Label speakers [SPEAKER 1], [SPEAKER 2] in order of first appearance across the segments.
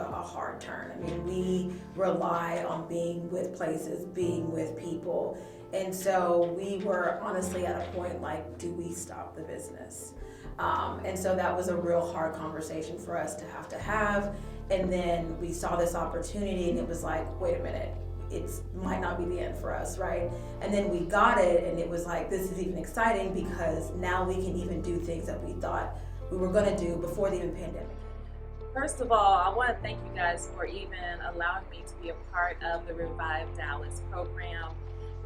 [SPEAKER 1] a hard turn. I mean, we rely on being with places, being with people. And so we were honestly at a point like, do we stop the business? And so that was a real hard conversation for us to have. And then we saw this opportunity and it was like, wait a minute, it might not be the end for us, right? And then we got it and it was like, this is even exciting because now we can even do things that we thought we were gonna do before the even pandemic.
[SPEAKER 2] First of all, I want to thank you guys for even allowing me to be a part of the Revive Dallas program.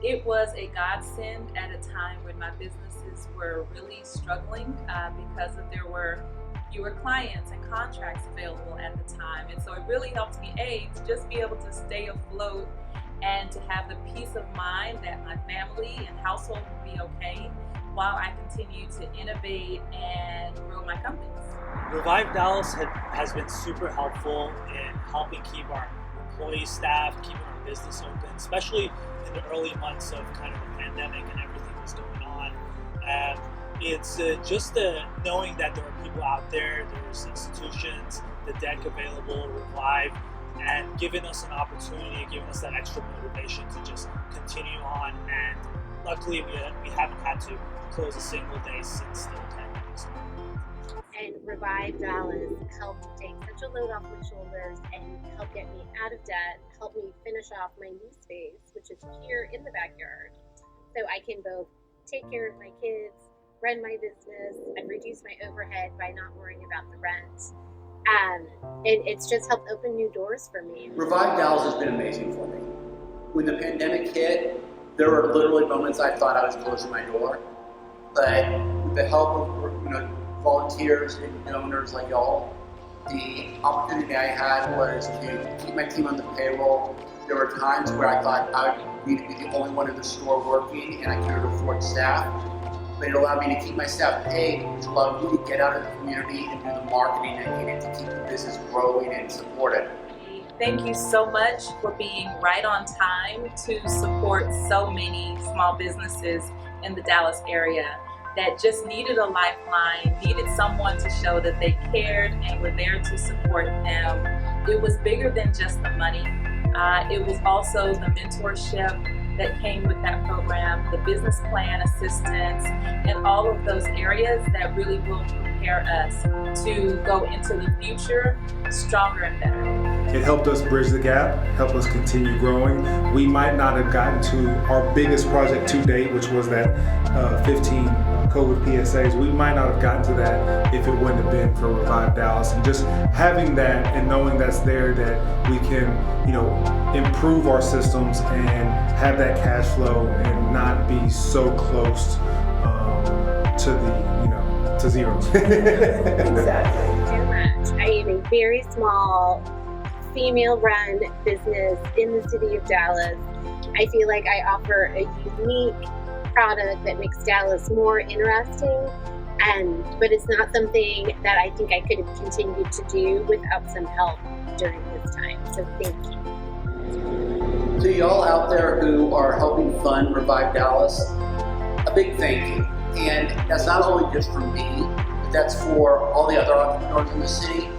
[SPEAKER 2] It was a godsend at a time when my businesses were really struggling because there were fewer clients and contracts available at the time. And so it really helped me, to just be able to stay afloat and to have the peace of mind that my family and household would be okay while I continue to innovate and grow my companies.
[SPEAKER 3] Revive Dallas has been super helpful in helping keep our employee staff, keeping our business open, especially in the early months of kind of the pandemic and everything that's going on. It's just knowing that there are people out there, there's institutions, the DEC available, Revive, and giving us an opportunity, giving us that extra motivation to just continue on. And luckily, we haven't had to close a single day since the pandemic.
[SPEAKER 4] And Revive Dallas helped take such a load off my shoulders and help get me out of debt, help me finish off my new space, which is here in the backyard. So I can both take care of my kids, run my business, and reduce my overhead by not worrying about the rent. It's just helped open new doors for me.
[SPEAKER 5] Revive Dallas has been amazing for me. When the pandemic hit, there were literally moments I thought I was closing my door, but with the help of volunteers and donors like y'all, the opportunity I had was to keep my team on the payroll. There were times where I thought I would need to be the only one in the store working and I couldn't afford staff, but it allowed me to keep my staff paid, which allowed me to get out of the community and do the marketing I needed to keep the business growing and supported.
[SPEAKER 2] Thank you so much for being right on time to support so many small businesses in the Dallas area that just needed a lifeline, needed someone to show that they cared and were there to support them. It was bigger than just the money. It was also the mentorship that came with that program, the business plan assistance, and all of those areas that really will prepare us to go into the future stronger and better.
[SPEAKER 6] It helped us bridge the gap, help us continue growing. We might not have gotten to our biggest project to date, which was that 15 COVID PSAs. We might not have gotten to that if it wouldn't have been for Revive Dallas. And just having that and knowing that's there, that we can, improve our systems and have that cash flow and not be so close to zero.
[SPEAKER 1] Exactly.
[SPEAKER 4] Too much. I am a very small, female-run business in the city of Dallas. I feel like I offer a unique product that makes Dallas more interesting, but it's not something that I think I could have continued to do without some help during this time. So thank you.
[SPEAKER 5] To y'all out there who are helping fund Revive Dallas, a big thank you. And that's not only just for me, but that's for all the other entrepreneurs in the city.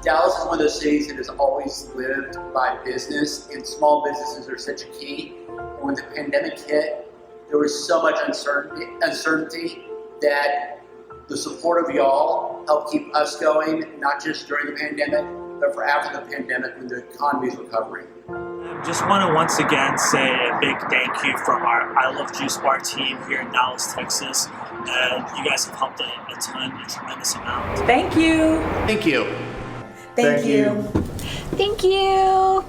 [SPEAKER 5] Dallas is one of those cities that has always lived by business, and small businesses are such a key. And when the pandemic hit, there was so much uncertainty that the support of y'all helped keep us going, not just during the pandemic, but for after the pandemic when the economy is recovering.
[SPEAKER 3] Just want to once again say a big thank you from our I Love Juice Bar team here in Dallas, Texas. You guys have helped a ton, a tremendous amount.
[SPEAKER 2] Thank you.
[SPEAKER 5] Thank you.
[SPEAKER 1] Thank you.
[SPEAKER 4] Thank you.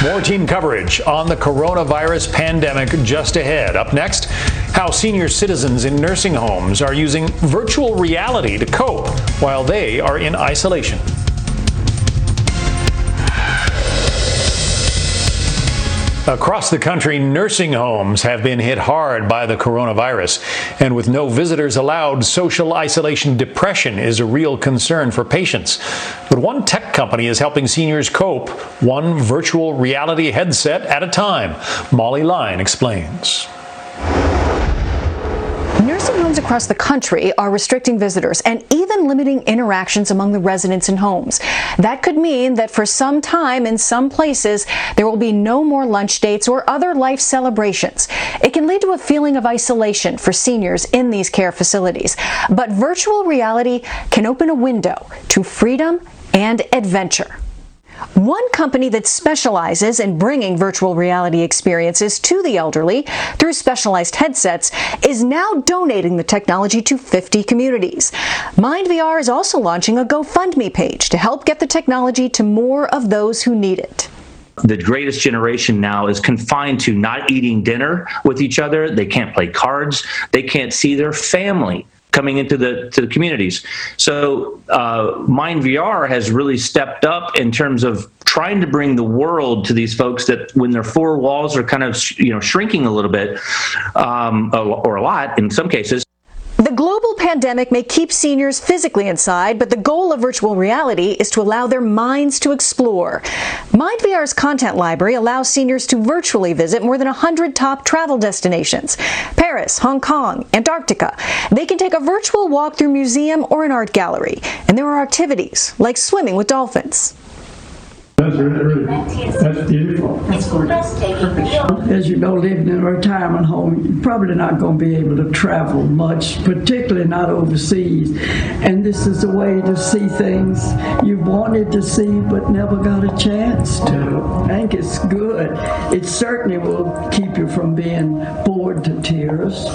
[SPEAKER 7] More team coverage on the coronavirus pandemic just ahead. Up next, how senior citizens in nursing homes are using virtual reality to cope while they are in isolation. Across the country, nursing homes have been hit hard by the coronavirus. And with no visitors allowed, social isolation depression is a real concern for patients. But one tech company is helping seniors cope, one virtual reality headset at a time. Molly Line explains.
[SPEAKER 8] Nursing homes across the country are restricting visitors and even limiting interactions among the residents in homes. That could mean that for some time in some places, there will be no more lunch dates or other life celebrations. It can lead to a feeling of isolation for seniors in these care facilities. But virtual reality can open a window to freedom and adventure. One company that specializes in bringing virtual reality experiences to the elderly through specialized headsets is now donating the technology to 50 communities. MindVR is also launching a GoFundMe page to help get the technology to more of those who need it.
[SPEAKER 9] The greatest generation now is confined to not eating dinner with each other. They can't play cards. They can't see their family coming into the communities. So MindVR has really stepped up in terms of trying to bring the world to these folks that when their four walls are kind of shrinking a little bit or a lot in some cases.
[SPEAKER 8] The global pandemic may keep seniors physically inside, but the goal of virtual reality is to allow their minds to explore. MindVR's content library allows seniors to virtually visit more than 100 top travel destinations: Paris, Hong Kong, Antarctica. They can take a virtual walk through a museum or an art gallery, and there are activities like swimming with dolphins.
[SPEAKER 10] That's beautiful. That's gorgeous. As you know, living in a retirement home, you're probably not going to be able to travel much, particularly not overseas. And this is a way to see things you wanted to see but never got a chance to. I think it's good. It certainly will keep you from being bored to tears.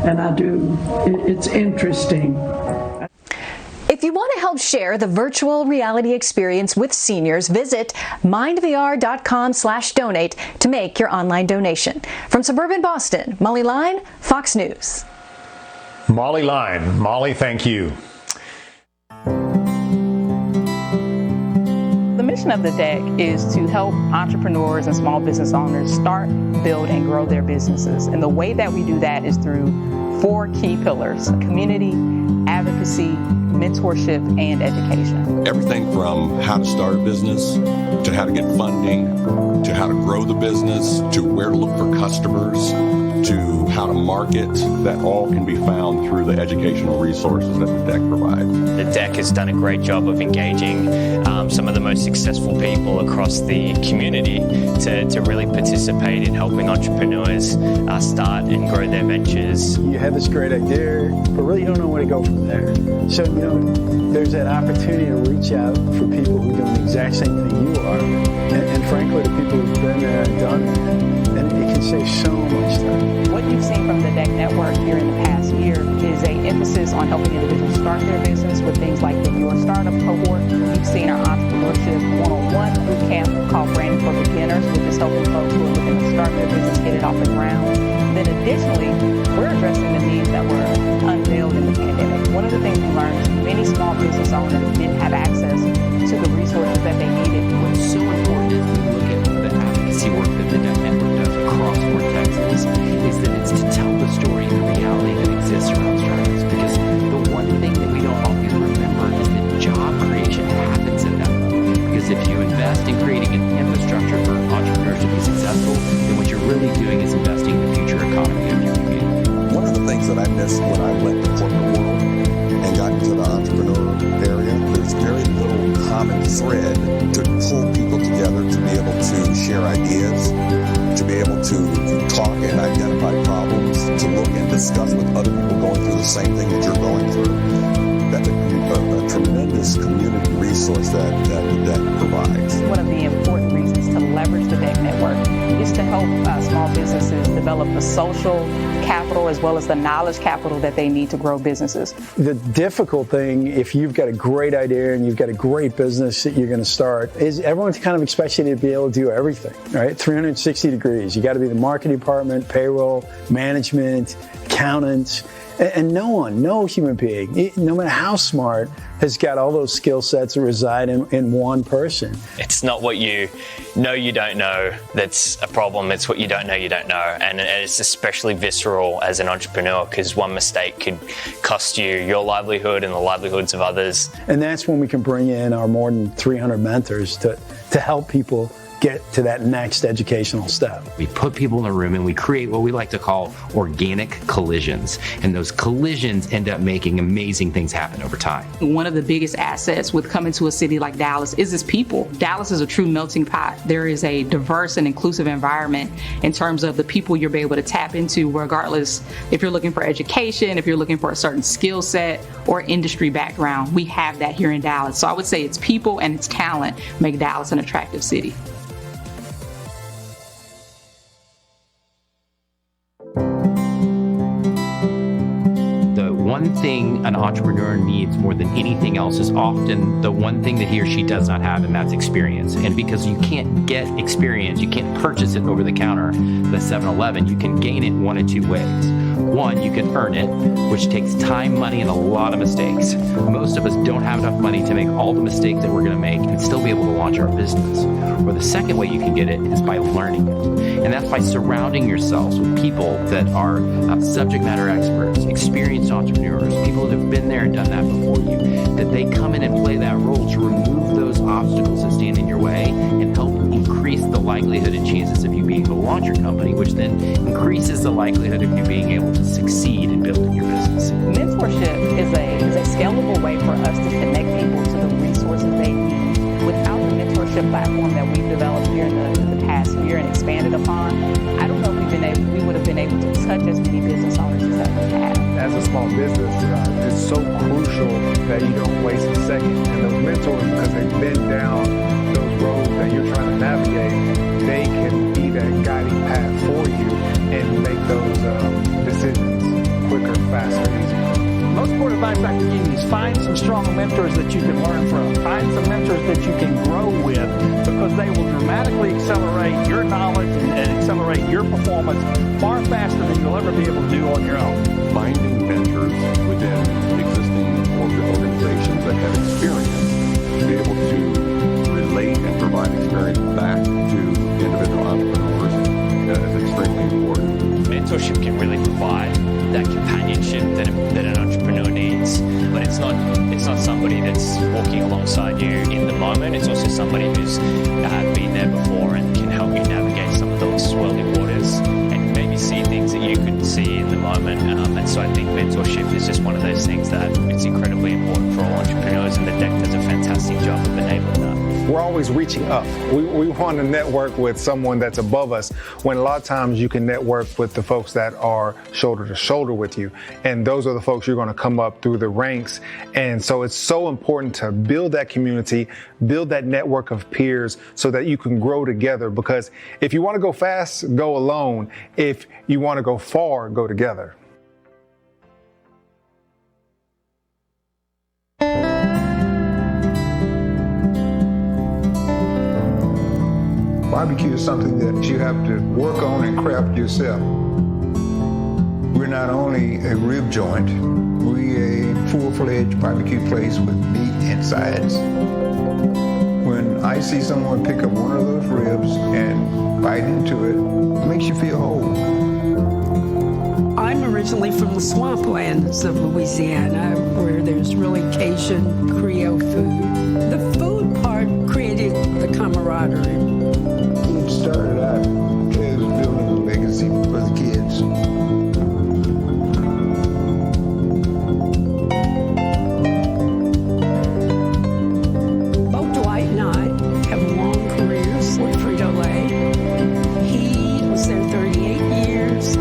[SPEAKER 10] And I do. It's interesting.
[SPEAKER 8] If you want to help share the virtual reality experience with seniors, visit mindvr.com/donate to make your online donation. From suburban Boston, Molly Line, Fox News.
[SPEAKER 7] Molly Line. Molly, thank you.
[SPEAKER 11] The mission of the DEC is to help entrepreneurs and small business owners start, build, and grow their businesses. And the way that we do that is through 4 key pillars: community, advocacy, mentorship, and education.
[SPEAKER 12] Everything from how to start a business, to how to get funding, to how to grow the business, to where to look for customers, to how to market, that all can be found through the educational resources that the DEC provides.
[SPEAKER 13] The DEC has done a great job of engaging some of the most successful people across the community to really participate in helping entrepreneurs start and grow their ventures.
[SPEAKER 14] You have this great idea, but really you don't know where to go from there. So, there's that opportunity to reach out for people who are doing the exact same thing you are, and frankly, the people who've been there and done it, and it can save so much time.
[SPEAKER 11] What you've seen from the DEC network here in the past year is an emphasis on helping individuals start their business with things like the Your Startup cohort. You've seen our Entrepreneurship one-on-one boot camp called Branding for Beginners, which is helping folks who are looking to start their business get it off the ground. Then additionally, we're addressing the needs that were unveiled in the pandemic. One of the things we learned is many small business owners didn't have access to the resources that they needed.
[SPEAKER 15] What's so important as we look at the advocacy work that the DEC network does across Fort Texas is that it's to tell the story and the reality that exists around startups. Because the one thing that we don't always remember is that job creation happens at that level. Because if you invest in creating an infrastructure for entrepreneurs to be successful, then what you're really doing is investing in the future economy of your community.
[SPEAKER 12] One of the things that I missed when I left the corporate world and got into the entrepreneur area, there's very little common thread to pull people together to be able to share ideas, to be able to talk and identify problems, to look and discuss with other people going through the same thing that you're going through. That's a tremendous community resource that the DEC provides.
[SPEAKER 11] One of the important reasons to leverage the DEC network is to help help small businesses develop the social capital as well as the knowledge capital that they need to grow businesses.
[SPEAKER 14] The difficult thing, if you've got a great idea and you've got a great business that you're going to start, is everyone kind of expects you to be able to do everything, right? 360 degrees. You got to be the marketing department, payroll, management, accountants, and no human being, no matter how smart, has got all those skill sets that reside in one person.
[SPEAKER 13] It's not what you know you don't know that's a problem, it's what you don't know. And it's especially visceral as an entrepreneur because one mistake could cost you your livelihood and the livelihoods of others.
[SPEAKER 14] And that's when we can bring in our more than 300 mentors to help people get to that next educational step.
[SPEAKER 15] We put people in a room and we create what we like to call organic collisions. And those collisions end up making amazing things happen over time.
[SPEAKER 11] One of the biggest assets with coming to a city like Dallas is its people. Dallas is a true melting pot. There is a diverse and inclusive environment in terms of the people you'll be able to tap into, regardless if you're looking for education, if you're looking for a certain skill set or industry background. We have that here in Dallas. So I would say it's people and it's talent make Dallas an attractive city.
[SPEAKER 15] One thing an entrepreneur needs more than anything else is often the one thing that he or she does not have, and that's experience. And because you can't get experience, you can't purchase it over the counter, the 7-Eleven, you can gain it one of two ways. One, you can earn it, which takes time, money, and a lot of mistakes. Most of us don't have enough money to make all the mistakes that we're going to make and still be able to launch our business. Or the second way you can get it is by learning it. And that's by surrounding yourselves with people that are subject matter experts, experienced entrepreneurs, people that have been there and done that before you, that they come in and play that role to remove those obstacles that stand in your way and help increase the likelihood and chances of you being able to launch your company, which then increases the likelihood of you being able to succeed in building your business.
[SPEAKER 11] Mentorship is a scalable way for us to connect people to the resources they need. Without the mentorship platform that we've developed here in the past year and expanded upon, I don't know if we would have been able to touch as many business owners as we have.
[SPEAKER 6] As a small business, it's so crucial that you don't waste a second. And those mentors, because they've been down those roads that you're trying to navigate, they can be that guiding path for you and make those decisions quicker, faster, easier.
[SPEAKER 16] Most important advice I can give you is find some strong mentors that you can learn from. Find some mentors that you can grow with, because they will dramatically accelerate your knowledge and accelerate your performance far faster than you'll ever be able to do on your own.
[SPEAKER 12] Finding mentors within existing organizations that have experience to be able to relate and provide experience back to individual entrepreneurs is extremely important.
[SPEAKER 13] Mentorship can really provide that companionship that an entrepreneur needs, but it's not somebody that's walking alongside you in the moment. It's also somebody who's been there before and can help you navigate some of those swirling waters and maybe see things that you couldn't see in the moment. And so I think mentorship is just one of those things that it's incredibly important for all entrepreneurs, and the DEC does a fantastic job of enabling that.
[SPEAKER 6] We're always reaching up. We want to network with someone that's above us, when a lot of times you can network with the folks that are shoulder to shoulder with you. And those are the folks you're going to come up through the ranks. And so it's so important to build that community, build that network of peers so that you can grow together. Because if you want to go fast, go alone. If you want to go far, go together.
[SPEAKER 17] Barbecue is something that you have to work on and craft yourself. We're not only a rib joint, we're a full-fledged barbecue place with meat and sides. When I see someone pick up one of those ribs and bite into it, it makes you feel whole.
[SPEAKER 18] I'm originally from the swamplands of Louisiana, where there's really Cajun Creole food. The food part created the camaraderie.
[SPEAKER 17] It started out as building a legacy for the kids.
[SPEAKER 18] Both Dwight and I have long careers with Frito-Lay. He was there 38 years.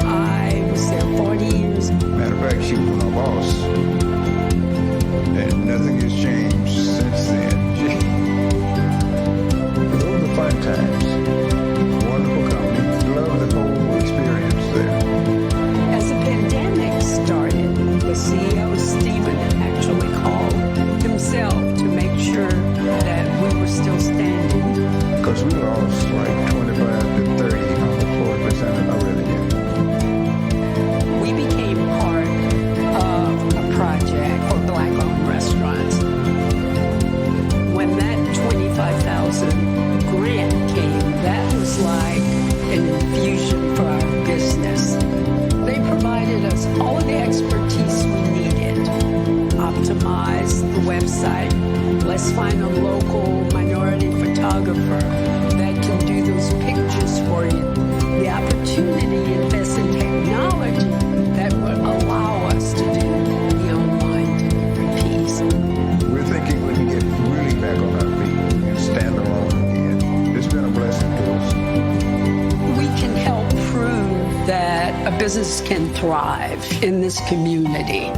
[SPEAKER 18] I was there 40 years.
[SPEAKER 17] Matter of fact, she was my boss. And nothing has changed since then.
[SPEAKER 18] a local minority photographer that can do those pictures for you. The opportunity to invest in technology that would allow us to do the online delivery piece.
[SPEAKER 17] We're thinking when we get really back on our feet and stand alone again, it's been a blessing to us.
[SPEAKER 18] We can help prove that a business can thrive in this community.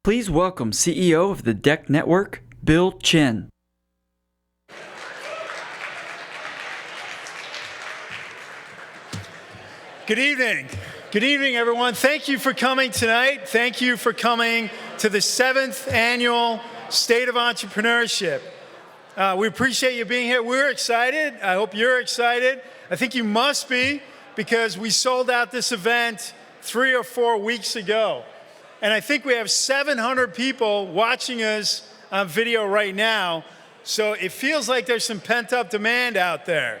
[SPEAKER 19] Please welcome CEO of the DEC Network, Bill Chen.
[SPEAKER 14] Good evening. Good evening, everyone. Thank you for coming tonight. Thank you for coming to the 7th Annual State of Entrepreneurship. We appreciate you being here. We're excited. I hope you're excited. I think you must be, because we sold out this event 3 or 4 weeks ago. And I think we have 700 people watching us on video right now. So it feels like there's some pent-up demand out there.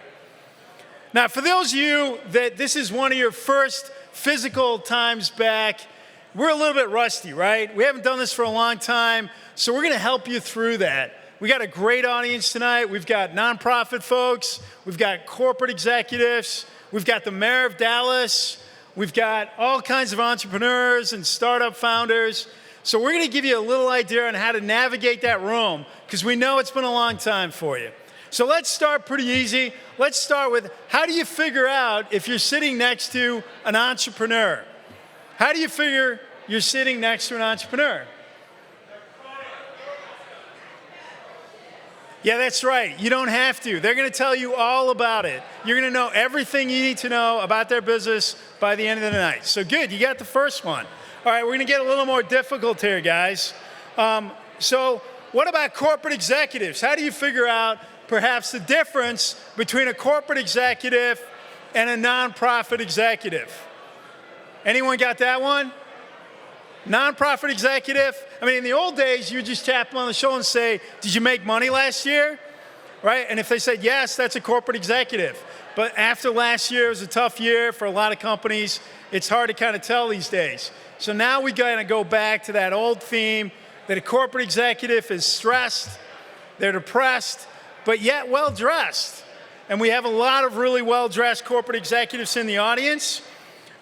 [SPEAKER 14] Now, for those of you that this is one of your first physical times back, we're a little bit rusty, right? We haven't done this for a long time, so we're going to help you through that. We got a great audience tonight. We've got nonprofit folks. We've got corporate executives. We've got the mayor of Dallas. We've got all kinds of entrepreneurs and startup founders. So we're going to give you a little idea on how to navigate that room, because we know it's been a long time for you. So let's start pretty easy. Let's start with, how do you figure out if you're sitting next to an entrepreneur? How do you figure you're sitting next to an entrepreneur? Yeah, that's right. You don't have to. They're going to tell you all about it. You're going to know everything you need to know about their business by the end of the night. So good, you got the first one. All right, we're going to get a little more difficult here, guys. So what about corporate executives? How do you figure out perhaps the difference between a corporate executive and a nonprofit executive? Anyone got that one? Nonprofit executive? I mean, in the old days, you would just tap them on the shoulder and say, did you make money last year? Right? And if they said yes, that's a corporate executive. But after last year, it was a tough year for a lot of companies. It's hard to kind of tell these days. So now we got to go back to that old theme that a corporate executive is stressed, they're depressed, but yet well-dressed. And we have a lot of really well-dressed corporate executives in the audience.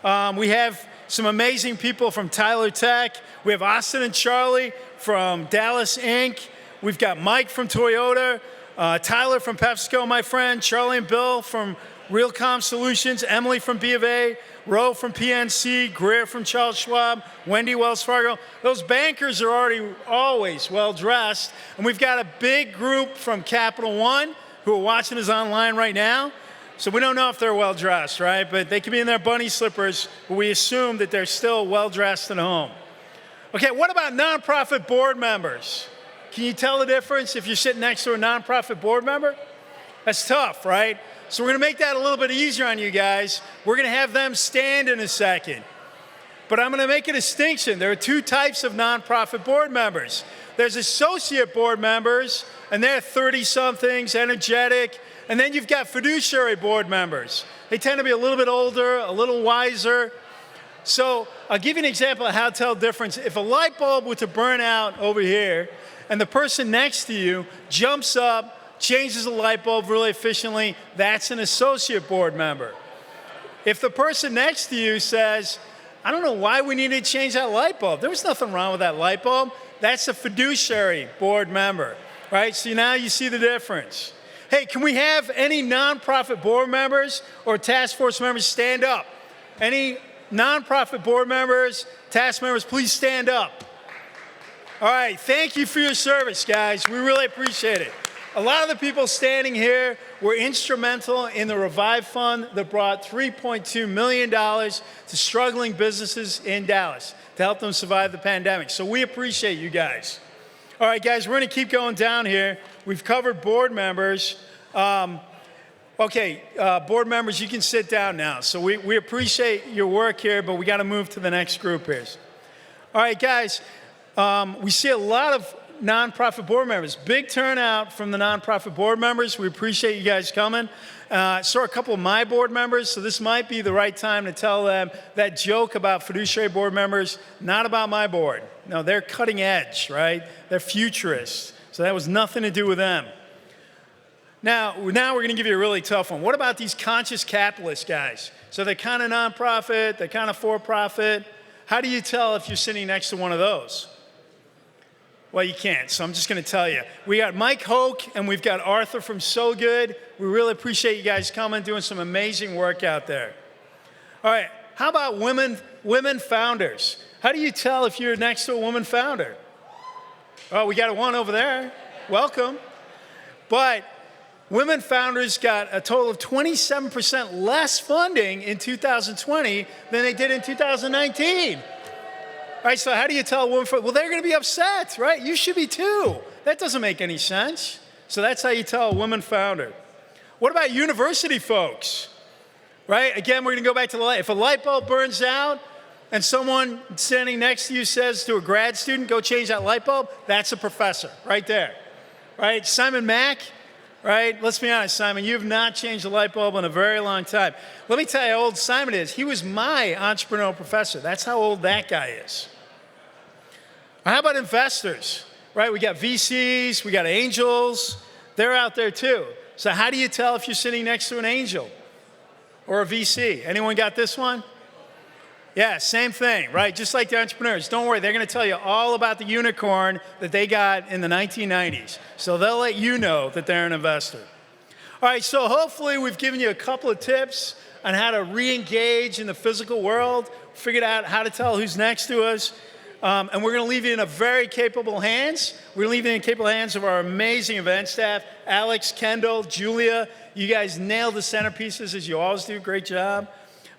[SPEAKER 14] We have some amazing people from Tyler Tech. We have Austin and Charlie from Dallas Inc. We've got Mike from Toyota, Tyler from PepsiCo, my friend, Charlie and Bill from Realcomm Solutions, Emily from B of A, Ro from PNC, Greer from Charles Schwab, Wendy Wells Fargo. Those bankers are already always well-dressed. And we've got a big group from Capital One who are watching us online right now. So we don't know if they're well-dressed, right? But they could be in their bunny slippers, but we assume that they're still well-dressed at home. Okay, what about nonprofit board members? Can you tell the difference if you're sitting next to a nonprofit board member? That's tough, right? So we're going to make that a little bit easier on you guys. We're going to have them stand in a second. But I'm going to make a distinction. There are 2 types of nonprofit board members. There's associate board members, and they're 30-somethings, energetic. And then you've got fiduciary board members. They tend to be a little bit older, a little wiser. So I'll give you an example of how to tell the difference. If a light bulb were to burn out over here, and the person next to you jumps up, changes the light bulb really efficiently, that's an associate board member. If the person next to you says, I don't know why we needed to change that light bulb. There was nothing wrong with that light bulb. That's a fiduciary board member, right? So now you see the difference. Hey, can we have any nonprofit board members or task force members stand up? Any nonprofit board members, task members, please stand up. All right, thank you for your service, guys. We really appreciate it. A lot of the people standing here were instrumental in the Revive Fund that brought $3.2 million to struggling businesses in Dallas to help them survive the pandemic. So we appreciate you guys. All right, guys, we're going to keep going down here. We've covered board members. Board members, you can sit down now. So we appreciate your work here, but we got to move to the next group here. All right, guys, we see a lot of nonprofit board members. Big turnout from the nonprofit board members. We appreciate you guys coming. Saw a couple of my board members, so this might be the right time to tell them that joke about fiduciary board members, not about my board. No, they're cutting edge, right? They're futurists. So that was nothing to do with them. Now we're going to give you a really tough one. What about these conscious capitalist guys? So they're kind of nonprofit, they're kind of for-profit. How do you tell if you're sitting next to one of those? Well, you can't, so I'm just going to tell you. We got Mike Hoke and we've got Arthur from So Good. We really appreciate you guys coming, doing some amazing work out there. All right, how about women founders? How do you tell if you're next to a woman founder? Oh, we got one over there. Welcome. But women founders got a total of 27% less funding in 2020 than they did in 2019. All right, so how do you tell a woman founder? Well, they're going to be upset, right? You should be too. That doesn't make any sense. So that's how you tell a woman founder. What about university folks? Right? Again, we're going to go back to the light. If a light bulb burns out and someone standing next to you says to a grad student, go change that light bulb, that's a professor right there. Right? Simon Mack, right? Let's be honest, Simon, you've not changed a light bulb in a very long time. Let me tell you how old Simon is. He was my entrepreneurial professor. That's how old that guy is. How about investors? Right? We got VCs, we got angels. They're out there too. So how do you tell if you're sitting next to an angel or a VC? Anyone got this one? Yeah, same thing, right? Just like the entrepreneurs. Don't worry, they're going to tell you all about the unicorn that they got in the 1990s. So they'll let you know that they're an investor. All right, so hopefully we've given you a couple of tips on how to re-engage in the physical world, figured out how to tell who's next to us. And we're going to leave you in a very capable hands. We're going to leave you in capable hands of our amazing event staff, Alex, Kendall, Julia. You guys nailed the centerpieces as you always do. Great job.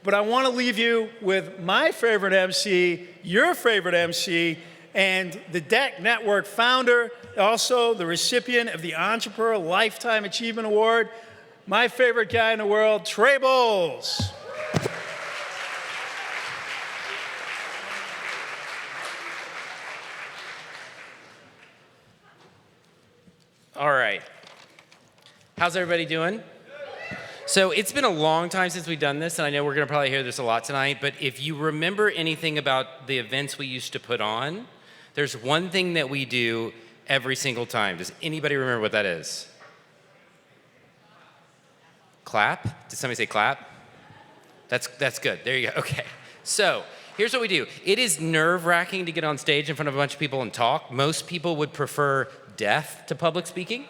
[SPEAKER 14] But I want to leave you with my favorite MC, your favorite MC, and the DEC Network founder, also the recipient of the Entrepreneur Lifetime Achievement Award, my favorite guy in the world, Trey Bowles.
[SPEAKER 20] All right. How's everybody doing? So it's been a long time since we've done this, and I know we're going to probably hear this a lot tonight, but if you remember anything about the events we used to put on, there's one thing that we do every single time. Does anybody remember what that is? Clap? Did somebody say clap? That's good. There you go. Okay. So here's what we do. It is nerve-wracking to get on stage in front of a bunch of people and talk. Most people would prefer death to public speaking.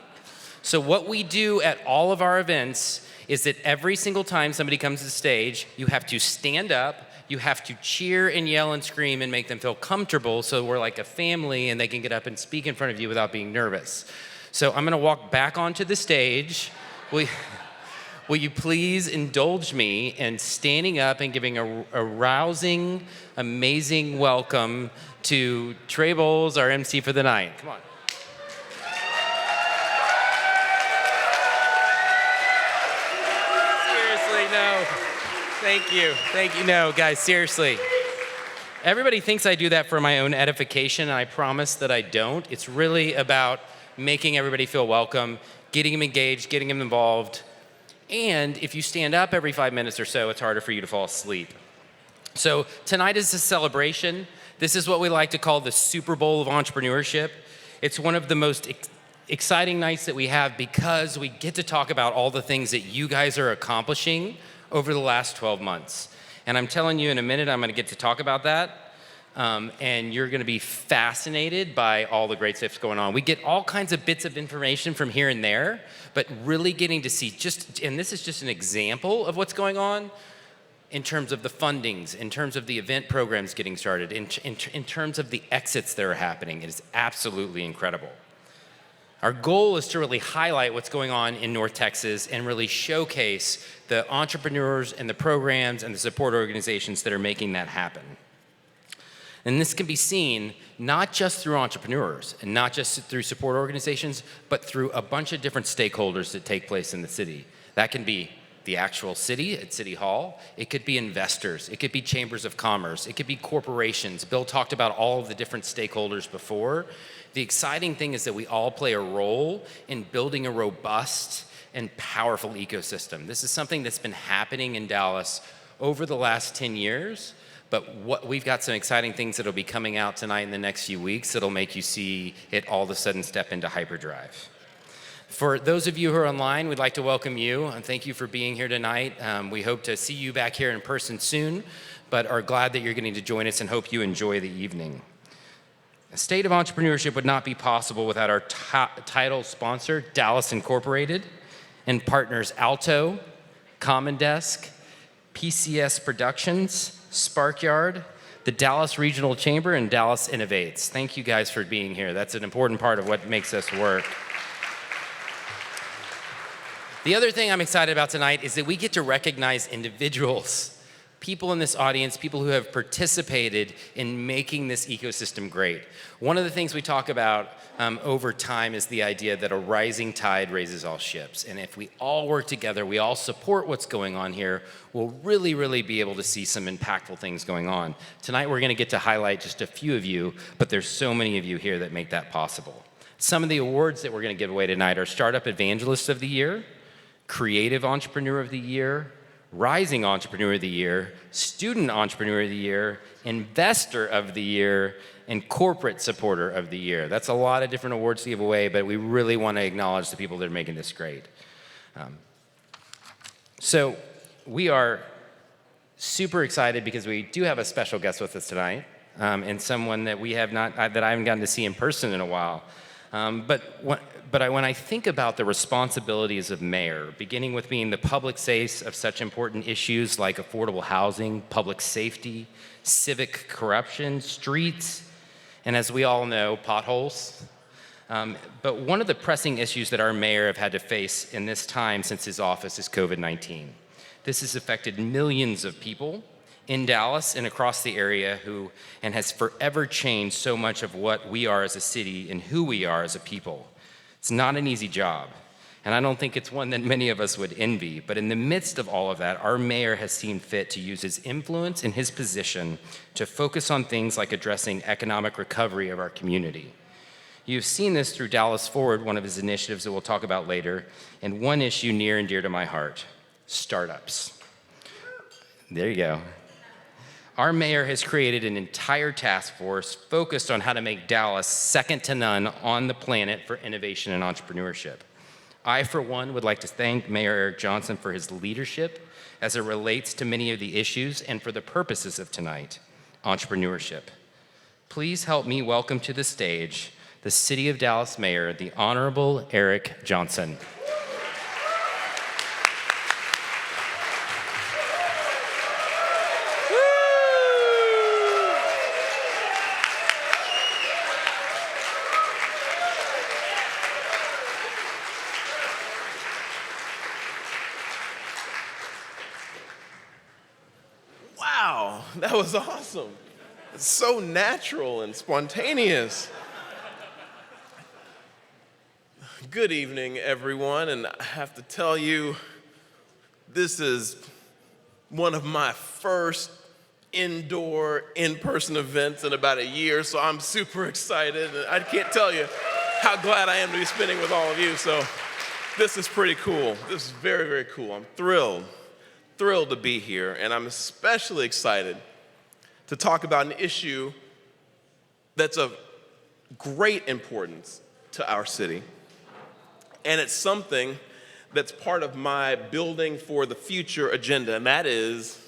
[SPEAKER 20] So what we do at all of our events is that every single time somebody comes to the stage, you have to stand up, you have to cheer and yell and scream and make them feel comfortable so we're like a family and they can get up and speak in front of you without being nervous. So I'm gonna walk back onto the stage. Will you please indulge me in standing up and giving a rousing, amazing welcome to Trey Bowles, our MC for the night. Come on. No, thank you. No, guys, seriously. Everybody thinks I do that for my own edification, and I promise that I don't. It's really about making everybody feel welcome, getting them engaged, getting them involved. And if you stand up every 5 minutes or so, it's harder for you to fall asleep. So tonight is a celebration. This is what we like to call the Super Bowl of entrepreneurship. It's one of the most exciting nights that we have because we get to talk about all the things that you guys are accomplishing over the last 12 months. And I'm telling you in a minute, I'm going to get to talk about that. And you're going to be fascinated by all the great stuff going on. We get all kinds of bits of information from here and there, but really getting to see and this is just an example of what's going on in terms of the fundings, in terms of the event programs getting started, in terms of the exits that are happening. It is absolutely incredible. Our goal is to really highlight what's going on in North Texas and really showcase the entrepreneurs and the programs and the support organizations that are making that happen. And this can be seen not just through entrepreneurs and not just through support organizations, but through a bunch of different stakeholders that take place in the city. That can be the actual city at City Hall. It could be investors. It could be chambers of commerce. It could be corporations. Bill talked about all of the different stakeholders before. The exciting thing is that we all play a role in building a robust and powerful ecosystem. This is something that's been happening in Dallas over the last 10 years, but we've got some exciting things that'll be coming out tonight in the next few weeks that'll make you see it all of a sudden step into hyperdrive. For those of you who are online, we'd like to welcome you and thank you for being here tonight. We hope to see you back here in person soon, but are glad that you're getting to join us and hope you enjoy the evening. The State of Entrepreneurship would not be possible without our title sponsor, Dallas Incorporated, and partners Alto, Common Desk, PCS Productions, Sparkyard, the Dallas Regional Chamber, and Dallas Innovates. Thank you guys for being here. That's an important part of what makes us work. The other thing I'm excited about tonight is that we get to recognize individuals, people in this audience, people who have participated in making this ecosystem great. One of the things we talk about over time is the idea that a rising tide raises all ships. And if we all work together, we all support what's going on here, we'll really, really be able to see some impactful things going on. Tonight, we're gonna get to highlight just a few of you, but there's so many of you here that make that possible. Some of the awards that we're gonna give away tonight are Startup Evangelist of the Year, Creative Entrepreneur of the Year, Rising Entrepreneur of the Year, Student Entrepreneur of the Year, Investor of the Year, and Corporate Supporter of the Year. That's a lot of different awards to give away, but we really want to acknowledge the people that are making this great. So we are super excited because we do have a special guest with us tonight, and someone that we have not, that I haven't gotten to see in person in a while. But when I think about the responsibilities of mayor, beginning with being the public face of such important issues like affordable housing, public safety, civic corruption, streets, and as we all know, potholes. But one of the pressing issues that our mayor have had to face in this time since his office is COVID-19. This has affected millions of people in Dallas and across the area and has forever changed so much of what we are as a city and who we are as a people. It's not an easy job, and I don't think it's one that many of us would envy, but in the midst of all of that, our mayor has seen fit to use his influence and his position to focus on things like addressing economic recovery of our community. You've seen this through Dallas Forward, one of his initiatives that we'll talk about later, and one issue near and dear to my heart, startups. There you go. Our mayor has created an entire task force focused on how to make Dallas second to none on the planet for innovation and entrepreneurship. I, for one, would like to thank Mayor Eric Johnson for his leadership as it relates to many of the issues and for the purposes of tonight, entrepreneurship. Please help me welcome to the stage the City of Dallas Mayor, the Honorable Eric Johnson.
[SPEAKER 21] Wow, that was awesome. It's so natural and spontaneous. Good evening, everyone, and I have to tell you, this is one of my first indoor, in-person events in about a year, so I'm super excited. I can't tell you how glad I am to be spending with all of you, so this is pretty cool. This is very, very cool. I'm thrilled to be here, and I'm especially excited to talk about an issue that's of great importance to our city. And it's something that's part of my Building for the Future agenda, and that is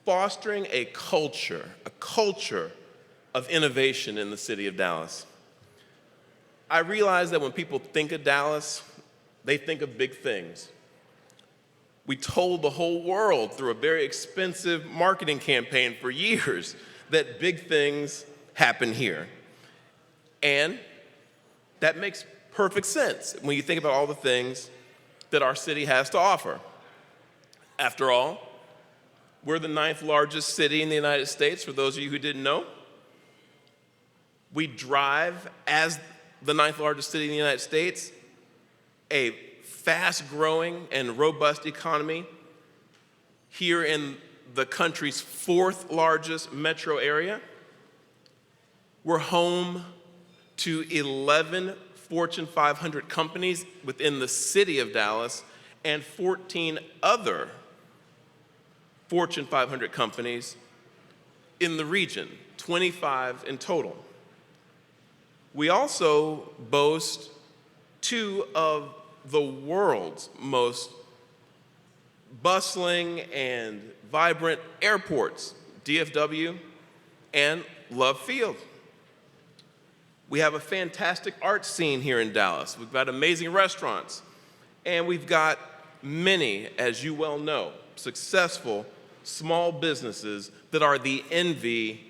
[SPEAKER 21] fostering a culture of innovation in the city of Dallas. I realize that when people think of Dallas, they think of big things. We told the whole world through a very expensive marketing campaign for years that big things happen here. And that makes perfect sense when you think about all the things that our city has to offer. After all, we're the 9th largest city in the United States, for those of you who didn't know. We drive, as the 9th largest city in the United States, a fast-growing and robust economy here in the country's 4th largest metro area. We're home to 11 Fortune 500 companies within the city of Dallas and 14 other Fortune 500 companies in the region, 25 in total. We also boast 2 of the world's most bustling and vibrant airports, DFW and Love Field. We have a fantastic art scene here in Dallas. We've got amazing restaurants, and we've got many, as you well know, successful small businesses that are the envy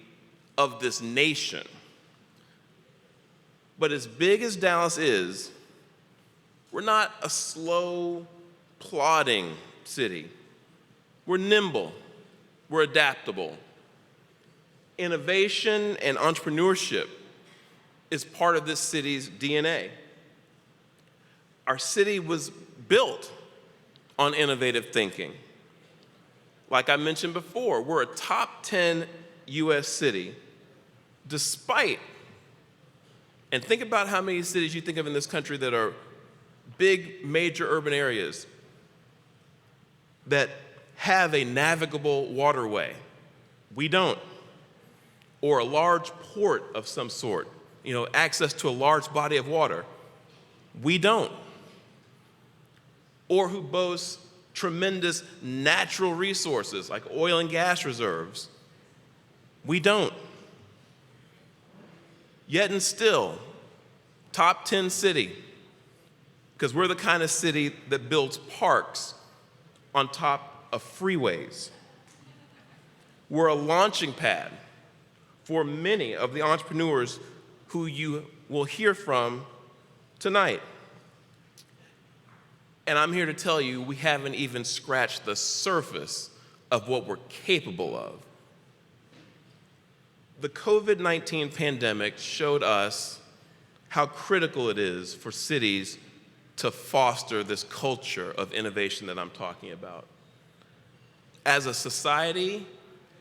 [SPEAKER 21] of this nation. But as big as Dallas is, we're not a slow, plodding city. We're nimble, we're adaptable. Innovation and entrepreneurship is part of this city's DNA. Our city was built on innovative thinking. Like I mentioned before, we're a top 10 US city, despite, and think about how many cities you think of in this country that are big, major urban areas that have a navigable waterway. We don't. Or a large port of some sort, access to a large body of water. We don't. Or who boasts tremendous natural resources like oil and gas reserves. We don't. Yet and still, top 10 city, because we're the kind of city that builds parks on top of freeways. We're a launching pad for many of the entrepreneurs who you will hear from tonight. And I'm here to tell you, we haven't even scratched the surface of what we're capable of. The COVID-19 pandemic showed us how critical it is for cities to foster this culture of innovation that I'm talking about. As a society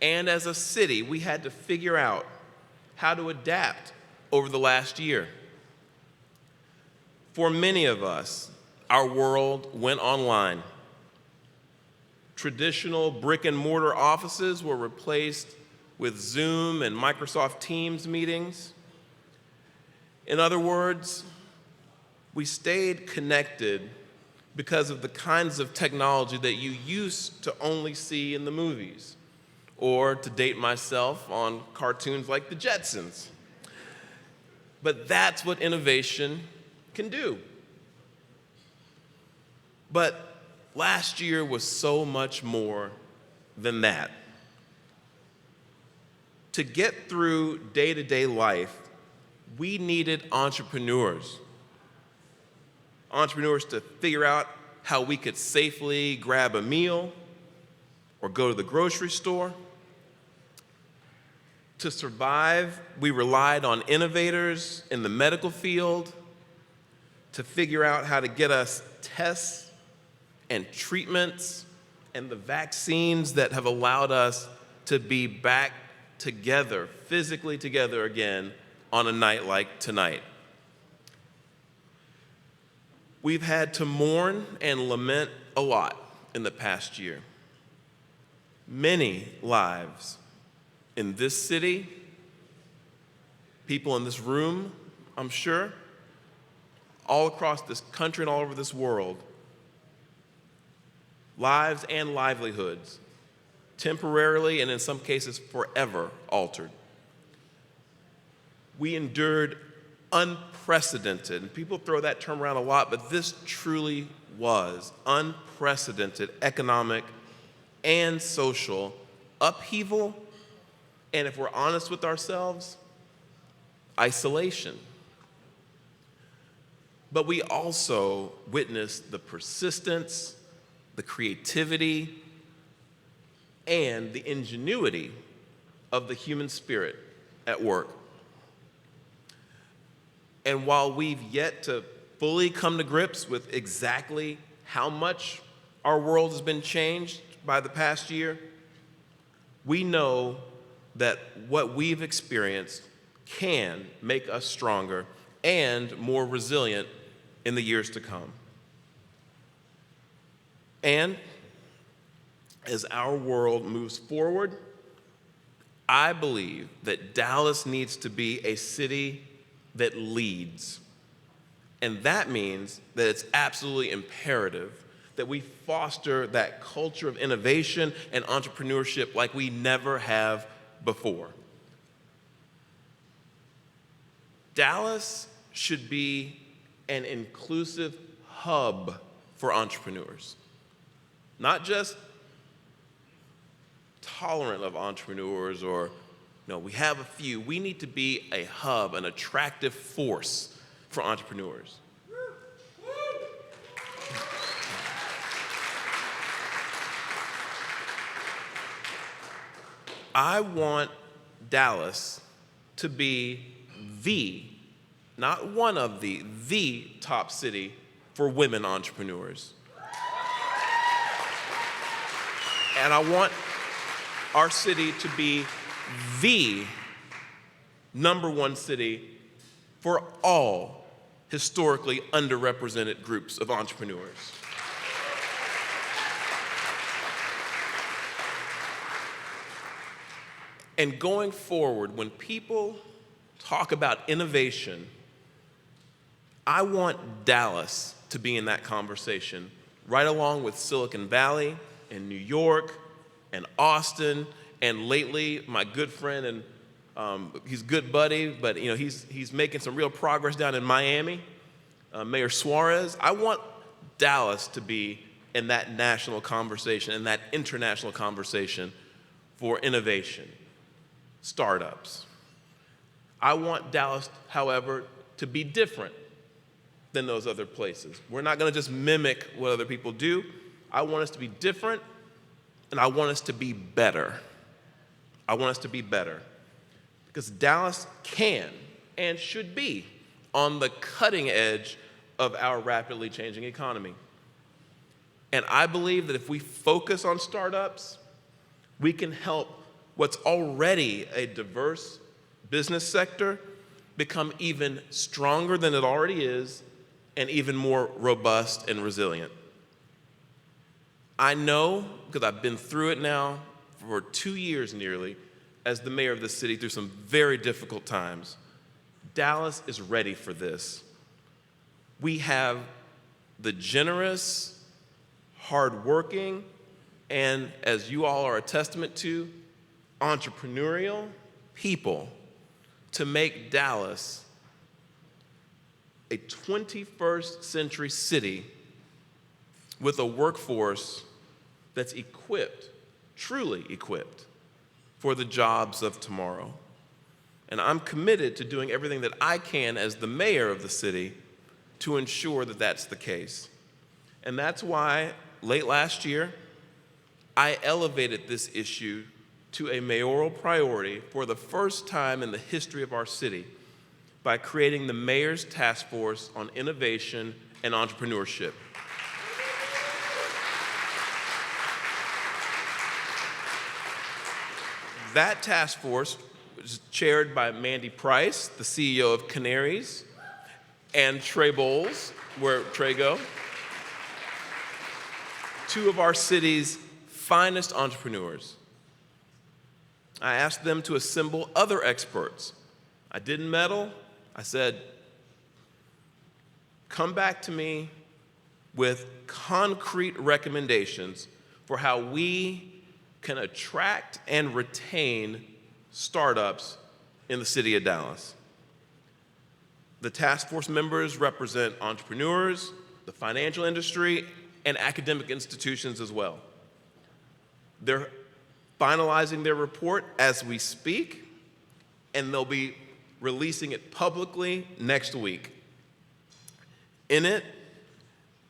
[SPEAKER 21] and as a city, we had to figure out how to adapt over the last year. For many of us, our world went online. Traditional brick and mortar offices were replaced with Zoom and Microsoft Teams meetings. In other words, we stayed connected because of the kinds of technology that you used to only see in the movies, or, to date myself, on cartoons like the Jetsons. But that's what innovation can do. But last year was so much more than that. To get through day-to-day life, we needed entrepreneurs. Entrepreneurs to figure out how we could safely grab a meal or go to the grocery store. To survive, we relied on innovators in the medical field to figure out how to get us tests and treatments and the vaccines that have allowed us to be back together, physically together again on a night like tonight. We've had to mourn and lament a lot in the past year. Many lives in this city, people in this room, I'm sure, all across this country and all over this world, lives and livelihoods, temporarily and in some cases forever altered. We endured unprecedented, and people throw that term around a lot, but this truly was unprecedented economic and social upheaval, and if we're honest with ourselves, isolation. But we also witnessed the persistence, the creativity, and the ingenuity of the human spirit at work. And while we've yet to fully come to grips with exactly how much our world has been changed by the past year, we know that what we've experienced can make us stronger and more resilient in the years to come. And as our world moves forward, I believe that Dallas needs to be a city that leads. And that means that it's absolutely imperative that we foster that culture of innovation and entrepreneurship like we never have before. Dallas should be an inclusive hub for entrepreneurs. Not just tolerant of entrepreneurs, or no, we have a few. We need to be a hub, an attractive force for entrepreneurs. I want Dallas to be not one of the top city for women entrepreneurs. And I want our city to be the #1 city for all historically underrepresented groups of entrepreneurs. And going forward, when people talk about innovation, I want Dallas to be in that conversation, right along with Silicon Valley and New York and Austin, and lately my good friend, and he's a good buddy, but he's making some real progress down in Miami, Mayor Suarez. I want Dallas to be in that national conversation and that international conversation for innovation, startups. I want Dallas, however, to be different than those other places. We're not going to just mimic what other people do. I want us to be different, and I want us to be better. I want us to be better. Because Dallas can and should be on the cutting edge of our rapidly changing economy. And I believe that if we focus on startups, we can help what's already a diverse business sector become even stronger than it already is, and even more robust and resilient. I know, because I've been through it now for 2 years nearly, as the mayor of the city through some very difficult times, Dallas is ready for this. We have the generous, hardworking, and as you all are a testament to, entrepreneurial people to make Dallas a 21st century city with a workforce that's equipped, truly equipped, for the jobs of tomorrow. And I'm committed to doing everything that I can as the mayor of the city to ensure that that's the case. And that's why late last year, I elevated this issue to a mayoral priority for the first time in the history of our city by creating the Mayor's Task Force on Innovation and Entrepreneurship. That task force was chaired by Mandy Price, the CEO of Canaries, and Trey Bowles, where Trey go, two of our city's finest entrepreneurs. I asked them to assemble other experts. I didn't meddle. I said, come back to me with concrete recommendations for how we can attract and retain startups in the city of Dallas. The task force members represent entrepreneurs, the financial industry, and academic institutions as well. They're finalizing their report as we speak, and they'll be releasing it publicly next week. In it,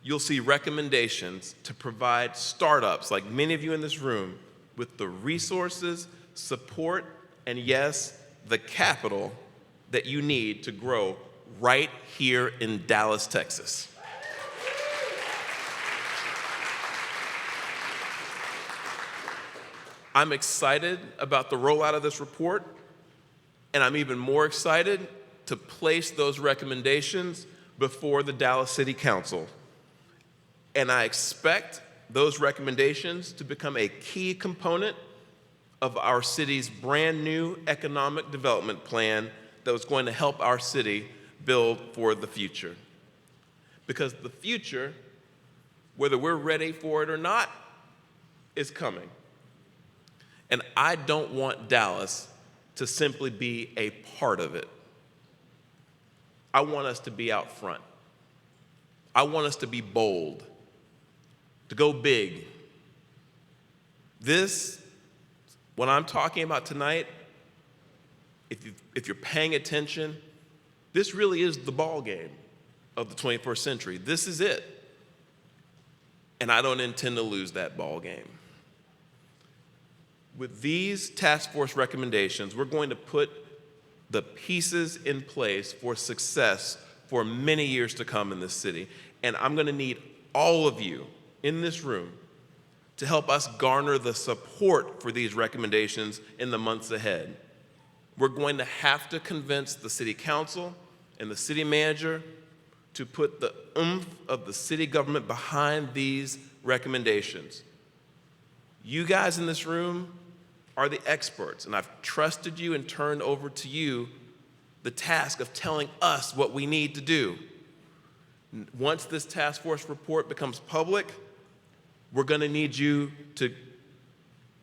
[SPEAKER 21] you'll see recommendations to provide startups, like many of you in this room, with the resources, support, and yes, the capital that you need to grow right here in Dallas, Texas. I'm excited about the rollout of this report, and I'm even more excited to place those recommendations before the Dallas City Council. And I expect those recommendations to become a key component of our city's brand new economic development plan that was going to help our city build for the future. Because the future, whether we're ready for it or not, is coming. And I don't want Dallas to simply be a part of it. I want us to be out front. I want us to be bold, to go big. This What I'm talking about tonight, if you're paying attention, this really is the ball game of the 21st century. This is it. And I don't intend to lose that ball game. With these task force recommendations, we're going to put the pieces in place for success for many years to come in this city. And I'm going to need all of you in this room to help us garner the support for these recommendations in the months ahead. We're going to have to convince the city council and the city manager to put the oomph of the city government behind these recommendations. You guys in this room are the experts, and I've trusted you and turned over to you the task of telling us what we need to do. Once this task force report becomes public, we're going to need you to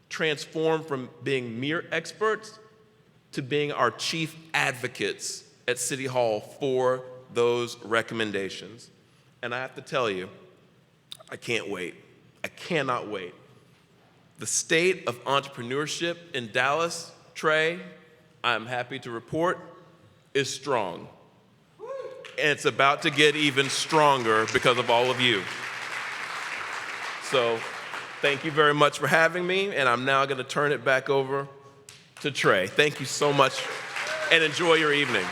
[SPEAKER 21] transform from being mere experts to being our chief advocates at City Hall for those recommendations. And I have to tell you, I can't wait. I cannot wait. The state of entrepreneurship in Dallas, Trey, I'm happy to report, is strong. And it's about to get even stronger because of all of you. So thank you very much for having me, and I'm now going to turn it back over to Trey. Thank you so much, and enjoy your evening.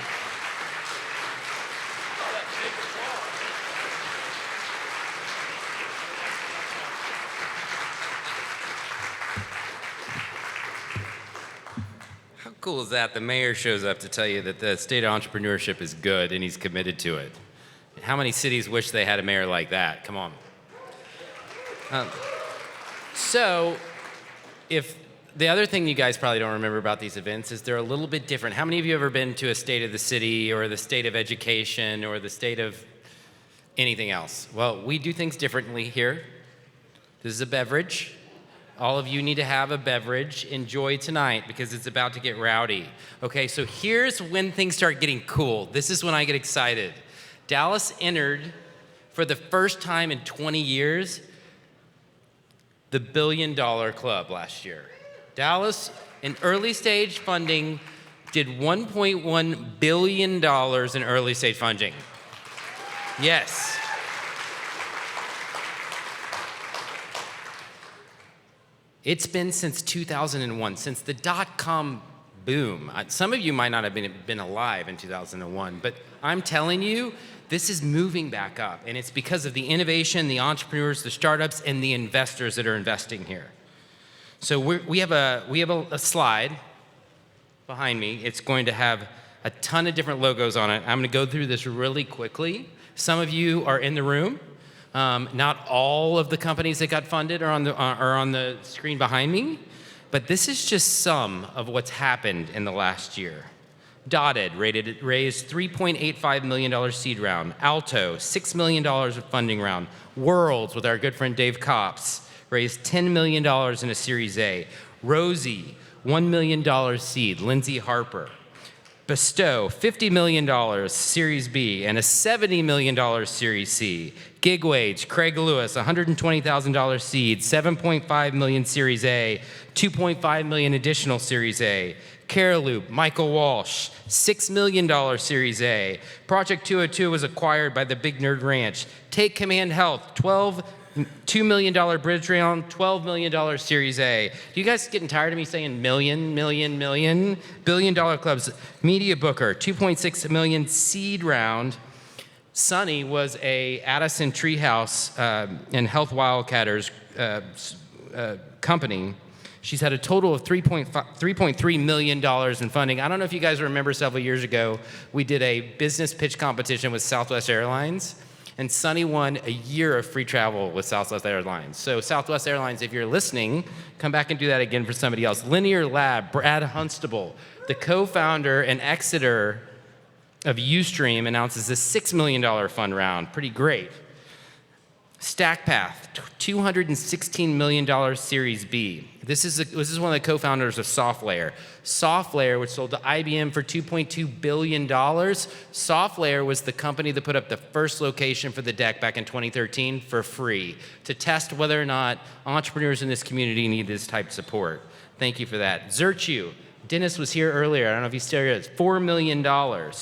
[SPEAKER 20] How cool is that? The mayor shows up to tell you that the state of entrepreneurship is good and he's committed to it. How many cities wish they had a mayor like that? Come on. So, if the other thing you guys probably don't remember about these events is they're a little bit different. How many of you have ever been to a state of the city or the state of education or the state of anything else? Well, we do things differently here. This is a beverage. All of you need to have a beverage. Enjoy tonight because it's about to get rowdy. Okay, so here's when things start getting cool. This is when I get excited. Dallas entered, for the first time in 20 years, the $1 billion club last year. Dallas, in early stage funding, did $1.1 billion in early stage funding. Yes. It's been since 2001, since the dot-com boom. Some of you might not have been alive in 2001, but I'm telling you, this is moving back up, and it's because of the innovation, the entrepreneurs, the startups, and the investors that are investing here. So we have a slide behind me. It's going to have a ton of different logos on it. I'm going to go through this really quickly. Some of you are in the room. Not all of the companies that got funded are on the screen behind me, but this is just some of what's happened in the last year. Dotted raised $3.85 million seed round. Alto, $6 million of funding round. Worlds, with our good friend Dave Kops, raised $10 million in a Series A. Rosie, $1 million seed. Lindsay Harper. Bestow, $50 million Series B and a $70 million Series C. Gigwage, Craig Lewis, $120,000 seed, $7.5 million Series A, $2.5 million additional Series A. Caraloop, Michael Walsh, $6 million Series A. Project 202 was acquired by the Big Nerd Ranch. Take Command Health, $2 million bridge round, $12 million Series A. You guys getting tired of me saying million? $1 billion clubs. Media Booker, $2.6 million seed round. Sunny was a Addison Treehouse and Health Wildcatters company. She's had a total of $3.3 million in funding. I don't know if you guys remember several years ago, we did a business pitch competition with Southwest Airlines, and Sunny won a year of free travel with Southwest Airlines. So Southwest Airlines, if you're listening, come back and do that again for somebody else. Linear Lab, Brad Hunstable, the co-founder and Exeter of Ustream, announces a $6 million fund round. Pretty great. StackPath, $216 million Series B. This is one of the co-founders of SoftLayer. SoftLayer, which sold to IBM for $2.2 billion. SoftLayer was the company that put up the first location for the DEC back in 2013 for free to test whether or not entrepreneurs in this community need this type of support. Thank you for that. Zerchu. Dennis was here earlier. I don't know if he's still here. It's $4 million.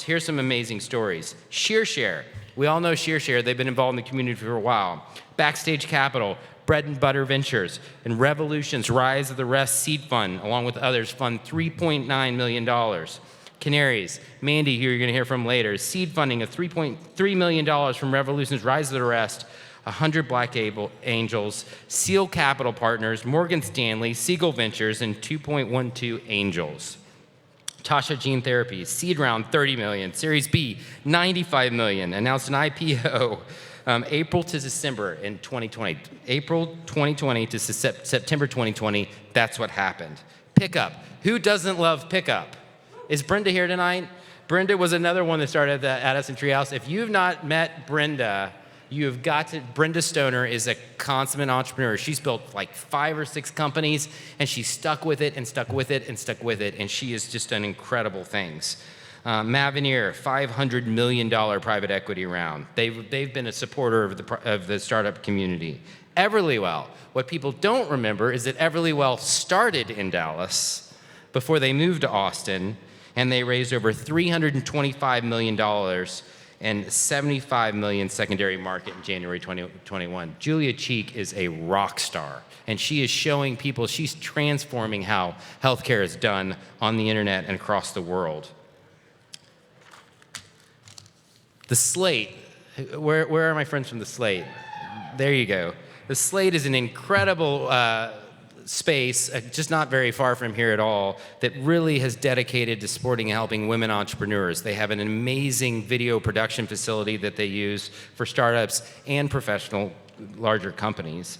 [SPEAKER 20] Here's some amazing stories. ShearShare. We all know ShearShare. They've been involved in the community for a while. Backstage Capital, Bread and Butter Ventures, and Revolution's Rise of the Rest Seed Fund, along with others, fund $3.9 million. Canaries, Mandy, who you're going to hear from later, seed funding of $3.3 million from Revolution's Rise of the Rest, 100 Black Angels, Seal Capital Partners, Morgan Stanley, Siegel Ventures, and 2.12 Angels. Tasha Gene Therapy, seed round 30 million, Series B 95 million, announced an IPO April to December in 2020. April 2020 to September 2020, that's what happened. Pickup, who doesn't love Pickup? Is Brenda here tonight? Brenda was another one that started at us in Treehouse. If you've not met Brenda, you've got to. Brenda Stoner is a consummate entrepreneur. She's built like 5 or 6 companies, and she's stuck with it and stuck with it and stuck with it, and she has just done incredible things. Maveneer, $500 million private equity round. They've been a supporter of the startup community. Everlywell. What people don't remember is that Everlywell started in Dallas before they moved to Austin, and they raised over $325 million and $75 million secondary market in January 2021. Julia Cheek is a rock star, and she is showing people, she's transforming how healthcare is done on the internet and across the world. The Slate, where are my friends from The Slate? There you go. The Slate is an incredible space, just not very far from here at all, that really has dedicated to supporting and helping women entrepreneurs. They have an amazing video production facility that they use for startups and professional larger companies.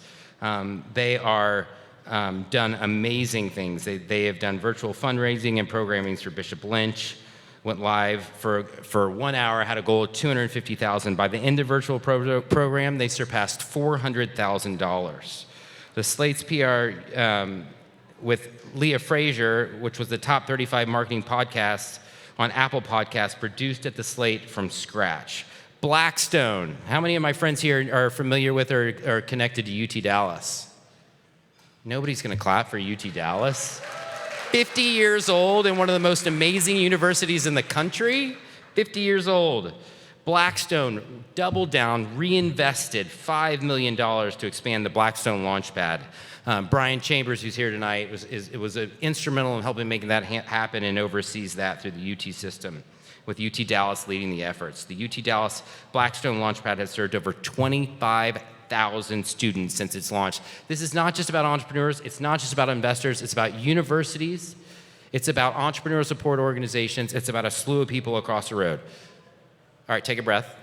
[SPEAKER 20] They are done amazing things. They have done virtual fundraising and programming through Bishop Lynch, went live for 1 hour, had a goal of $250,000. By the end of virtual program, they surpassed $400,000. The Slate's PR with Leah Frazier, which was the top 35 marketing podcasts on Apple Podcasts, produced at the Slate from scratch. Blackstone. How many of my friends here are familiar with or are connected to UT Dallas? Nobody's going to clap for UT Dallas. 50 years old and one of the most amazing universities in the country. 50 years old. Blackstone doubled down, reinvested $5 million to expand the Blackstone Launchpad. Brian Chambers, who's here tonight, was instrumental in helping making that happen and oversees that through the UT system, with UT Dallas leading the efforts. The UT Dallas Blackstone Launchpad has served over 25,000 students since its launch. This is not just about entrepreneurs, it's not just about investors, it's about universities, it's about entrepreneurial support organizations, it's about a slew of people across the road. All right, take a breath.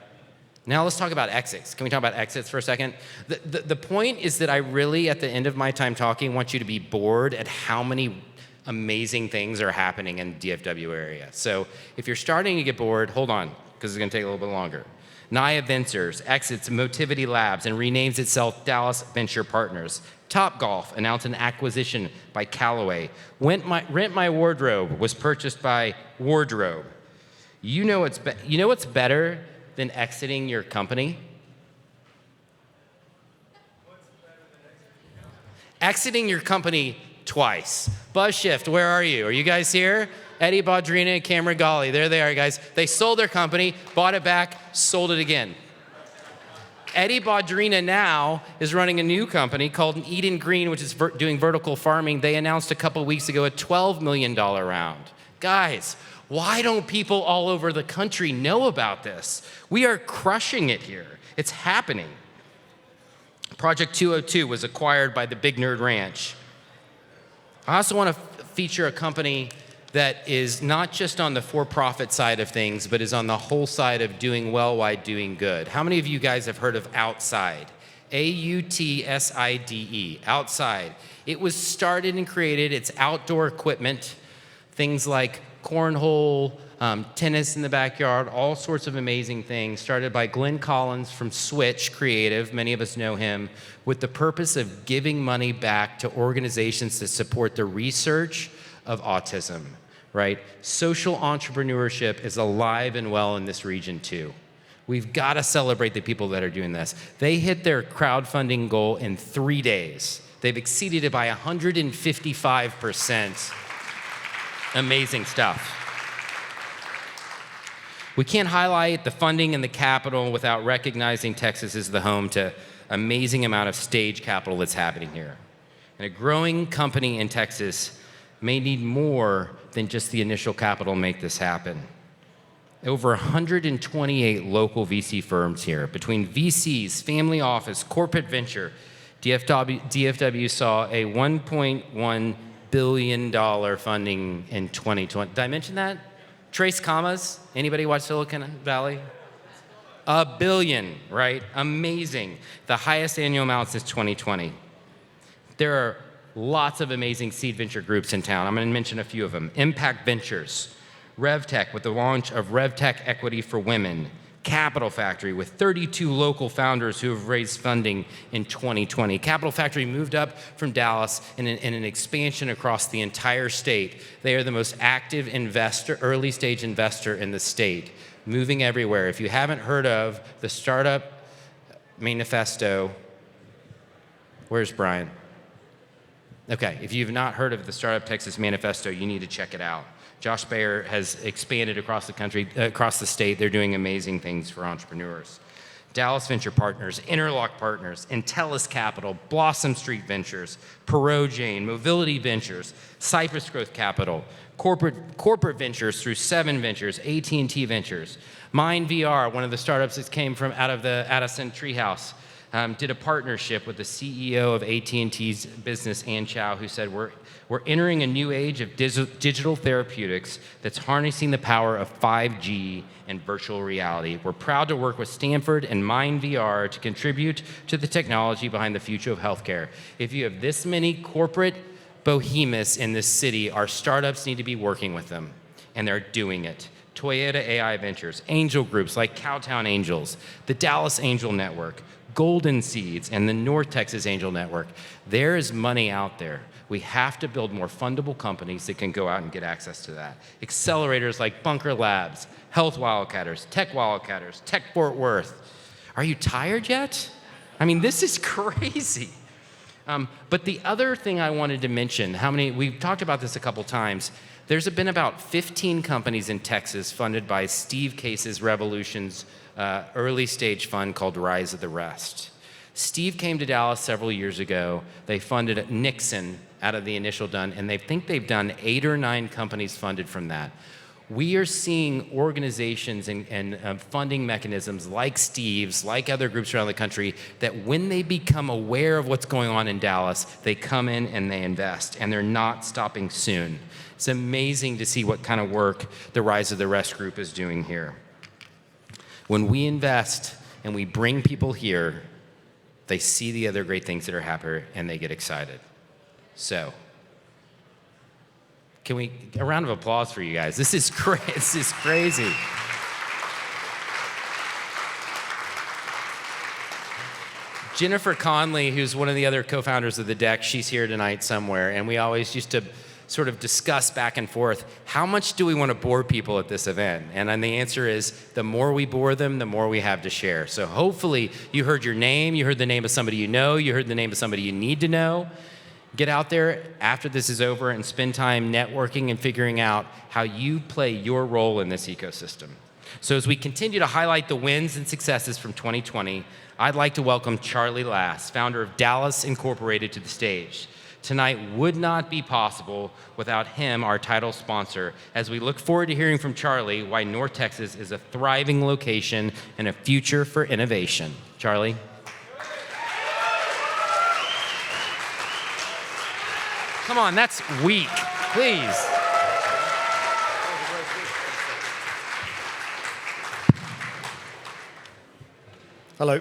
[SPEAKER 20] Now let's talk about exits. Can we talk about exits for a second? The point is that I really, at the end of my time talking, want you to be bored at how many amazing things are happening in the DFW area. So if you're starting to get bored, hold on, because it's going to take a little bit longer. Naya Ventures exits Motivity Labs and renames itself Dallas Venture Partners. Topgolf announced an acquisition by Callaway. Rent My Wardrobe was purchased by Wardrobe. You know what's better than exiting your company? Exiting your company twice. BuzzShift, where are you? Are you guys here? Eddie Baudrina and Cameron Golly, there they are, guys. They sold their company, bought it back, sold it again. Eddie Baudrina now is running a new company called Eden Green, which is doing vertical farming. They announced a couple weeks ago a $12 million round. Guys, why don't people all over the country know about this? We are crushing it here. It's happening. Project 202 was acquired by the Big Nerd Ranch. I also want to feature a company that is not just on the for-profit side of things, but is on the whole side of doing well while doing good. How many of you guys have heard of Outside? A-U-T-S-I-D-E, Outside. It was started and created, it's outdoor equipment, things like cornhole, tennis in the backyard, all sorts of amazing things, started by Glenn Collins from Switch Creative, many of us know him, with the purpose of giving money back to organizations that support the research of autism, right? Social entrepreneurship is alive and well in this region too. We've got to celebrate the people that are doing this. They hit their crowdfunding goal in 3 days. They've exceeded it by 155%. Amazing stuff. We can't highlight the funding and the capital without recognizing Texas is the home to amazing amount of stage capital that's happening here. And a growing company in Texas may need more than just the initial capital to make this happen. Over 128 local VC firms here, between VCs, family office, corporate venture. DFW saw a $1.1 billion funding in 2020. Did I mention that? Trace commas. Anybody watch Silicon Valley? $1 billion, right? Amazing. The highest annual amount since 2020. There are lots of amazing seed venture groups in town. I'm going to mention a few of them. Impact Ventures, RevTech with the launch of RevTech Equity for Women, Capital Factory with 32 local founders who have raised funding in 2020. Capital Factory moved up from Dallas in an expansion across the entire state. They are the most active investor, early stage investor in the state, moving everywhere. If you haven't heard of the Startup Manifesto, where's Brian? Okay, if you've not heard of the Startup Texas Manifesto, you need to check it out. Josh Bayer has expanded across the country, across the state. They're doing amazing things for entrepreneurs. Dallas Venture Partners, Interlock Partners, Intellis Capital, Blossom Street Ventures, Perot Jane, Mobility Ventures, Cypress Growth Capital, corporate ventures through 7 Ventures, AT&T Ventures, Mind VR, one of the startups that came from out of the Addison Treehouse, did a partnership with the CEO of AT&T's business, Ann Chow, who said, we're entering a new age of digital therapeutics that's harnessing the power of 5G and virtual reality. We're proud to work with Stanford and Mind VR to contribute to the technology behind the future of healthcare. If you have this many corporate behemoths in this city, our startups need to be working with them, and they're doing it. Toyota AI Ventures, angel groups like Cowtown Angels, the Dallas Angel Network, Golden Seeds, and the North Texas Angel Network. There is money out there. We have to build more fundable companies that can go out and get access to that. Accelerators like Bunker Labs, Health Wildcatters, Tech Fort Worth. Are you tired yet? I mean, this is crazy. But the other thing I wanted to mention, we've talked about this a couple times. There's been about 15 companies in Texas funded by Steve Case's Revolution's early stage fund called Rise of the Rest. Steve came to Dallas several years ago. They funded Nixon out of the initial done, and they think they've done 8 or 9 companies funded from that. We are seeing organizations and funding mechanisms like Steve's, like other groups around the country, that when they become aware of what's going on in Dallas, they come in and they invest, and they're not stopping soon. It's amazing to see what kind of work the Rise of the Rest group is doing here. When we invest and we bring people here, they see the other great things that are happening and they get excited. So, can we, a round of applause for you guys. This is great, this is crazy. Jennifer Conley, who's one of the other co-founders of the DEC, she's here tonight somewhere, and we always used to sort of discuss back and forth, how much do we want to bore people at this event? And then the answer is, the more we bore them, the more we have to share. So hopefully you heard your name, you heard the name of somebody you know, you heard the name of somebody you need to know. Get out there after this is over and spend time networking and figuring out how you play your role in this ecosystem. So as we continue to highlight the wins and successes from 2020, I'd like to welcome Charlie Lass, founder of Dallas Incorporated, to the stage. Tonight would not be possible without him, our title sponsor, as we look forward to hearing from Charlie why North Texas is a thriving location and a future for innovation. Charlie. Come on, that's weak, please.
[SPEAKER 3] Hello.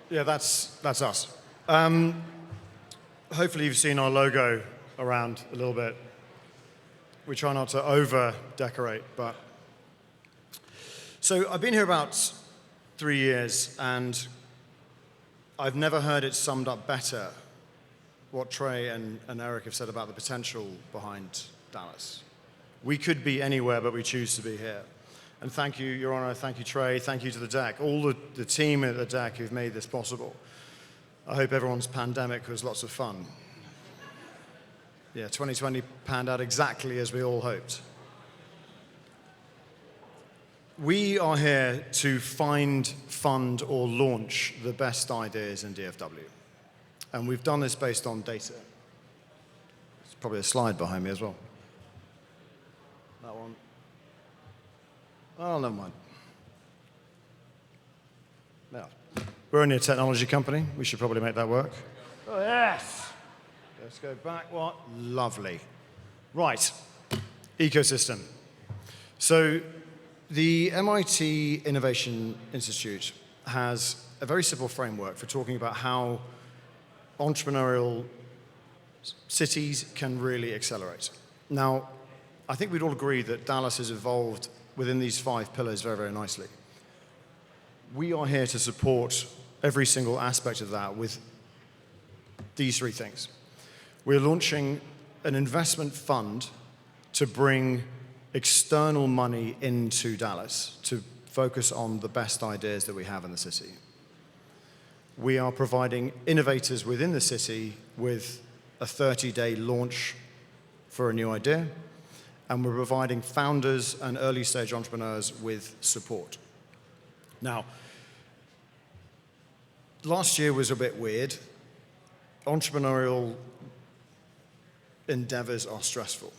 [SPEAKER 3] Yeah, that's us. Hopefully you've seen our logo around a little bit. We try not to over-decorate, but... So I've been here about 3 years, and I've never heard it summed up better, what Trey and Eric have said about the potential behind Dallas. We could be anywhere, but we choose to be here. And thank you, Your Honor, thank you, Trey, thank you to the DEC, all the team at the DEC who've made this possible. I hope everyone's pandemic was lots of fun. Yeah, 2020 panned out exactly as we all hoped. We are here to find, fund, or launch the best ideas in DFW. And we've done this based on data. There's probably a slide behind me as well. That one. Oh, never mind. Now, we're only a technology company. We should probably make that work. Oh, yes. Let's go back. What? Lovely. Right. Ecosystem. So the MIT Innovation Institute has a very simple framework for talking about how entrepreneurial cities can really accelerate. Now, I think we'd all agree that Dallas has evolved within these 5 pillars very, very nicely. We are here to support every single aspect of that with these 3 things. We're launching an investment fund to bring external money into Dallas to focus on the best ideas that we have in the city. We are providing innovators within the city with a 30-day launch for a new idea, and we're providing founders and early-stage entrepreneurs with support. Now, last year was a bit weird. Entrepreneurial endeavors are stressful.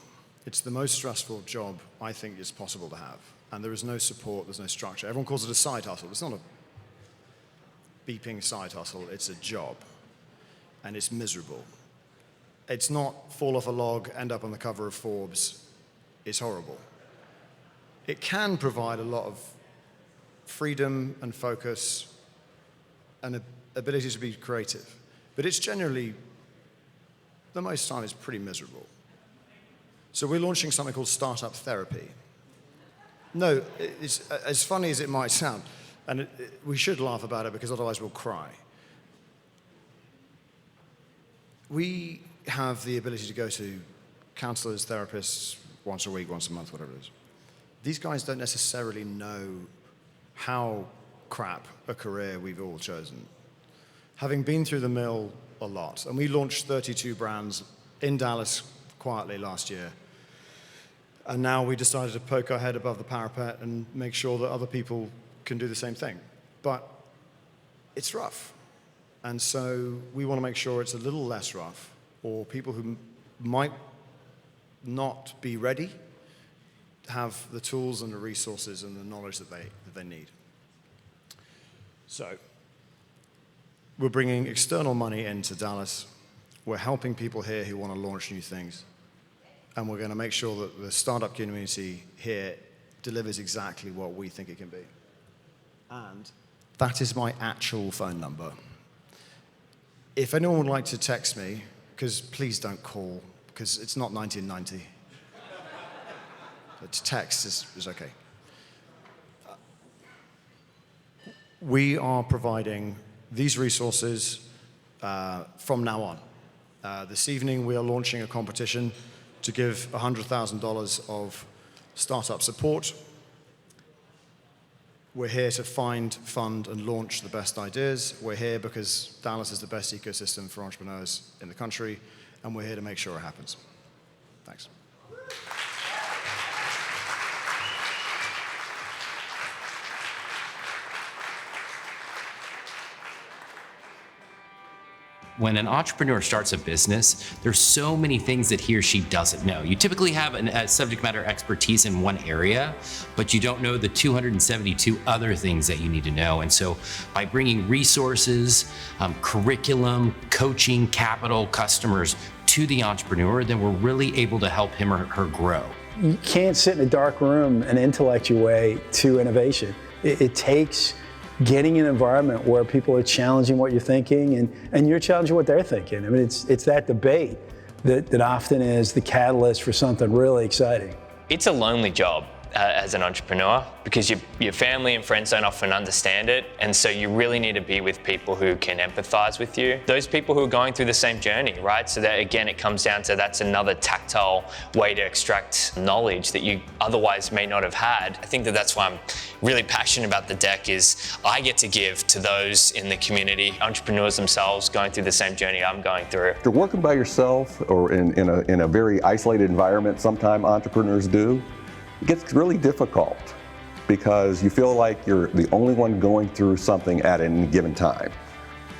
[SPEAKER 3] It's the most stressful job I think is possible to have. And there is no support, there's no structure. Everyone calls it a side hustle. It's not a beeping side hustle, it's a job. And it's miserable. It's not fall off a log, end up on the cover of Forbes. It's horrible. It can provide a lot of freedom and focus and ability to be creative. But it's generally, the most time, it's pretty miserable. So we're launching something called Startup Therapy. No, it's as funny as it might sound, and we should laugh about it because otherwise we'll cry. We have the ability to go to counselors, therapists, once a week, once a month, whatever it is. These guys don't necessarily know how crap a career we've all chosen. Having been through the mill a lot, and we launched 32 brands in Dallas quietly last year, and now we decided to poke our head above the parapet and make sure that other people can do the same thing. But it's rough. And so we want to make sure it's a little less rough, or people who might not be ready have the tools and the resources and the knowledge that they need. So we're bringing external money into Dallas. We're helping people here who want to launch new things. And we're going to make sure that the startup community here delivers exactly what we think it can be. And that is my actual phone number. If anyone would like to text me, because please don't call, because it's not 1990. But text is okay. We are providing these resources from now on. This evening we are launching a competition to give $100,000 of startup support. We're here to find, fund, and launch the best ideas. We're here because Dallas is the best ecosystem for entrepreneurs in the country, and we're here to make sure it happens. Thanks.
[SPEAKER 15] When an entrepreneur starts a business, there's so many things that he or she doesn't know. You typically have a subject matter expertise in one area, but you don't know the 272 other things that you need to know. And so by bringing resources, curriculum, coaching, capital, customers to the entrepreneur, then we're really able to help him or her grow.
[SPEAKER 14] You can't sit in a dark room and intellect your way to innovation. It takes getting an environment where people are challenging what you're thinking and you're challenging what they're thinking. I mean, it's that debate that often is the catalyst for something really exciting.
[SPEAKER 13] It's a lonely job. as an entrepreneur, because your family and friends don't often understand it, and so you really need to be with people who can empathize with you. Those people who are going through the same journey, right? So that again, it comes down to that's another tactile way to extract knowledge that you otherwise may not have had. I think that's why I'm really passionate about the DEC, is I get to give to those in the community, entrepreneurs themselves going through the same journey I'm going through.
[SPEAKER 12] If you're working by yourself or in a very isolated environment, sometimes entrepreneurs do, it gets really difficult because you feel like you're the only one going through something at any given time.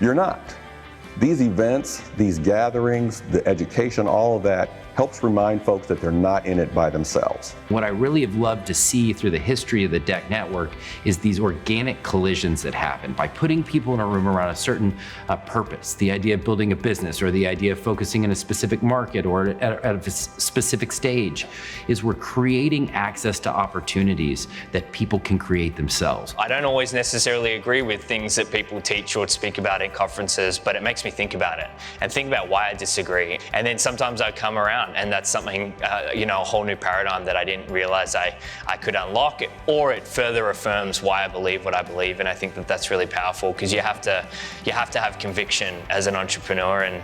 [SPEAKER 12] You're not. These events, these gatherings, the education, all of that helps remind folks that they're not in it by themselves.
[SPEAKER 15] What I really have loved to see through the history of the DEC network is these organic collisions that happen by putting people in a room around a certain purpose, the idea of building a business or the idea of focusing in a specific market or at a specific stage, is we're creating access to opportunities that people can create themselves.
[SPEAKER 13] I don't always necessarily agree with things that people teach or speak about in conferences, but it makes me think about it and think about why I disagree. And then sometimes I come around and that's something, a whole new paradigm that I didn't realize I could unlock, or it further affirms why I believe what I believe. And I think that that's really powerful, because you have to have conviction as an entrepreneur, and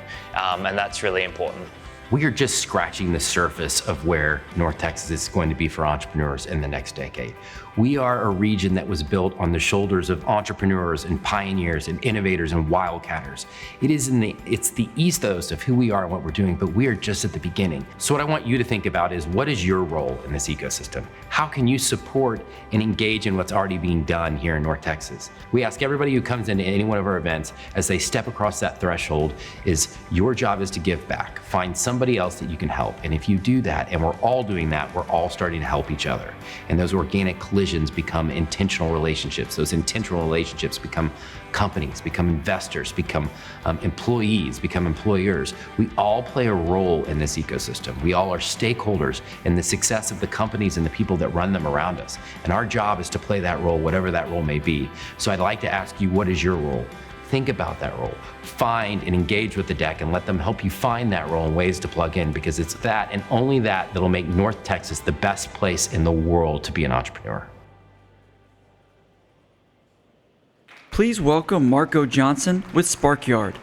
[SPEAKER 13] that's really important.
[SPEAKER 15] We are just scratching the surface of where North Texas is going to be for entrepreneurs in the next decade. We are a region that was built on the shoulders of entrepreneurs and pioneers and innovators and wildcatters. It's the ethos of who we are and what we're doing, but we are just at the beginning. So what I want you to think about is, what is your role in this ecosystem? How can you support and engage in what's already being done here in North Texas? We ask everybody who comes into any one of our events, as they step across that threshold, is your job is to give back. Find somebody else that you can help. And if you do that, and we're all doing that, we're all starting to help each other. And those organic collisions become intentional relationships. Those intentional relationships become companies, become investors, become employees, become employers. We all play a role in this ecosystem. We all are stakeholders in the success of the companies and the people that run them around us. And our job is to play that role, whatever that role may be. So I'd like to ask you, what is your role? Think about that role. Find and engage with the DEC and let them help you find that role and ways to plug in, because it's that and only that that'll make North Texas the best place in the world to be an entrepreneur.
[SPEAKER 19] Please welcome Marco Johnson with Sparkyard.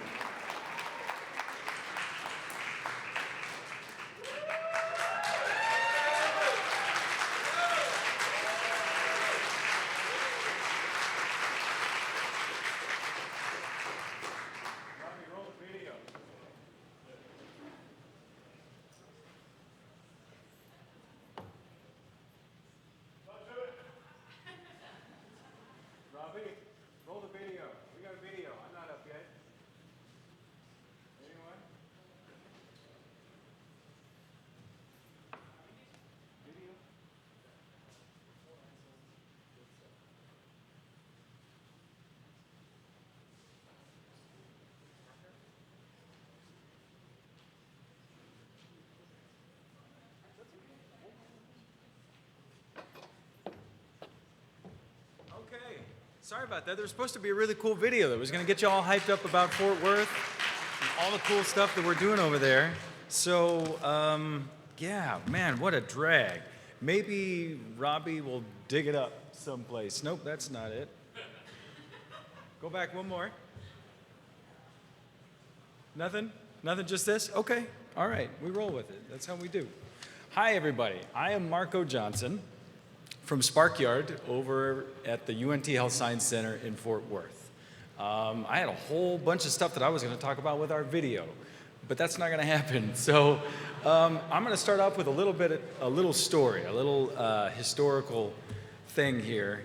[SPEAKER 2] Sorry about that. There was supposed to be a really cool video that was going to get you all hyped up about Fort Worth and all the cool stuff that we're doing over there. So, yeah, man, what a drag. Maybe Robbie will dig it up someplace. Nope, that's not it. Go back one more. Nothing? Nothing, just this? Okay, all right, we roll with it. That's how we do. Hi, everybody. I am Marco Johnson from Sparkyard over at the UNT Health Science Center in Fort Worth. I had a whole bunch of stuff that I was going to talk about with our video, but that's not going to happen. So I'm going to start off with a little story, a little historical thing here.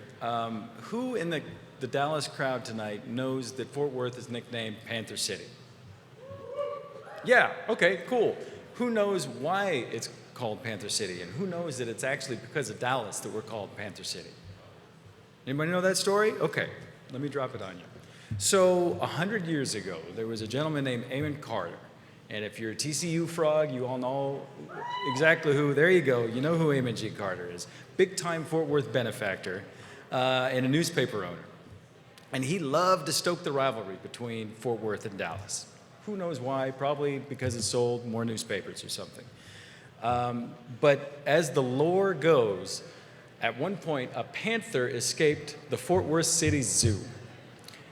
[SPEAKER 2] Who in the Dallas crowd tonight knows that Fort Worth is nicknamed Panther City? Yeah, okay, cool. Who knows why it's called Panther City, and who knows that it's actually because of Dallas that we're called Panther City? Anybody know that story? Okay, let me drop it on you. So 100 years ago, there was a gentleman named Amon Carter, and if you're a TCU frog, you all know exactly who. There you go. You know who Amon G. Carter is. Big-time Fort Worth benefactor and a newspaper owner. And he loved to stoke the rivalry between Fort Worth and Dallas. Who knows why? Probably because it sold more newspapers or something. But as the lore goes, At one point, a panther escaped the Fort Worth City Zoo.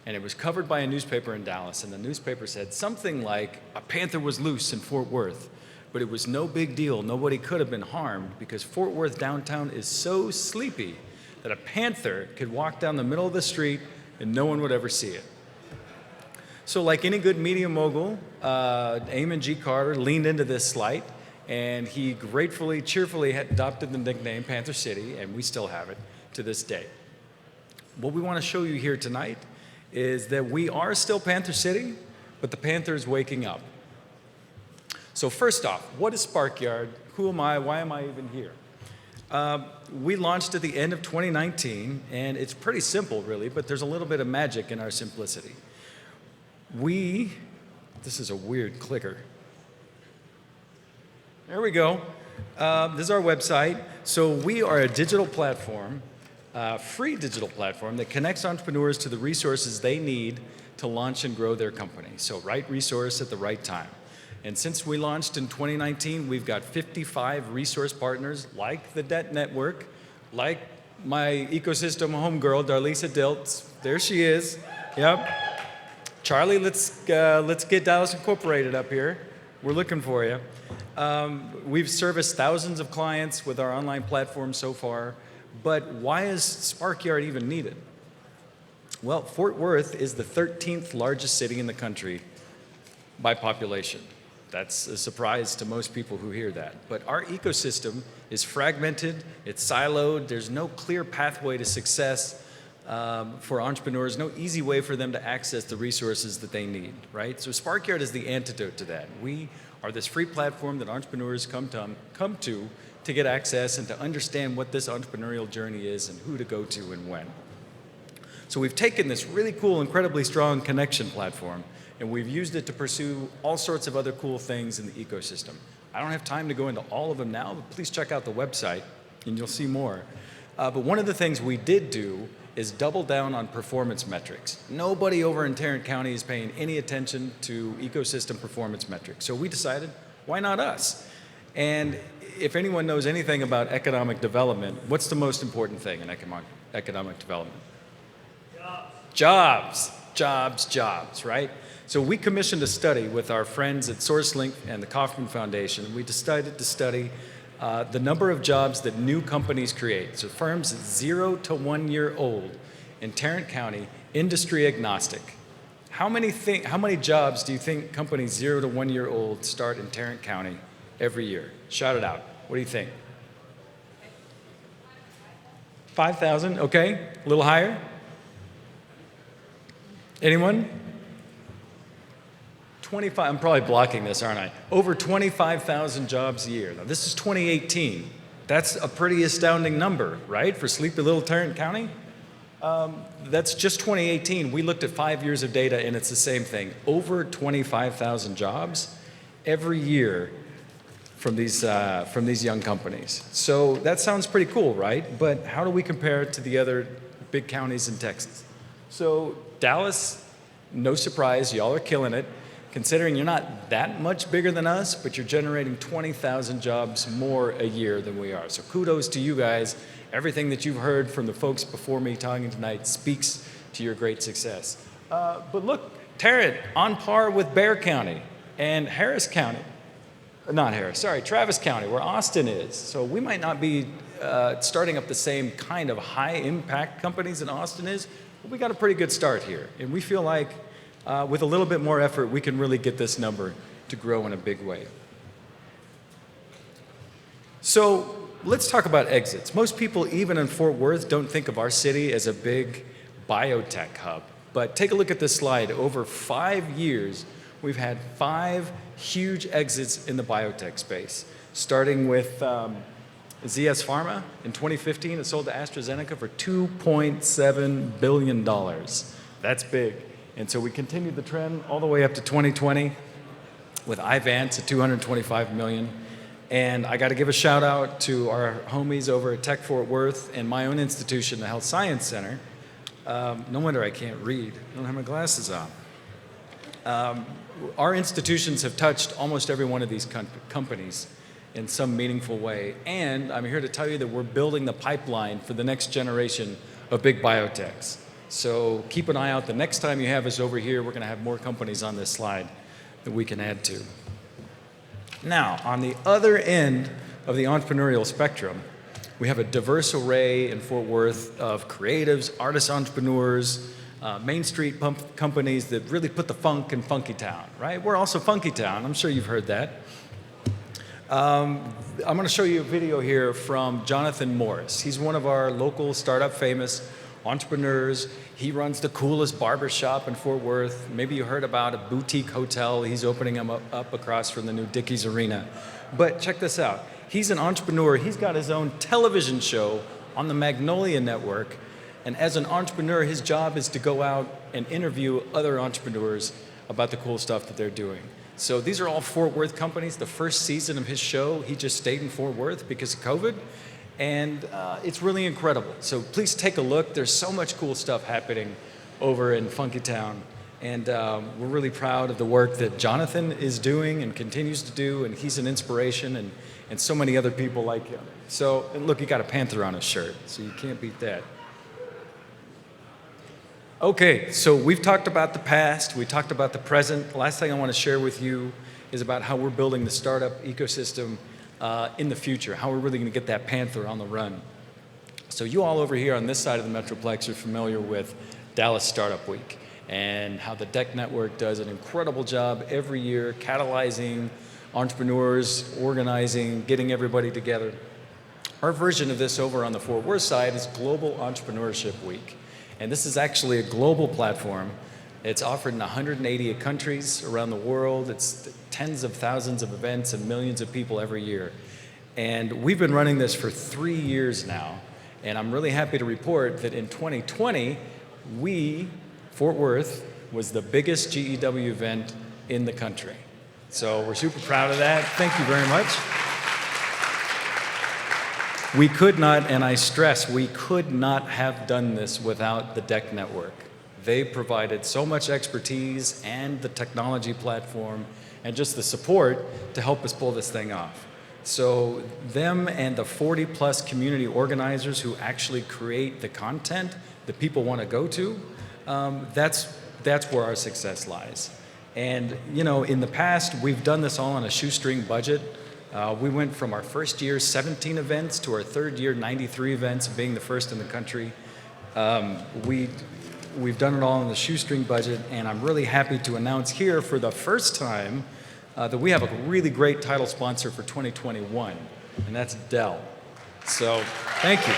[SPEAKER 2] And it was covered by a newspaper in Dallas. And the newspaper said something like, a panther was loose in Fort Worth. But it was no big deal. Nobody could have been harmed because Fort Worth downtown is so sleepy that a panther could walk down the middle of the street and no one would ever see it. So like any good media mogul, Eamon G. Carter leaned into this slight, and he gratefully, cheerfully had adopted the nickname Panther City, and we still have it to this day. What we want to show you here tonight is that we are still Panther City, but the Panther is waking up. So first off, what is Sparkyard? Who am I? Why am I even here? We launched at the end of 2019, and it's pretty simple, really, but there's a little bit of magic in our simplicity. This is a weird clicker. There we go. This is our website. So we are a digital platform, free digital platform that connects entrepreneurs to the resources they need to launch and grow their company. So right resource at the right time. And since we launched in 2019, we've got 55 resource partners like the DEC Network, like my ecosystem homegirl, Darlisa Diltz. There she is. Yep. Charlie, let's get Dallas Incorporated up here. We're looking for you. We've serviced thousands of clients with our online platform so far, but why is Sparkyard even needed? Well, Fort Worth is the 13th largest city in the country by population. That's a surprise to most people who hear that. But our ecosystem is fragmented, it's siloed, there's no clear pathway to success for entrepreneurs, no easy way for them to access the resources that they need, right? So Sparkyard is the antidote to that. We are this free platform that entrepreneurs come to get access and to understand what this entrepreneurial journey is and who to go to and when. So we've taken this really cool, incredibly strong connection platform, and we've used it to pursue all sorts of other cool things in the ecosystem. I don't have time to go into all of them now, but please check out the website and you'll see more. But one of the things we did do is double down on performance metrics. Nobody over in Tarrant County is paying any attention to ecosystem performance metrics. So we decided, why not us? And if anyone knows anything about economic development, what's the most important thing in economic development? Jobs. Jobs, right? So we commissioned a study with our friends at SourceLink and the Kauffman Foundation. We decided to study the number of jobs that new companies create. So firms 0 to 1 year old in Tarrant County, industry agnostic. How many jobs do you think companies 0 to 1 year old start in Tarrant County every year? Shout it out. What do you think? 5,000, okay. A little higher? Anyone? 25, I'm probably blocking this, aren't I? Over 25,000 jobs a year. Now this is 2018. That's a pretty astounding number, right? For sleepy little Tarrant County? That's just 2018. We looked at 5 years of data and it's the same thing. Over 25,000 jobs every year from these young companies. So that sounds pretty cool, right? But how do we compare it to the other big counties in Texas? So Dallas, no surprise, y'all are killing it. Considering you're not that much bigger than us, but you're generating 20,000 jobs more a year than we are. So kudos to you guys. Everything that you've heard from the folks before me talking tonight speaks to your great success. But look, Tarrant, on par with Bexar County and Harris County. Not Harris, sorry, Travis County, where Austin is. So we might not be starting up the same kind of high impact companies that Austin is, but we got a pretty good start here. And we feel like with a little bit more effort, we can really get this number to grow in a big way. So let's talk about exits. Most people, even in Fort Worth, don't think of our city as a big biotech hub. But take a look at this slide. Over 5 years, we've had 5 huge exits in the biotech space, starting with ZS Pharma. In 2015, it sold to AstraZeneca for $2.7 billion. That's big. And so we continued the trend all the way up to 2020 with Ivance at $225 million. And I got to give a shout out to our homies over at Tech Fort Worth and my own institution, the Health Science Center. No wonder I can't read. I don't have my glasses on. Our institutions have touched almost every one of these companies in some meaningful way. And I'm here to tell you that we're building the pipeline for the next generation of big biotechs. So keep an eye out. The next time you have us over here, we're going to have more companies on this slide that we can add to. Now, on the other end of the entrepreneurial spectrum, we have a diverse array in Fort Worth of creatives, artists, entrepreneurs, Main Street companies that really put the funk in Funky Town, right? We're also Funky Town. I'm sure you've heard that. I'm going to show you a video here from Jonathan Morris. He's one of our local startup famous entrepreneurs. He runs the coolest barbershop in Fort Worth. Maybe you heard about a boutique hotel. He's opening them up across from the new Dickies Arena. But check this out. He's an entrepreneur. He's got his own television show on the Magnolia Network. And as an entrepreneur, his job is to go out and interview other entrepreneurs about the cool stuff that they're doing. So these are all Fort Worth companies. The first season of his show, he just stayed in Fort Worth because of COVID. And it's really incredible. So please take a look. There's so much cool stuff happening over in Funky Town. And we're really proud of the work that Jonathan is doing and continues to do. And he's an inspiration, and so many other people like him. So, and look, he got a panther on his shirt, so you can't beat that. Okay, so we've talked about the past, we talked about the present. The last thing I want to share with you is about how we're building the startup ecosystem in the future, how we're really going to get that panther on the run. So you all over here on this side of the Metroplex are familiar with Dallas Startup Week and how the DEC Network does an incredible job every year catalyzing entrepreneurs, organizing, getting everybody together. Our version of this over on the Fort Worth side is Global Entrepreneurship Week. And this is actually a global platform. It's offered in 180 countries around the world. It's tens of thousands of events and millions of people every year. And we've been running this for 3 years now. And I'm really happy to report that in 2020, Fort Worth, was the biggest GEW event in the country. So we're super proud of that. Thank you very much. We could not, and I stress, we could not have done this without the DEC Network. They provided so much expertise and the technology platform and just the support to help us pull this thing off. So them and the 40+ community organizers who actually create the content that people want to go to, that's where our success lies. And you know, in the past, we've done this all on a shoestring budget. We went from our first year 17 events to our third year 93 events, being the first in the country. We've done it all on the shoestring budget, and I'm really happy to announce here for the first time that we have a really great title sponsor for 2021, and that's Dell. So thank you.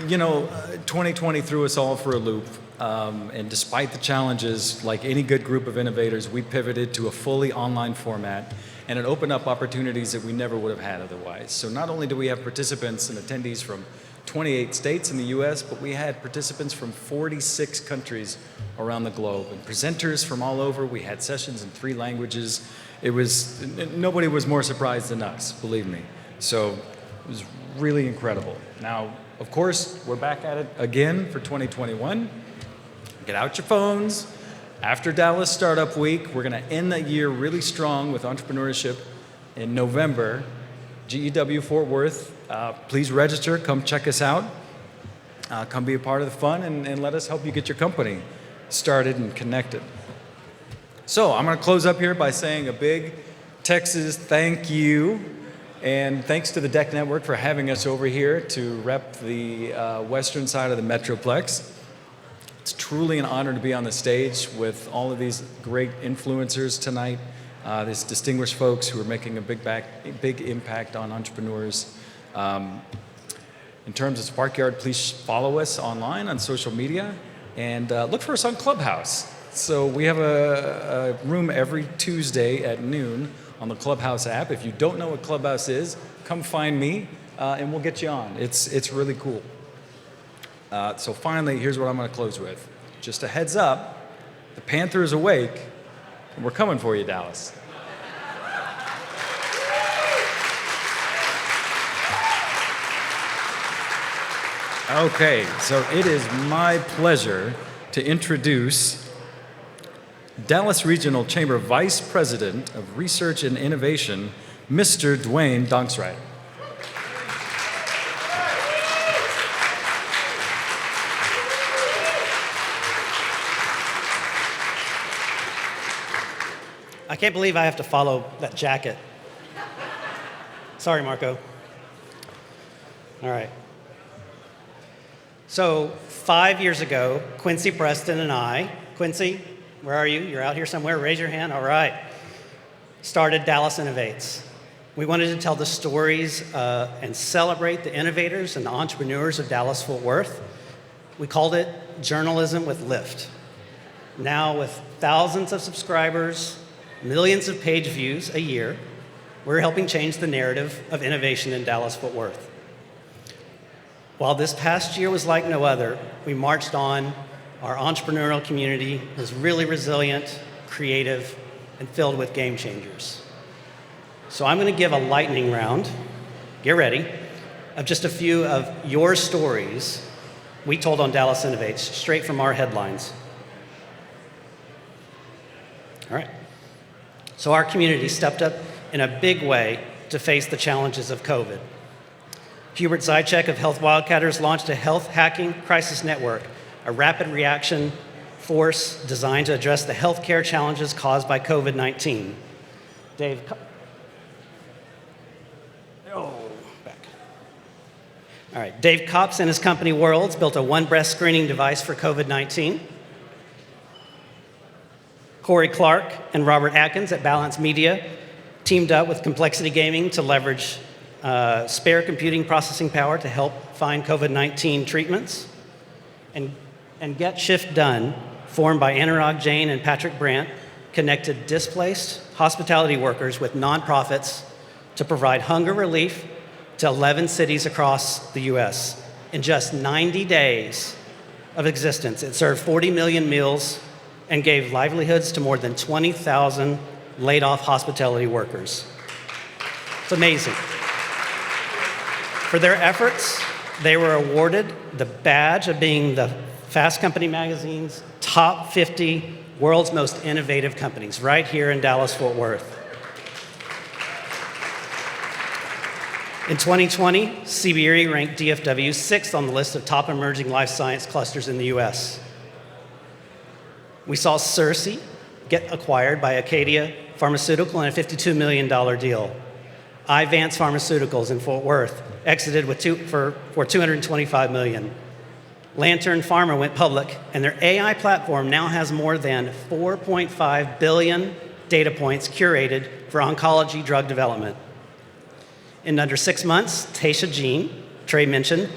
[SPEAKER 2] You know, 2020 threw us all for a loop. And despite the challenges, like any good group of innovators, we pivoted to a fully online format, and it opened up opportunities that we never would have had otherwise. So not only do we have participants and attendees from 28 states in the US, but we had participants from 46 countries around the globe, and presenters from all over. We had sessions in 3 languages. Nobody was more surprised than us, believe me. So it was really incredible. Now, of course, we're back at it again for 2021. Get out your phones. After Dallas Startup Week, we're going to end the year really strong with entrepreneurship in November. GEW Fort Worth, please register. Come check us out. Come be a part of the fun, and let us help you get your company started and connected. So I'm going to close up here by saying a big Texas thank you. And thanks to the DEC Network for having us over here to rep the western side of the Metroplex. It's truly an honor to be on the stage with all of these great influencers tonight, these distinguished folks who are making a big impact on entrepreneurs. In terms of Sparkyard, please follow us online on social media and look for us on Clubhouse. So we have a room every Tuesday at noon on the Clubhouse app. If you don't know what Clubhouse is, come find me and we'll get you on. It's really cool. So finally, here's what I'm going to close with. Just a heads up, the Panther is awake, and we're coming for you, Dallas. Okay, so it is my pleasure to introduce Dallas Regional Chamber Vice President of Research and Innovation, Mr. Dwayne Donksrider.
[SPEAKER 5] I can't believe I have to follow that jacket. Sorry, Marco. All right. So 5 years ago, Quincy Preston and I, Quincy, where are you? You're out here somewhere. Raise your hand. All right. Started Dallas Innovates. We wanted to tell the stories and celebrate the innovators and the entrepreneurs of Dallas-Fort Worth. We called it Journalism with Lift. Now with thousands of subscribers, millions of page views a year, we're helping change the narrative of innovation in Dallas-Fort Worth. While this past year was like no other, we marched on. Our entrepreneurial community was really resilient, creative, and filled with game changers. So I'm going to give a lightning round, get ready, of just a few of your stories we told on Dallas Innovates, straight from our headlines. All right. So our community stepped up in a big way to face the challenges of COVID. Hubert Zychek of Health Wildcatters launched a health hacking crisis network, a rapid reaction force designed to address the healthcare challenges caused by COVID-19. Dave Kops and his company Worlds built a one-breath screening device for COVID-19. Corey Clark and Robert Atkins at Balance Media teamed up with Complexity Gaming to leverage spare computing processing power to help find COVID-19 treatments. And Get Shift Done, formed by Anurag Jain and Patrick Brandt, connected displaced hospitality workers with nonprofits to provide hunger relief to 11 cities across the U.S. In just 90 days of existence, it served 40 million meals and gave livelihoods to more than 20,000 laid-off hospitality workers. It's amazing. For their efforts, they were awarded the badge of being the Fast Company magazine's top 50 world's most innovative companies right here in Dallas-Fort Worth. In 2020, CBRE ranked DFW 6th on the list of top emerging life science clusters in the US. We saw Cersei get acquired by Acadia Pharmaceutical in a $52 million deal. Ivance Pharmaceuticals in Fort Worth exited for $225 million. Lantern Pharma went public, and their AI platform now has more than 4.5 billion data points curated for oncology drug development. In under 6 months, Taysha Gene, Trey mentioned,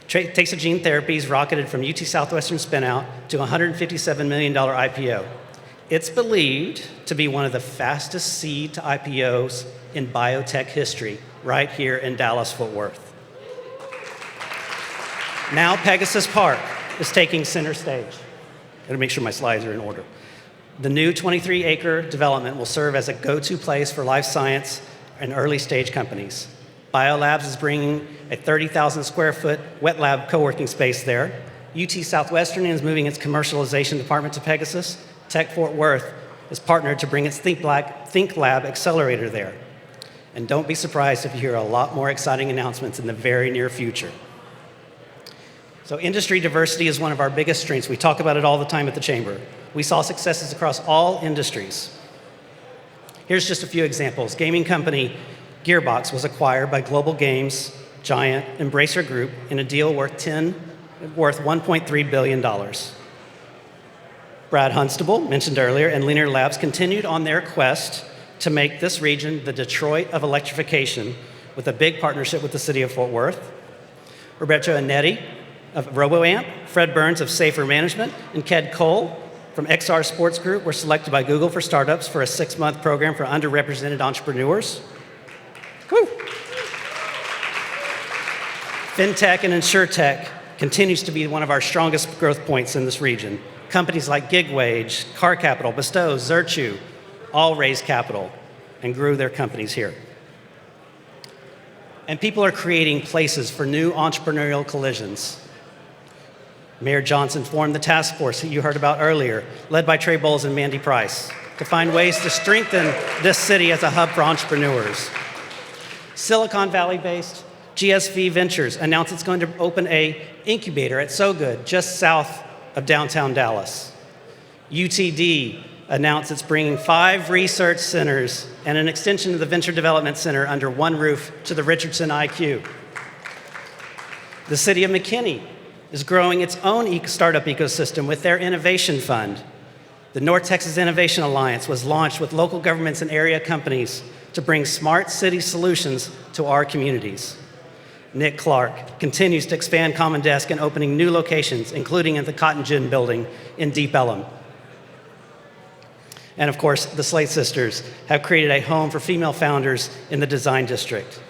[SPEAKER 5] Taysha Gene Therapies rocketed from UT Southwestern spinout to a $157 million IPO. It's believed to be one of the fastest seed to IPOs in biotech history, right here in Dallas-Fort Worth. Now Pegasus Park is taking center stage. Gotta make sure my slides are in order. The new 23-acre development will serve as a go-to place for life science and early stage companies. Biolabs is bringing a 30,000 square foot wet lab co-working space there. UT Southwestern is moving its commercialization department to Pegasus. Tech Fort Worth is partnered to bring its Think Lab accelerator there. And don't be surprised if you hear a lot more exciting announcements in the very near future. So industry diversity is one of our biggest strengths. We talk about it all the time at the Chamber. We saw successes across all industries. Here's just a few examples. Gaming company Gearbox was acquired by global games giant Embracer Group in a deal worth $1.3 billion. Brad Hunstable, mentioned earlier, and Linear Labs continued on their quest to make this region the Detroit of electrification with a big partnership with the city of Fort Worth. Roberto Anetti of RoboAmp, Fred Burns of Safer Management, and Ked Cole from XR Sports Group were selected by Google for Startups for a 6-month program for underrepresented entrepreneurs. Woo. FinTech and InsurTech continues to be one of our strongest growth points in this region. Companies like GigWage, Car Capital, Bestow, Zerchu, all raised capital and grew their companies here. And people are creating places for new entrepreneurial collisions. Mayor Johnson formed the task force that you heard about earlier, led by Trey Bowles and Mandy Price, to find ways to strengthen this city as a hub for entrepreneurs. Silicon Valley-based GSV Ventures announced it's going to open an incubator at So Good, just south of downtown Dallas. UTD announced it's bringing 5 research centers and an extension of the Venture Development Center under one roof to the Richardson IQ. The city of McKinney is growing its own startup ecosystem with their innovation fund. The North Texas Innovation Alliance was launched with local governments and area companies to bring smart city solutions to our communities. Nick Clark continues to expand Common Desk and opening new locations, including at the Cotton Gin building in Deep Ellum. And of course, the Slate Sisters have created a home for female founders in the Design District.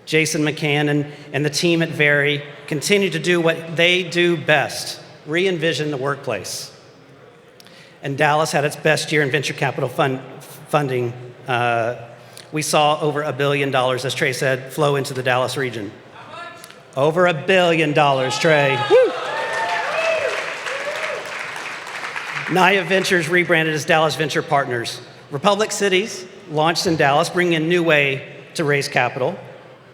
[SPEAKER 5] Jason McCann and the team at Very continue to do what they do best, re-envision the workplace. And Dallas had its best year in venture capital funding. We saw over $1 billion, as Trey said, flow into the Dallas region. Over $1 billion, Trey. Woo! Naya Ventures rebranded as Dallas Venture Partners. Republic Cities launched in Dallas, bringing a new way to raise capital.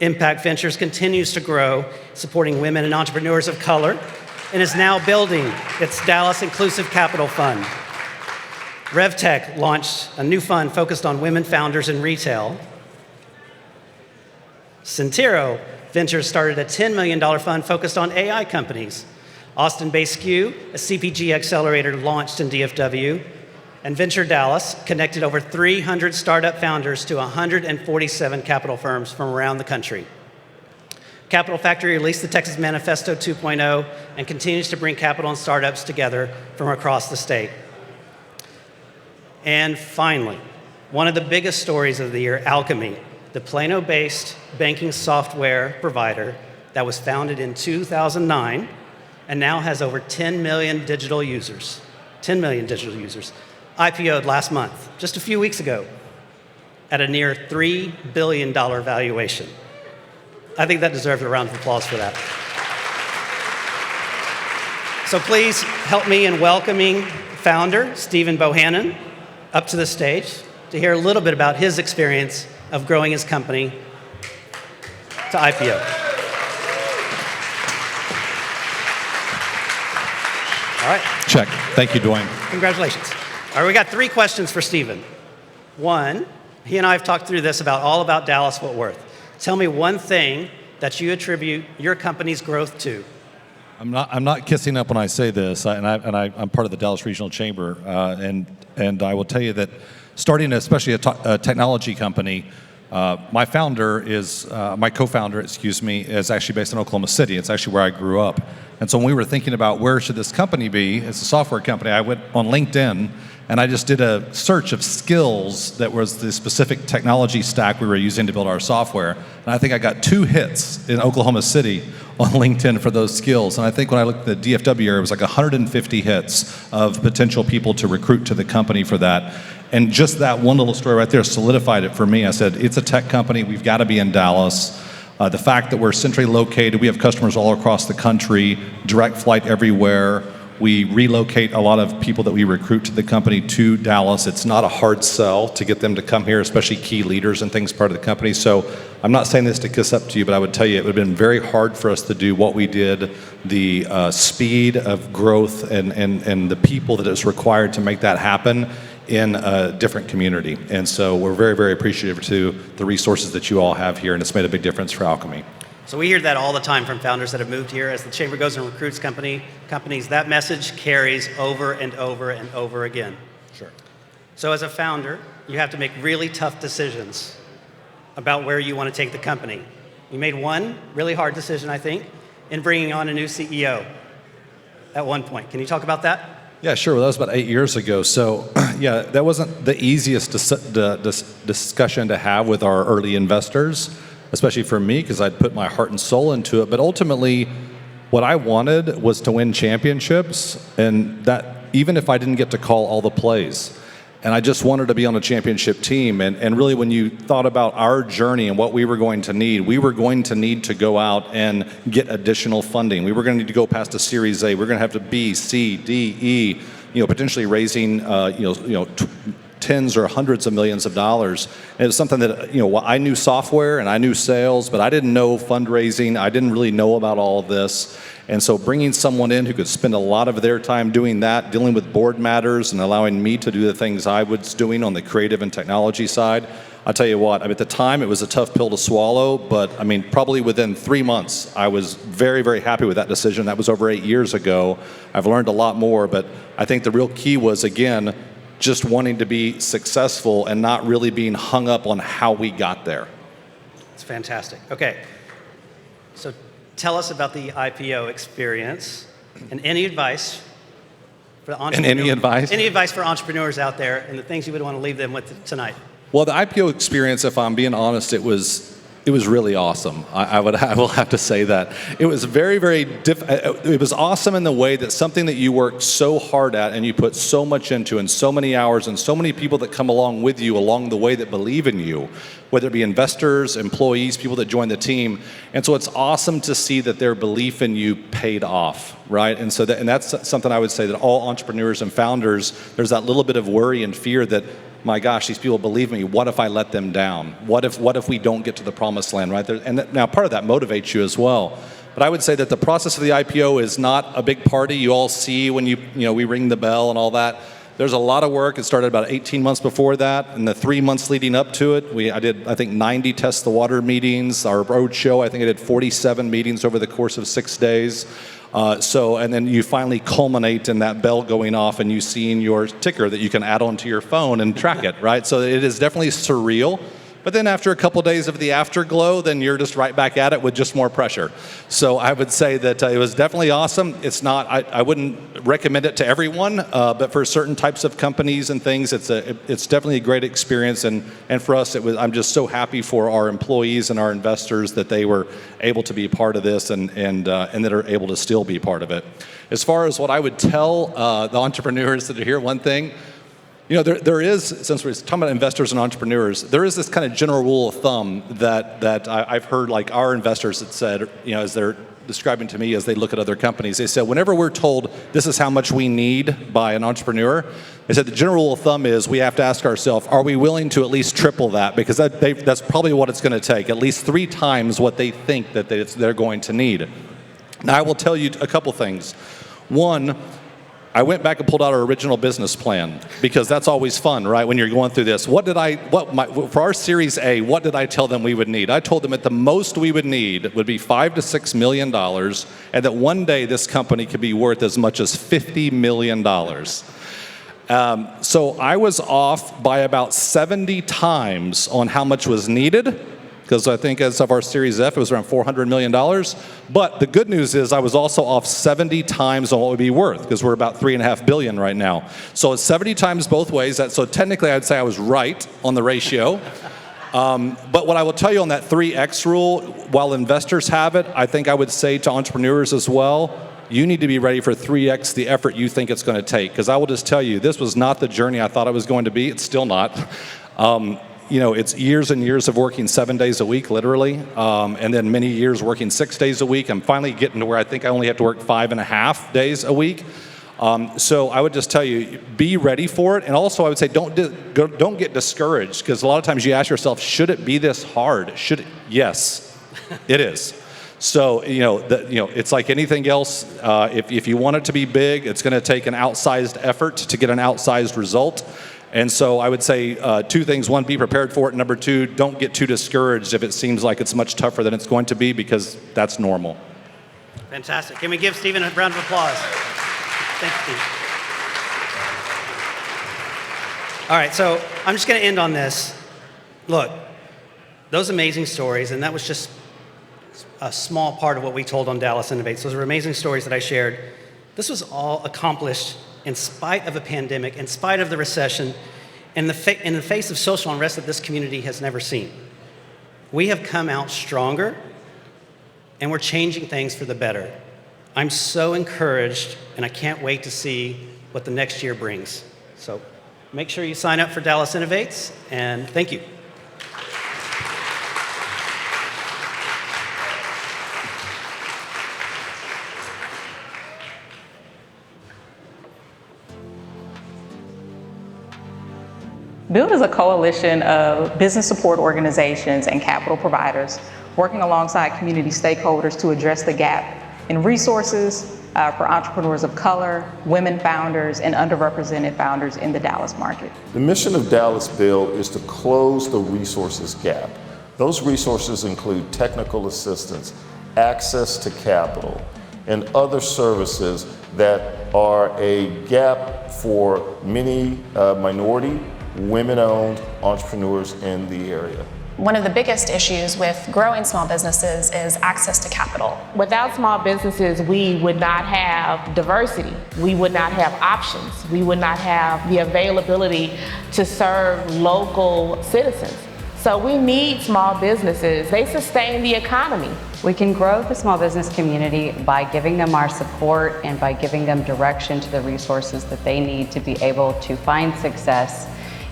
[SPEAKER 5] Impact Ventures continues to grow, supporting women and entrepreneurs of color, and is now building its Dallas Inclusive Capital Fund. RevTech launched a new fund focused on women founders in retail. Centero Ventures started a $10 million fund focused on AI companies. Austin-based SKU, a CPG accelerator, launched in DFW. And Venture Dallas connected over 300 startup founders to 147 capital firms from around the country. Capital Factory released the Texas Manifesto 2.0 and continues to bring capital and startups together from across the state. And finally, one of the biggest stories of the year, Alchemy, the Plano-based banking software provider that was founded in 2009 and now has over 10 million digital users. 10 million digital users. IPO'd last month, just a few weeks ago, at a near $3 billion valuation. I think that deserves a round of applause for that. So please help me in welcoming founder Stephen Bohannon up to the stage to hear a little bit about his experience of growing his company to IPO. All right.
[SPEAKER 1] Check. Thank you, Dwayne.
[SPEAKER 5] Congratulations. All right, we got 3 questions for Stephen. One, he and I have talked through this all about Dallas-Fort Worth. Tell me one thing that you attribute your company's growth to.
[SPEAKER 1] I'm not kissing up when I say this, I'm part of the Dallas Regional Chamber, and I will tell you that starting especially a technology company, my co-founder, is actually based in Oklahoma City. It's actually where I grew up. And so when we were thinking about where should this company be, it's a software company, I went on LinkedIn and I just did a search of skills that was the specific technology stack we were using to build our software. And I think I got 2 hits in Oklahoma City on LinkedIn for those skills. And I think when I looked at the DFW area, it was like 150 hits of potential people to recruit to the company for that. And just that one little story right there solidified it for me. I said, it's a tech company, we've got to be in Dallas. The fact that we're centrally located, we have customers all across the country, direct flight everywhere. We relocate a lot of people that we recruit to the company to Dallas. It's not a hard sell to get them to come here, especially key leaders and things part of the company. So I'm not saying this to kiss up to you, but I would tell you it would have been very hard for us to do what we did, the speed of growth and the people that is required to make that happen in a different community. And so we're very, very appreciative to the resources that you all have here, and it's made a big difference for Alchemy.
[SPEAKER 5] So we hear that all the time from founders that have moved here. As the Chamber goes and recruits companies, that message carries over and over and over again.
[SPEAKER 1] Sure.
[SPEAKER 5] So as a founder, you have to make really tough decisions about where you want to take the company. You made one really hard decision, I think, in bringing on a new CEO at one point. Can you talk about that?
[SPEAKER 1] Yeah, sure. Well, that was about 8 years ago. So, yeah, that wasn't the easiest discussion to have with our early investors, especially for me, because I'd put my heart and soul into it. But ultimately, what I wanted was to win championships, and that even if I didn't get to call all the plays. And I just wanted to be on a championship team. And really, when you thought about our journey and what we were going to need to go out and get additional funding. We were going to need to go past a Series A. We're going to have to B, C, D, E, potentially raising, tens or hundreds of millions of dollars. And it was something that, I knew software and I knew sales, but I didn't know fundraising. I didn't really know about all of this. And so bringing someone in who could spend a lot of their time doing that, dealing with board matters and allowing me to do the things I was doing on the creative and technology side, I'll tell you what, at the time it was a tough pill to swallow, but probably within 3 months, I was very, very happy with that decision. That was over 8 years ago. I've learned a lot more, but I think the real key was, again, just wanting to be successful and not really being hung up on how we got there.
[SPEAKER 5] It's fantastic. Okay, so tell us about the IPO experience and any advice for the entrepreneurs.
[SPEAKER 1] And any advice?
[SPEAKER 5] Any advice for entrepreneurs out there and the things you would want to leave them with tonight. Well,
[SPEAKER 1] the IPO experience, if I'm being honest, it was really awesome. I will have to say that. It was very, very it was awesome in the way that something that you work so hard at and you put so much into and so many hours and so many people that come along with you along the way that believe in you, whether it be investors, employees, people that join the team. And so it's awesome to see that their belief in you paid off, right? And so that's something I would say that all entrepreneurs and founders, there's that little bit of worry and fear that, my gosh, these people believe me. What if I let them down? What if we don't get to the promised land, right? And now part of that motivates you as well. But I would say that the process of the IPO is not a big party you all see when we ring the bell and all that. There's a lot of work. It started about 18 months before that, and the 3 months leading up to it, I did 90 test the water meetings. Our road show, I think I did 47 meetings over the course of 6 days. And then you finally culminate in that bell going off and you seeing your ticker that you can add onto your phone and track it, right? So it is definitely surreal. But then after a couple days of the afterglow, then you're just right back at it with just more pressure. So I would say that it was definitely awesome. It's not, I wouldn't recommend it to everyone, but for certain types of companies and things, it's definitely a great experience. And for us, I'm just so happy for our employees and our investors that they were able to be part of this and that are able to still be part of it. As far as what I would tell the entrepreneurs that are here, one thing, there is, since we're talking about investors and entrepreneurs, there is this kind of general rule of thumb that I've heard, like our investors that said, as they're describing to me as they look at other companies, they said, whenever we're told this is how much we need by an entrepreneur, they said the general rule of thumb is we have to ask ourselves, are we willing to at least triple that? Because that's probably what it's going to take, at least 3 times what they think that they're going to need. Now, I will tell you a couple things. One, I went back and pulled out our original business plan because that's always fun, right? When you're going through this, for our Series A, what did I tell them we would need? I told them at the most we would need would be $5 to $6 million, and that one day this company could be worth as much as $50 million. So I was off by about 70 times on how much was needed, because I think as of our Series F, it was around $400 million. But the good news is I was also off 70 times on what it would be worth, because we're about $3.5 billion right now. So it's 70 times both ways. So technically, I'd say I was right on the ratio. But what I will tell you on that 3X rule, while investors have it, I think I would say to entrepreneurs as well, you need to be ready for 3X the effort you think it's going to take. Because I will just tell you, this was not the journey I thought it was going to be. It's still not. It's years and years of working 7 days a week, literally, and then many years working 6 days a week. I'm finally getting to where I think I only have to work 5.5 days a week. So I would just tell you, be ready for it. And also I would say don't get discouraged, because a lot of times you ask yourself, should it be this hard? Yes, it is. So, it's like anything else. If you want it to be big, it's going to take an outsized effort to get an outsized result. And so I would say 2 things. 1, be prepared for it. Number 2, don't get too discouraged if it seems like it's much tougher than it's going to be, because that's normal.
[SPEAKER 5] Fantastic. Can we give Stephen a round of applause? Thank you, Steve. All right, so I'm just going to end on this. Look, those amazing stories, and that was just a small part of what we told on Dallas Innovates. Those are amazing stories that I shared. This was all accomplished in spite of a pandemic, in spite of the recession, in the face of social unrest that this community has never seen. We have come out stronger, and we're changing things for the better. I'm so encouraged, and I can't wait to see what the next year brings. So Make sure you sign up for Dallas Innovates, and thank you.
[SPEAKER 11] BUILD is a coalition of business support organizations and capital providers working alongside community stakeholders to address the gap in resources for entrepreneurs of color, women founders, and underrepresented founders in the Dallas market.
[SPEAKER 4] The mission of Dallas BUILD is to close the resources gap. Those resources include technical assistance, access to capital, and other services that are a gap for many minority, women-owned entrepreneurs in the area.
[SPEAKER 22] One of the biggest issues with growing small businesses is access to capital.
[SPEAKER 23] Without small businesses, we would not have diversity. We would not have options. We would not have the availability to serve local citizens. So we need small businesses. They sustain the economy.
[SPEAKER 24] We can grow the small business community by giving them our support and by giving them direction to the resources that they need to be able to find success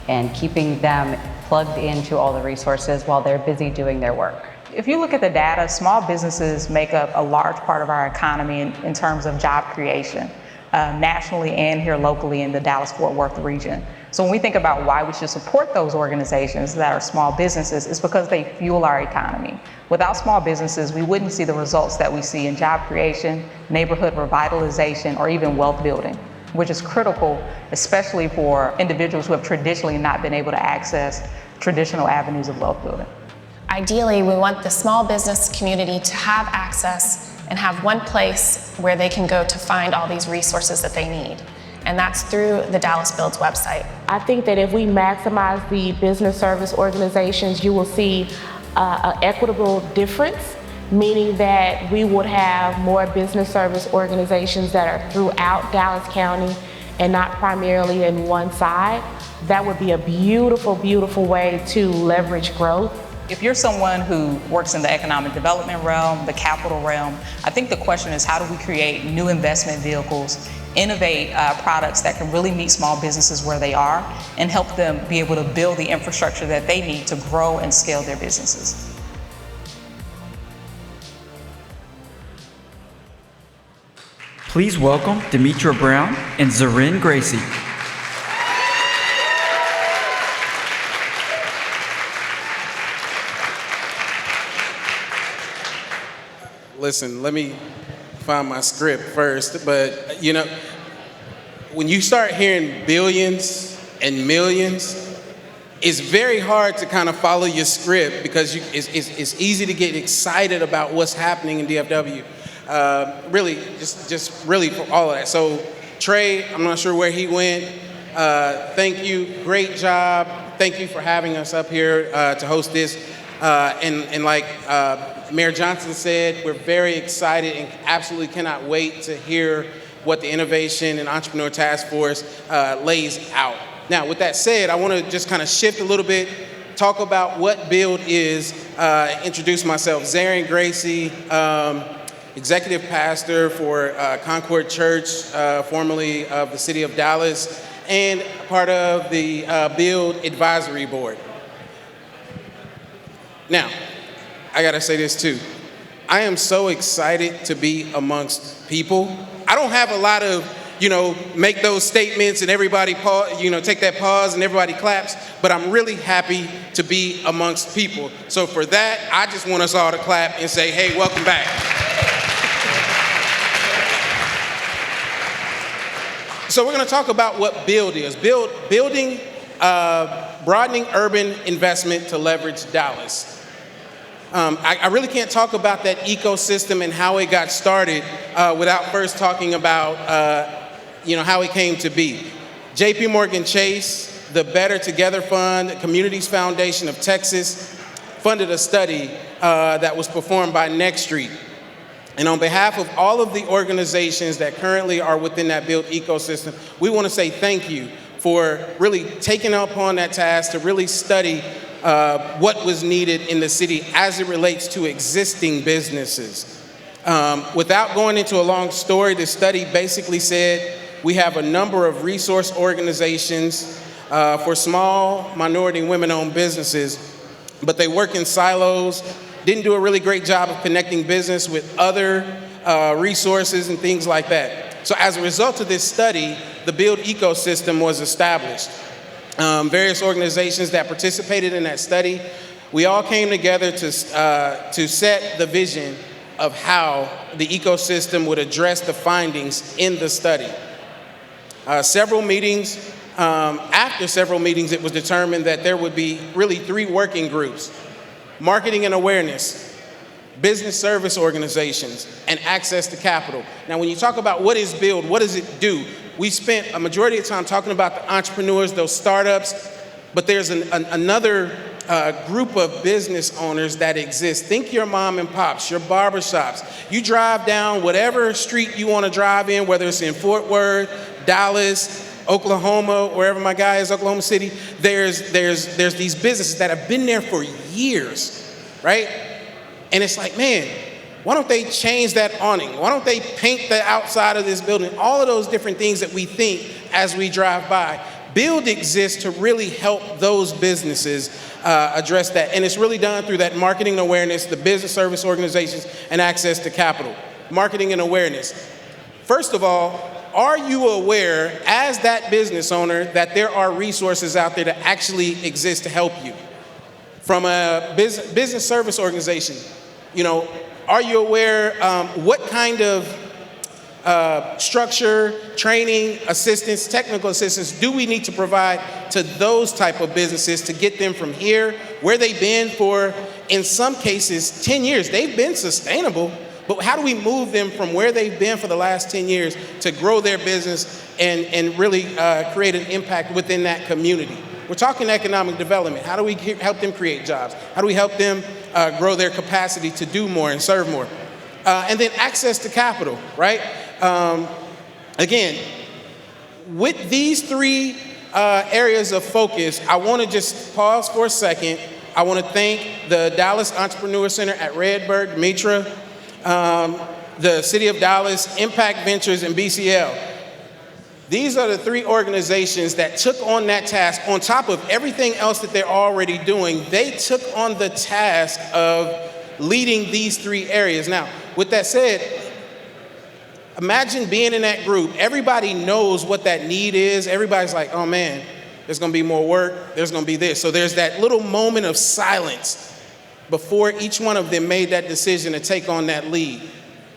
[SPEAKER 24] and keeping them plugged into all the resources while they're busy doing their work.
[SPEAKER 11] If you look at the data, small businesses make up a large part of our economy in terms of job creation, nationally and here locally in the Dallas-Fort Worth region. So when we think about why we should support those organizations that are small businesses, it's because they fuel our economy. Without small businesses, we wouldn't see the results that we see in job creation, neighborhood revitalization, or even wealth building, which is critical, especially for individuals who have traditionally not been able to access traditional avenues of wealth building.
[SPEAKER 22] Ideally, we want the small business community to have access and have one place where they can go to find all these resources that they need. And that's through the Dallas Builds website.
[SPEAKER 23] I think that if we maximize the business service organizations, you will see an equitable difference, meaning that we would have more business service organizations that are throughout Dallas County and not primarily in one side. That would be a beautiful, beautiful way to leverage growth.
[SPEAKER 11] If you're someone who works in the economic development realm, the capital realm, I think the question is, how do we create new investment vehicles, innovate products that can really meet small businesses where they are, and help them be able to build the infrastructure that they need to grow and scale their businesses.
[SPEAKER 19] Please welcome Demetra Brown and Zarin Gracie.
[SPEAKER 25] Listen, let me find my script first, but you know, when you start hearing billions and millions, it's very hard to kind of follow your script because it's easy to get excited about what's happening in DFW. Really, just really for all of that. So Trey, I'm not sure where he went. Thank you, great job. Thank you for having us up here to host this. And like Mayor Johnson said, we're very excited and absolutely cannot wait to hear what the Innovation and Entrepreneur Task Force lays out. Now, with that said, I want to just kind of shift a little bit, talk about what BUILD is, introduce myself. Zarin Gracie, executive pastor for Concord Church, formerly of the city of Dallas, and part of the BUILD Advisory Board. Now, I gotta say this too. I am so excited to be amongst people. I don't have a lot of, make those statements and everybody pause, take that pause and everybody claps, but I'm really happy to be amongst people. So for that, I just want us all to clap and say, hey, welcome back. So we're gonna talk about what BUILD is. Building, broadening urban investment to leverage Dallas. I really can't talk about that ecosystem and how it got started without first talking about how it came to be. JP Morgan Chase, the Better Together Fund, the Communities Foundation of Texas, funded a study that was performed by Next Street. And on behalf of all of the organizations that currently are within that BUILD ecosystem, we want to say thank you for really taking upon that task to really study what was needed in the city as it relates to existing businesses. Without going into a long story, the study basically said we have a number of resource organizations for small, minority, and women-owned businesses, but they work in silos, didn't do a really great job of connecting business with other resources and things like that. So as a result of this study, the Build ecosystem was established. Various organizations that participated in that study, we all came together to set the vision of how the ecosystem would address the findings in the study. After several meetings, it was determined that there would be really 3 working groups: marketing and awareness, business service organizations, and access to capital. Now, when you talk about what is Build, what does it do? We spent a majority of the time talking about the entrepreneurs, those startups, but there's another group of business owners that exist. Think your mom and pops, your barbershops. You drive down whatever street you want to drive in, whether it's in Fort Worth, Dallas, Oklahoma, wherever my guy is, Oklahoma City, there's these businesses that have been there for years, right? And it's like, man, why don't they change that awning? Why don't they paint the outside of this building? All of those different things that we think as we drive by. Build exists to really help those businesses address that. And it's really done through that marketing and awareness, the business service organizations, and access to capital. Marketing and awareness. First of all, are you aware, as that business owner, that there are resources out there that actually exist to help you? From a business service organization, are you aware what kind of structure, training, assistance, technical assistance do we need to provide to those type of businesses to get them from here, where they've been for, in some cases, 10 years. They've been sustainable, but how do we move them from where they've been for the last 10 years to grow their business and really create an impact within that community? We're talking economic development. How do we help them create jobs? How do we help them grow their capacity to do more and serve more? And then access to capital, right? Again, with these 3 areas of focus, I want to just pause for a second. I want to thank the Dallas Entrepreneur Center at Redbird, Mitra, the City of Dallas, Impact Ventures, and BCL. These are the 3 organizations that took on that task. On top of everything else that they're already doing, they took on the task of leading these 3 areas. Now, with that said, imagine being in that group. Everybody knows what that need is. Everybody's like, oh man, there's going to be more work. There's going to be this. So there's that little moment of silence before each one of them made that decision to take on that lead.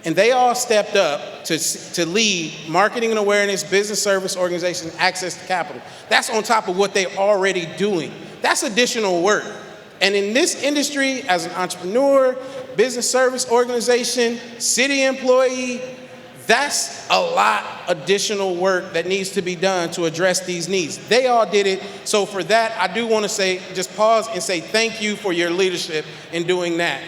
[SPEAKER 25] And they all stepped up to lead marketing and awareness, business service organizations, access to capital. That's on top of what they're already doing. That's additional work. And in this industry, as an entrepreneur, business service organization, city employee, that's a lot additional work that needs to be done to address these needs. They all did it. So for that, I do want to say, just pause and say thank you for your leadership in doing that.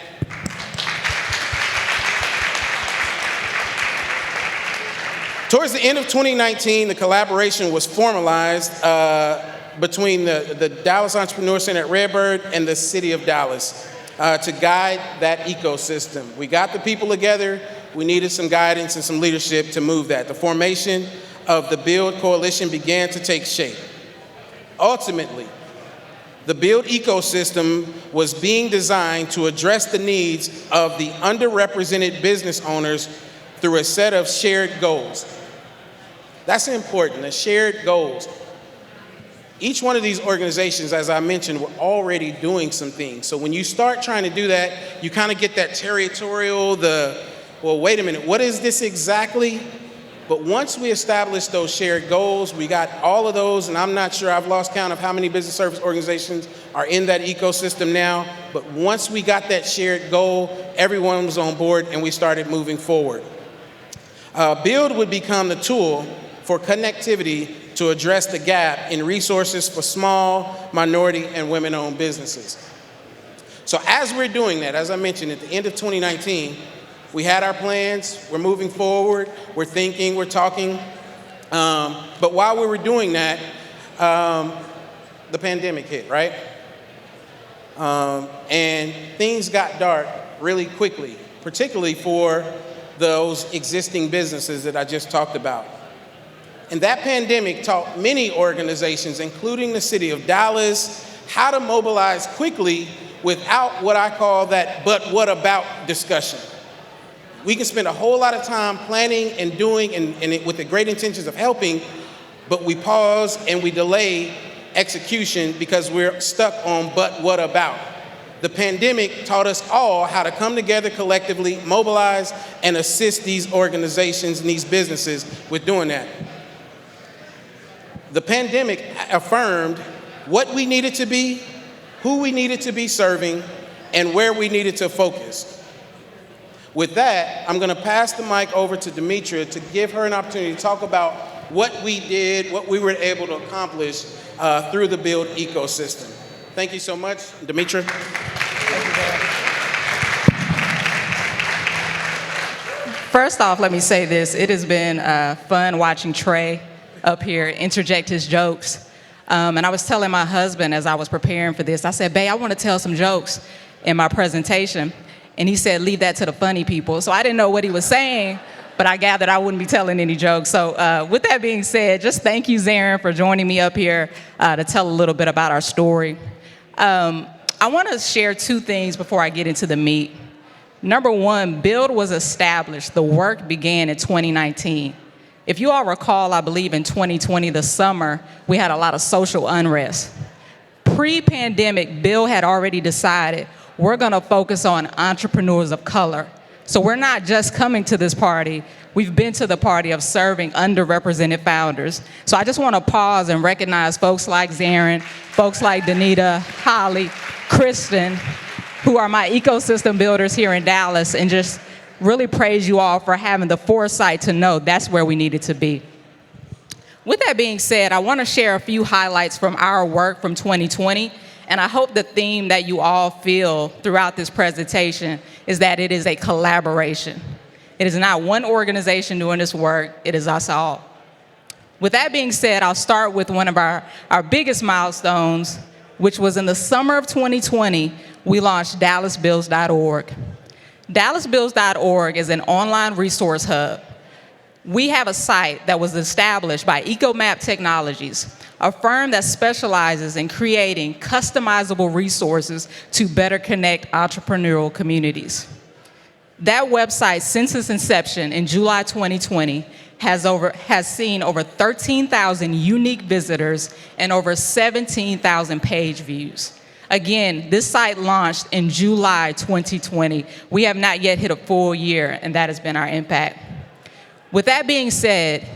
[SPEAKER 25] Towards the end of 2019, the collaboration was formalized between the Dallas Entrepreneur Center at Redbird and the City of Dallas to guide that ecosystem. We got the people together. We needed some guidance and some leadership to move that. The formation of the Build Coalition began to take shape. Ultimately, the Build ecosystem was being designed to address the needs of the underrepresented business owners through a set of shared goals. That's important, the shared goals. Each one of these organizations, as I mentioned, were already doing some things. So when you start trying to do that, you kind of get that territorial, well, wait a minute, what is this exactly? But once we established those shared goals, we got all of those, and I'm not sure, I've lost count of how many business service organizations are in that ecosystem now. But once we got that shared goal, everyone was on board and we started moving forward. Build would become the tool for connectivity to address the gap in resources for small, minority, and women-owned businesses. So as we're doing that, as I mentioned, at the end of 2019, we had our plans, we're moving forward, we're thinking, we're talking. But while we were doing that, the pandemic hit, right? And things got dark really quickly, particularly for those existing businesses that I just talked about. And that pandemic taught many organizations, including the city of Dallas, how to mobilize quickly without what I call that "but what about" discussion. We can spend a whole lot of time planning and doing and with the great intentions of helping, but we pause and we delay execution because we're stuck on "but what about." The pandemic taught us all how to come together collectively, mobilize, and assist these organizations and these businesses with doing that. The pandemic affirmed what we needed to be, who we needed to be serving, and where we needed to focus. With that, I'm going to pass the mic over to Demetra to give her an opportunity to talk about what we did, what we were able to accomplish through the Build ecosystem. Thank you so much, Demetra.
[SPEAKER 11] First off, let me say this. It has been fun watching Trey up here interject his jokes. And I was telling my husband as I was preparing for this, I said, babe, I want to tell some jokes in my presentation. And he said, leave that to the funny people. So I didn't know what he was saying, but I gathered I wouldn't be telling any jokes. So with that being said, just thank you, Zarin, for joining me up here to tell a little bit about our story. I want to share two things before I get into the meat. Number one, Build was established. The work began in 2019. If you all recall, I believe in 2020, the summer, we had a lot of social unrest. Pre-pandemic, Build had already decided we're going to focus on entrepreneurs of color. So we're not just coming to this party. We've been to the party of serving underrepresented founders. So I just want to pause and recognize folks like Zarin, folks like Danita, Holly, Kristen, who are my ecosystem builders here in Dallas, and just really praise you all for having the foresight to know that's where we needed to be. With that being said, I want to share a few highlights from our work from 2020, and I hope the theme that you all feel throughout this presentation is that it is a collaboration. It is not one organization doing this work, it is us all. With that being said, I'll start with one of our biggest milestones, which was in the summer of 2020, we launched DallasBuilds.org. DallasBuilds.org is an online resource hub. We have a site that was established by EcoMap Technologies, a firm that specializes in creating customizable resources to better connect entrepreneurial communities. That website, since its inception in July 2020, has seen over 13,000 unique visitors and over 17,000 page views. Again, this site launched in July 2020. We have not yet hit a full year, and that has been our impact. With that being said,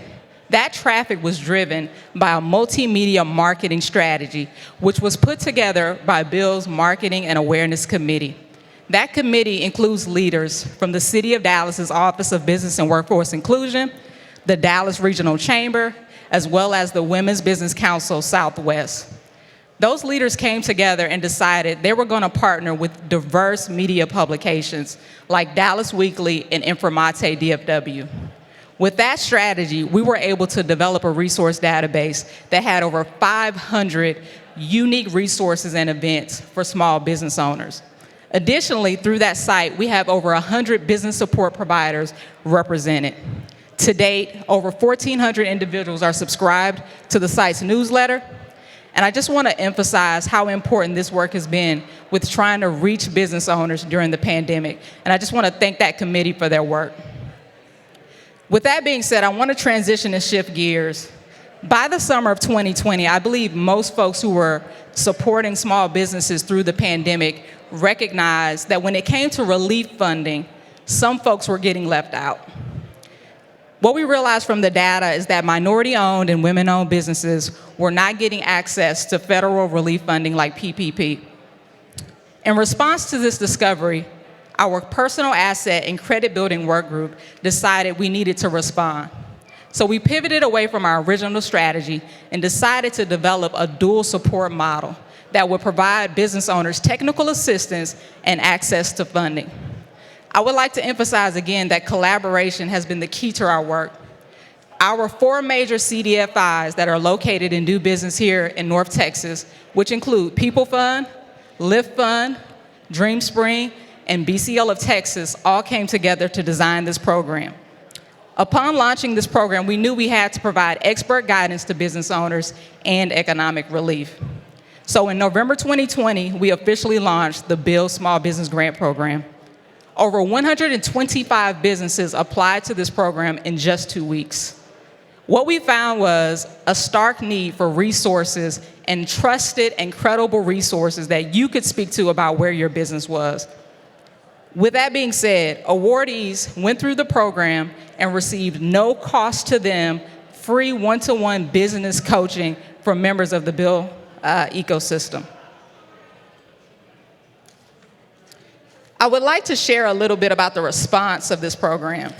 [SPEAKER 11] that traffic was driven by a multimedia marketing strategy, which was put together by Build's Marketing and Awareness Committee. That committee includes leaders from the City of Dallas's Office of Business and Workforce Inclusion, the Dallas Regional Chamber, as well as the Women's Business Council Southwest. Those leaders came together and decided they were going to partner with diverse media publications like Dallas Weekly and Informate DFW. With that strategy, we were able to develop a resource database that had over 500 unique resources and events for small business owners. Additionally, through that site, we have over 100 business support providers represented. To date, over 1,400 individuals are subscribed to the site's newsletter. And I just want to emphasize how important this work has been with trying to reach business owners during the pandemic. And I just want to thank that committee for their work. With that being said, I want to transition and shift gears. By the summer of 2020, I believe most folks who were supporting small businesses through the pandemic recognized that when it came to relief funding, some folks were getting left out. What we realized from the data is that minority-owned and women-owned businesses were not getting access to federal relief funding like PPP. In response to this discovery, our personal asset and credit building work group decided we needed to respond. So we pivoted away from our original strategy and decided to develop a dual support model that would provide business owners technical assistance and access to funding. I would like to emphasize again that collaboration has been the key to our work. Our 4 major CDFIs that are located and do business here in North Texas, which include People Fund, Lift Fund, DreamSpring, and BCL of Texas, all came together to design this program. Upon launching this program, we knew we had to provide expert guidance to business owners and economic relief. So in November 2020, we officially launched the Build Small Business Grant Program. Over 125 businesses applied to this program in just 2 weeks. What we found was a stark need for resources and trusted and credible resources that you could speak to about where your business was. With that being said, awardees went through the program and received no cost to them, free one-to-one business coaching from members of the Build ecosystem. I would like to share a little bit about the response of this program.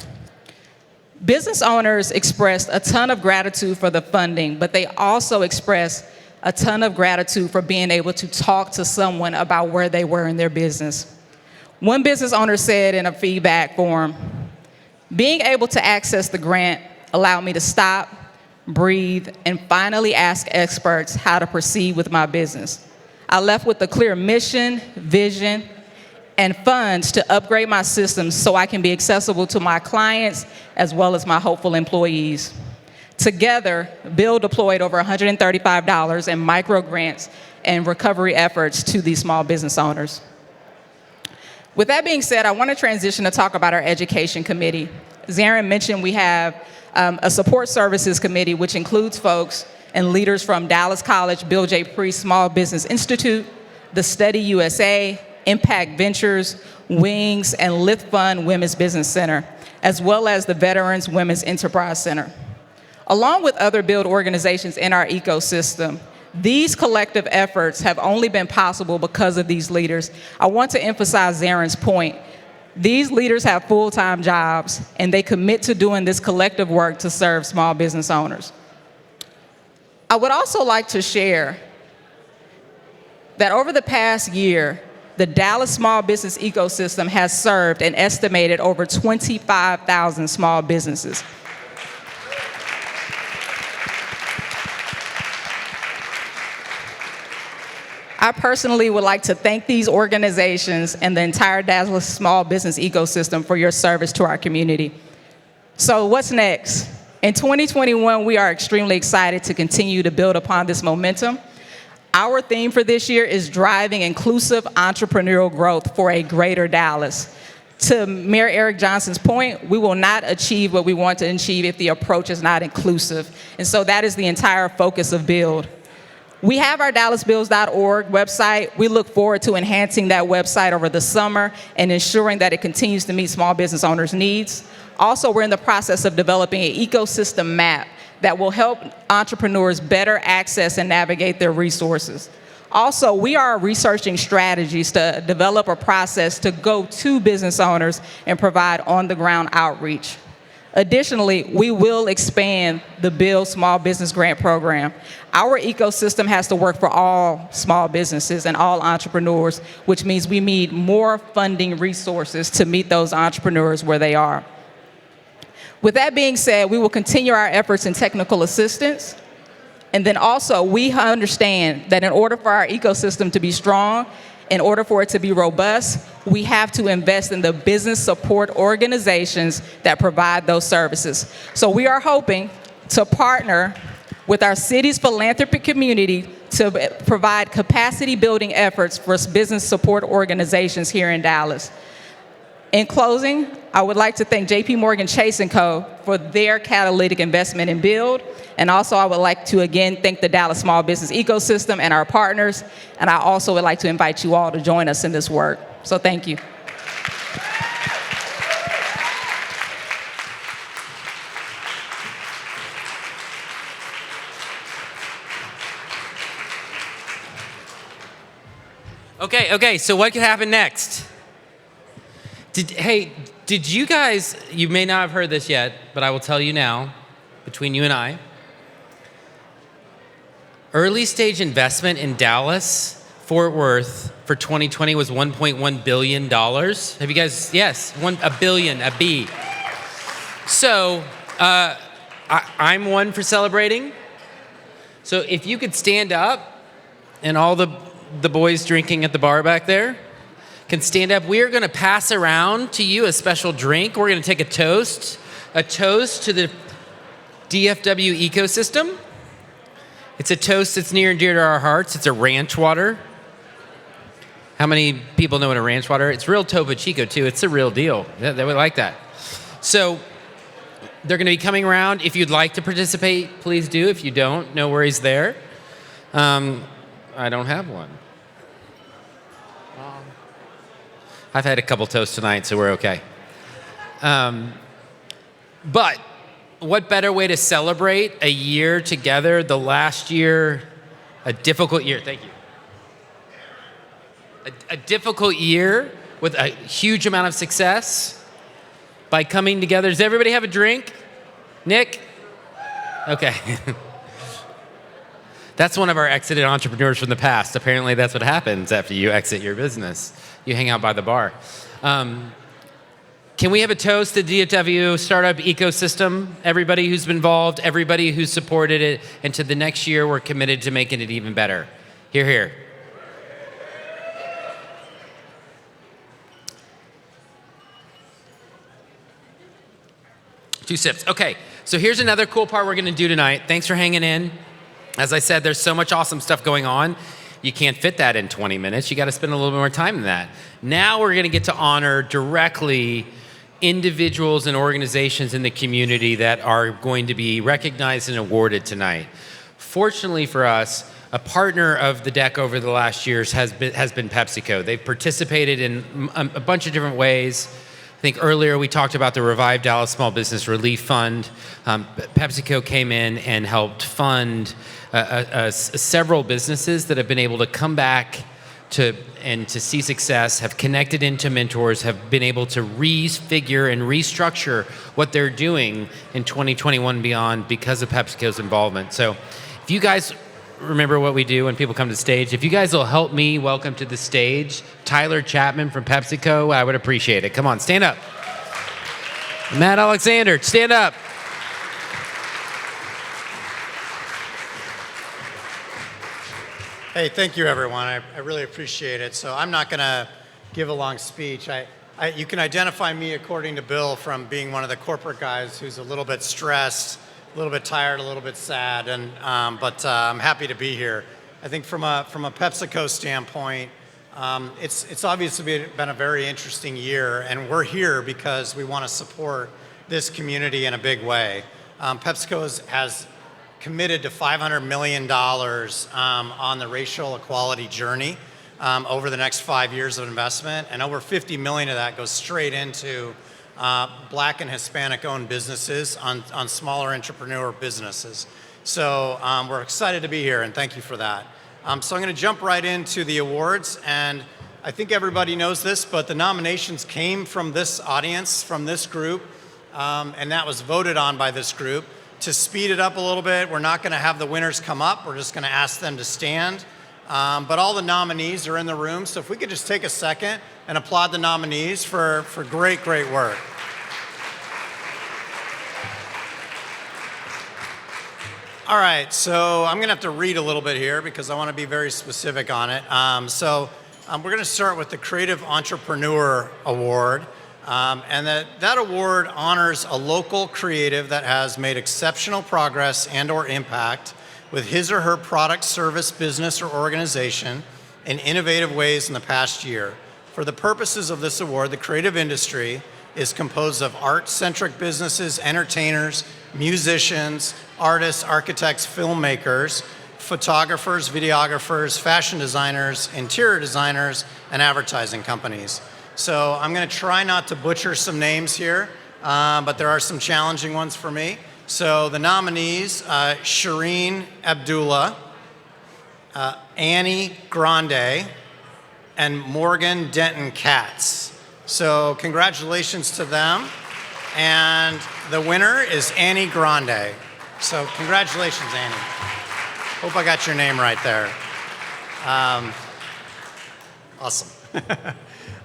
[SPEAKER 11] Business owners expressed a ton of gratitude for the funding, but they also expressed a ton of gratitude for being able to talk to someone about where they were in their business. One business owner said in a feedback form, "Being able to access the grant allowed me to stop, breathe, and finally ask experts how to proceed with my business. I left with a clear mission, vision, and funds to upgrade my systems so I can be accessible to my clients as well as my hopeful employees." Together, Bill deployed over $135 in micro grants and recovery efforts to these small business owners. With that being said, I want to transition to talk about our education committee. Zarin mentioned we have a support services committee, which includes folks and leaders from Dallas College Bill J. Priest Small Business Institute, the Study USA, Impact Ventures, Wings, and Lift Fund Women's Business Center, as well as the Veterans Women's Enterprise Center. Along with other Build organizations in our ecosystem, these collective efforts have only been possible because of these leaders. I want to emphasize Zarin's point. These leaders have full-time jobs, and they commit to doing this collective work to serve small business owners. I would also like to share that over the past year, the Dallas small business ecosystem has served an estimated over 25,000 small businesses. I personally would like to thank these organizations and the entire Dallas small business ecosystem for your service to our community. So what's next? In 2021, we are extremely excited to continue to build upon this momentum. Our theme for this year is driving inclusive entrepreneurial growth for a greater Dallas. To Mayor Eric Johnson's point, we will not achieve what we want to achieve if the approach is not inclusive. And so that is the entire focus of Build. We have our DallasBuilds.org website. We look forward to enhancing that website over the summer and ensuring that it continues to meet small business owners' needs. Also, we're in the process of developing an ecosystem map that will help entrepreneurs better access and navigate their resources. Also, we are researching strategies to develop a process to go to business owners and provide on-the-ground outreach. Additionally, we will expand the Build Small Business Grant Program. Our ecosystem has to work for all small businesses and all entrepreneurs, which means we need more funding resources to meet those entrepreneurs where they are. With that being said, we will continue our efforts in technical assistance. And then also, we understand that in order for our ecosystem to be strong, in order for it to be robust, we have to invest in the business support organizations that provide those services. So we are hoping to partner with our city's philanthropic community to provide capacity building efforts for business support organizations here in Dallas. In closing, I would like to thank JP Morgan Chase & Co. for their catalytic investment in Build. And also I would like to again thank the Dallas small business ecosystem and our partners. And I also would like to invite you all to join us in this work. So thank you.
[SPEAKER 20] Okay, so what could happen next? Did you guys, you may not have heard this yet, but I will tell you now, between you and I, early stage investment in Dallas, Fort Worth for 2020 was $1.1 billion. Have you guys, yes, a billion, a B. So I'm one for celebrating. So if you could stand up, and all the boys drinking at the bar back there can stand up. We are going to pass around to you a special drink. We're going to take a toast a toast to the DFW ecosystem. It's a toast that's near and dear to our hearts. It's a ranch water. How many people know what a ranch water is? It's real Topo Chico, too. It's the real deal. They would like that. So they're going to be coming around. If you'd like to participate, please do. If you don't, no worries there. I don't have one. I've had a couple toasts tonight, so we're okay. But what better way to celebrate a year together, the last year, a difficult year. Thank you. A difficult year with a huge amount of success by coming together. Does everybody have a drink? Nick? Okay. That's one of our exited entrepreneurs from the past. Apparently that's what happens after you exit your business. You hang out by the bar. Can we have a toast to DFW startup ecosystem? Everybody who's been involved, everybody who's supported it, and to the next year, we're committed to making it even better. Hear, hear. Two sips. Okay, so here's another cool part we're gonna do tonight. Thanks for hanging in. As I said, there's so much awesome stuff going on. You can't fit that in 20 minutes. You gotta spend a little bit more time than that. Now we're gonna get to honor directly individuals and organizations in the community that are going to be recognized and awarded tonight. Fortunately for us, a partner of the DEC over the last years has been PepsiCo. They've participated in a bunch of different ways. I think earlier we talked about the Revive Dallas Small Business Relief Fund. PepsiCo came in and helped fund several businesses that have been able to come back to see success, have connected into mentors, have been able to refigure and restructure what they're doing in 2021 and beyond because of PepsiCo's involvement. So if you guys remember what we do when people come to the stage, if you guys will help me welcome to the stage Tyler Chapman from PepsiCo, I would appreciate it. Come on, stand up. Matt Alexander, stand up.
[SPEAKER 7] Hey, thank you, everyone. I really appreciate it. So I'm not going to give a long speech. You can identify me, according to Bill, from being one of the corporate guys who's a little bit stressed, a little bit tired, a little bit sad, but I'm happy to be here. I think from a PepsiCo standpoint, it's obviously been a very interesting year, and we're here because we want to support this community in a big way. PepsiCo has committed to $500 million on the racial equality journey over the next 5 years of investment, and over 50 million of that goes straight into Black and Hispanic-owned businesses on smaller entrepreneur businesses. So we're excited to be here, and thank you for that. So I'm going to jump right into the awards, and I think everybody knows this, but the nominations came from this audience, from this group, and that was voted on by this group. To speed it up a little bit, we're not going to have the winners come up. We're just going to ask them to stand. But all the nominees are in the room, so if we could just take a second and applaud the nominees for great, great work. All right, so I'm going to have to read a little bit here because I want to be very specific on it. We're going to start with the Creative Entrepreneur Award. And that award honors a local creative that has made exceptional progress and or impact with his or her product, service, business, or organization in innovative ways in the past year. For the purposes of this award, the creative industry is composed of art-centric businesses, entertainers, musicians, artists, architects, filmmakers, photographers, videographers, fashion designers, interior designers, and advertising companies. So I'm going to try not to butcher some names here, but there are some challenging ones for me. So the nominees, Shireen Abdullah, Annie Grande, and Morgan Denton Katz. So congratulations to them. And the winner is Annie Grande. So congratulations, Annie. Hope I got your name right there. Awesome.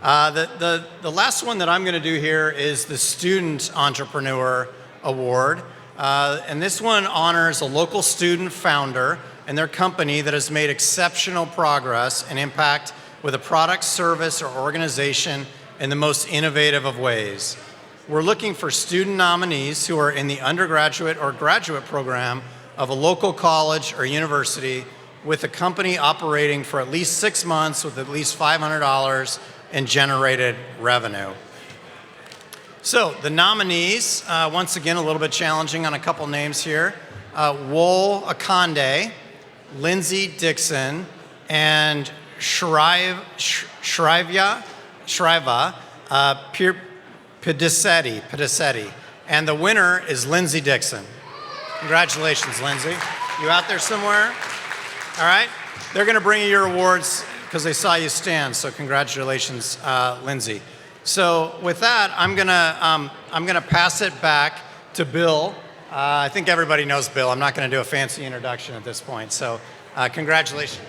[SPEAKER 7] The last one that I'm going to do here is the Student Entrepreneur Award. And this one honors a local student founder and their company that has made exceptional progress and impact with a product, service, or organization in the most innovative of ways. we're looking for student nominees who are in the undergraduate or graduate program of a local college or university with a company operating for at least 6 months with at least $500 in generated revenue. So the nominees, once again, a little bit challenging on a couple names here. Wole Akande, Lindsay Dixon, and Shriva Pedicetti. And the winner is Lindsay Dixon. Congratulations, Lindsay. You out there somewhere? All right. They're going to bring you your awards because they saw you stand. So congratulations, Lindsay. So with that, I'm gonna pass it back to Bill. I think everybody knows Bill. I'm not going to do a fancy introduction at this point. So congratulations.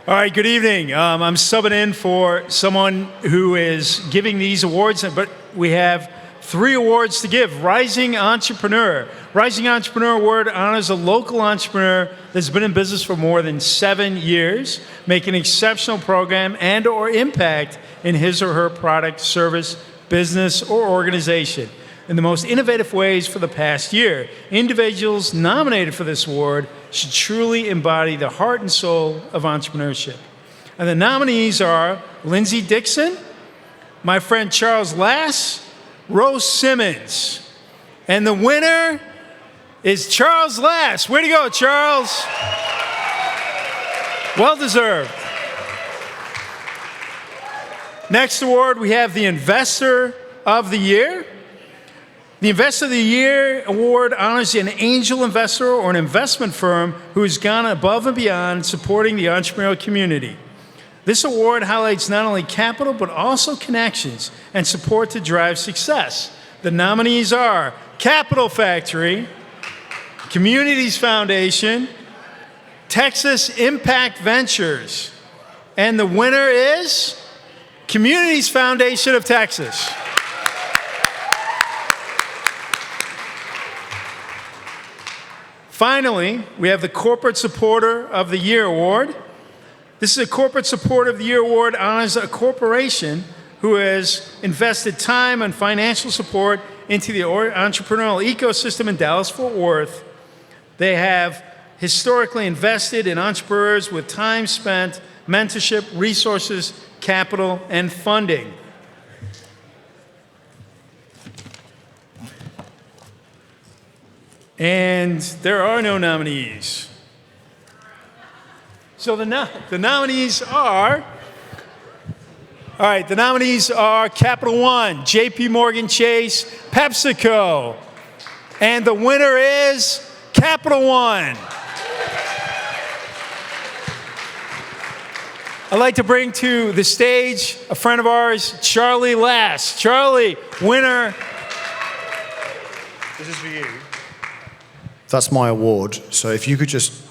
[SPEAKER 6] All right, good evening. I'm subbing in for someone who is giving these awards, but we have 3 awards to give. Rising Entrepreneur. Rising Entrepreneur Award honors a local entrepreneur that's been in business for more than 7 years, making an exceptional program and or impact in his or her product, service, business, or organization in the most innovative ways for the past year. Individuals nominated for this award should truly embody the heart and soul of entrepreneurship. And the nominees are Lindsay Dixon, my friend Charles Lass, Rose Simmons. And the winner is Charles Lass. Way to go, Charles. Well deserved. Next award, we have the Investor of the Year. The Investor of the Year award honors an angel investor or an investment firm who has gone above and beyond supporting the entrepreneurial community. This award highlights not only capital, but also connections and support to drive success. The nominees are Capital Factory, Communities Foundation, Texas Impact Ventures, and the winner is Communities Foundation of Texas. Finally, we have the Corporate Supporter of the Year Award. This is a Corporate Supporter of the Year Award honors a corporation who has invested time and financial support into the entrepreneurial ecosystem in Dallas-Fort Worth. They have historically invested in entrepreneurs with time spent, mentorship, resources, capital, and funding. And there are no nominees. So the nominees are, all right, the nominees are Capital One, JP Morgan Chase, PepsiCo. And the winner is Capital One. I'd like to bring to the stage a friend of ours, Charlie Lass. Charlie, winner.
[SPEAKER 3] This is for you. That's my award. So if you could just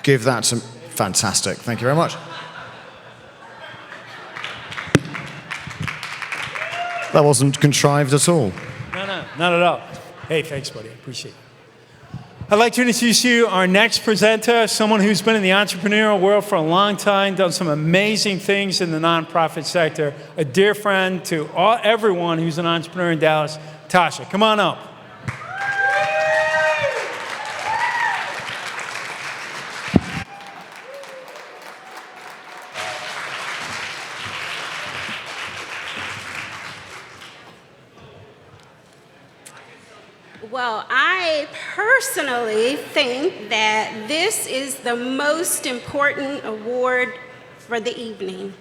[SPEAKER 3] give that some, fantastic. Thank you very much. That wasn't contrived at all.
[SPEAKER 6] No, not at all. Hey, thanks, buddy. I appreciate it. I'd like to introduce you our next presenter, someone who's been in the entrepreneurial world for a long time, done some amazing things in the nonprofit sector, a dear friend to everyone who's an entrepreneur in Dallas. Tasha, come on up.
[SPEAKER 8] Well, I personally think that this is the most important award for the evening.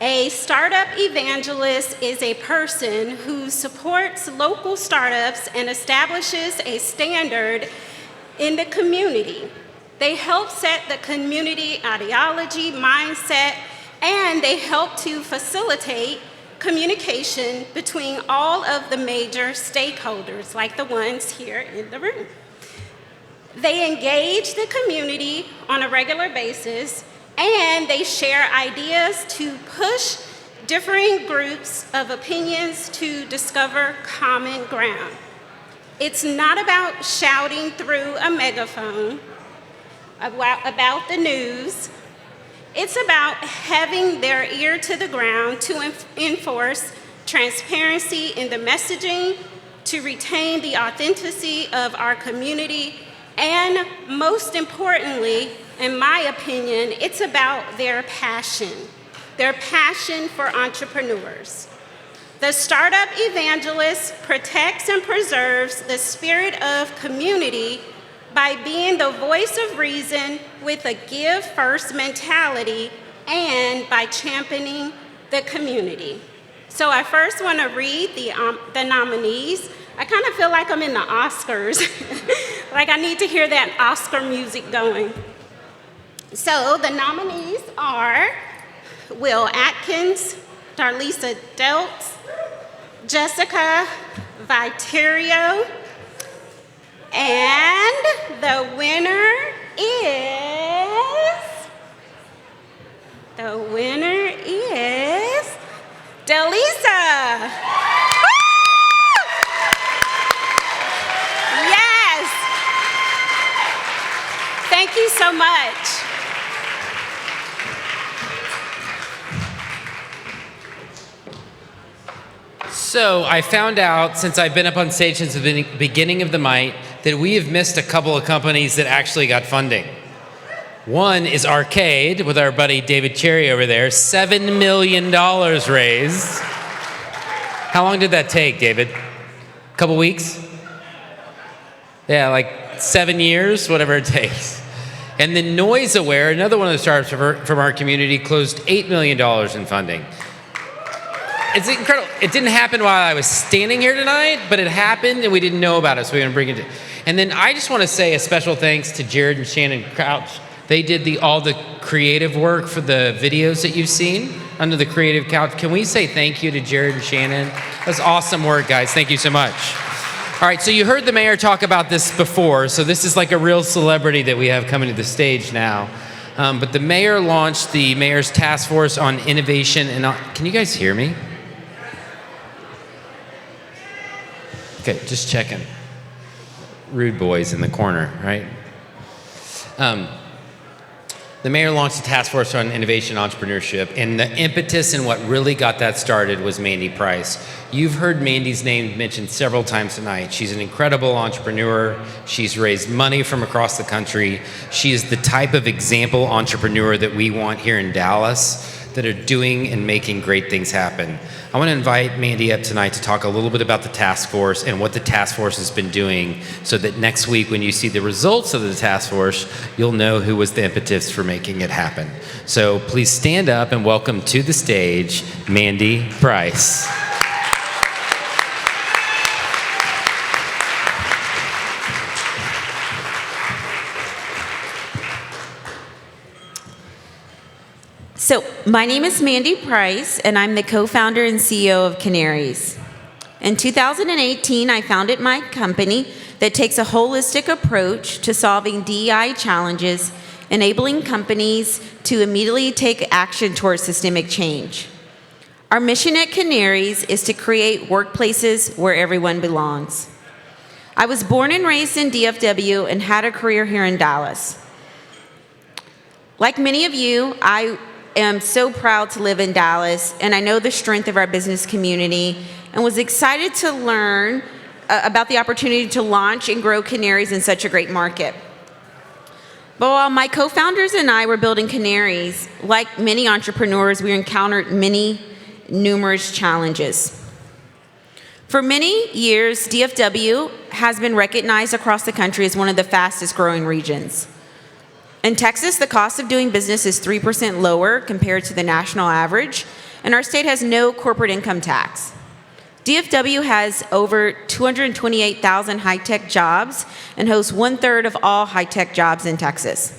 [SPEAKER 8] A startup evangelist is a person who supports local startups and establishes a standard in the community. They help set the community ideology, mindset, and they help to facilitate communication between all of the major stakeholders, like the ones here in the room. They engage the community on a regular basis, and they share ideas to push differing groups of opinions to discover common ground. It's not about shouting through a megaphone about the news. It's about having their ear to the ground to enforce transparency in the messaging, to retain the authenticity of our community, and most importantly, in my opinion, it's about their passion for entrepreneurs. The Startup Evangelist protects and preserves the spirit of community by being the voice of reason with a give first mentality and by championing the community. So I first want to read the nominees. I kind of feel like I'm in the Oscars. Like I need to hear that Oscar music going. So the nominees are Will Atkins, Darlisa Deltz, Jessica Viterio, and the winner is Delisa. Yes. Thank you so much.
[SPEAKER 20] So I found out, since I've been up on stage since the beginning of the night, that we have missed a couple of companies that actually got funding. One is Arcade, with our buddy David Cherry over there, $7 million raised. How long did that take, David? A couple weeks? Yeah, like 7 years, whatever it takes. And then Noise Aware, another one of the startups from our community, closed $8 million in funding. It's incredible. It didn't happen while I was standing here tonight, but it happened and we didn't know about it, so we're gonna bring it in. And then I just wanna say a special thanks to Jared and Shannon Crouch. They did all the creative work for the videos that you've seen under the creative couch. Can we say thank you to Jared and Shannon? That's awesome work, guys. Thank you so much. All right, so you heard the mayor talk about this before, so this is like a real celebrity that we have coming to the stage now. But the mayor launched the Mayor's Task Force on Innovation and... Can you guys hear me? Okay, just checking. Rude boys in the corner, right? The mayor launched a task force on innovation and entrepreneurship, and the impetus and what really got that started was Mandy Price. You've heard Mandy's name mentioned several times tonight. She's an incredible entrepreneur. She's raised money from across the country. She is the type of example entrepreneur that we want here in Dallas, that are doing and making great things happen. I want to invite Mandy up tonight to talk a little bit about the task force and what the task force has been doing, so that next week when you see the results of the task force, you'll know who was the impetus for making it happen. So please stand up and welcome to the stage, Mandy Price.
[SPEAKER 9] So my name is Mandy Price, and I'm the co-founder and CEO of Canaries. In 2018, I founded my company that takes a holistic approach to solving DEI challenges, enabling companies to immediately take action towards systemic change. Our mission at Canaries is to create workplaces where everyone belongs. I was born and raised in DFW and had a career here in Dallas. Like many of you, I am so proud to live in Dallas, and I know the strength of our business community, and was excited to learn about the opportunity to launch and grow Canaries in such a great market. But while my co-founders and I were building Canaries, like many entrepreneurs, we encountered numerous challenges. For many years, DFW has been recognized across the country as one of the fastest growing regions. In Texas, the cost of doing business is 3% lower compared to the national average, and our state has no corporate income tax. DFW has over 228,000 high-tech jobs and hosts 1/3 of all high-tech jobs in Texas.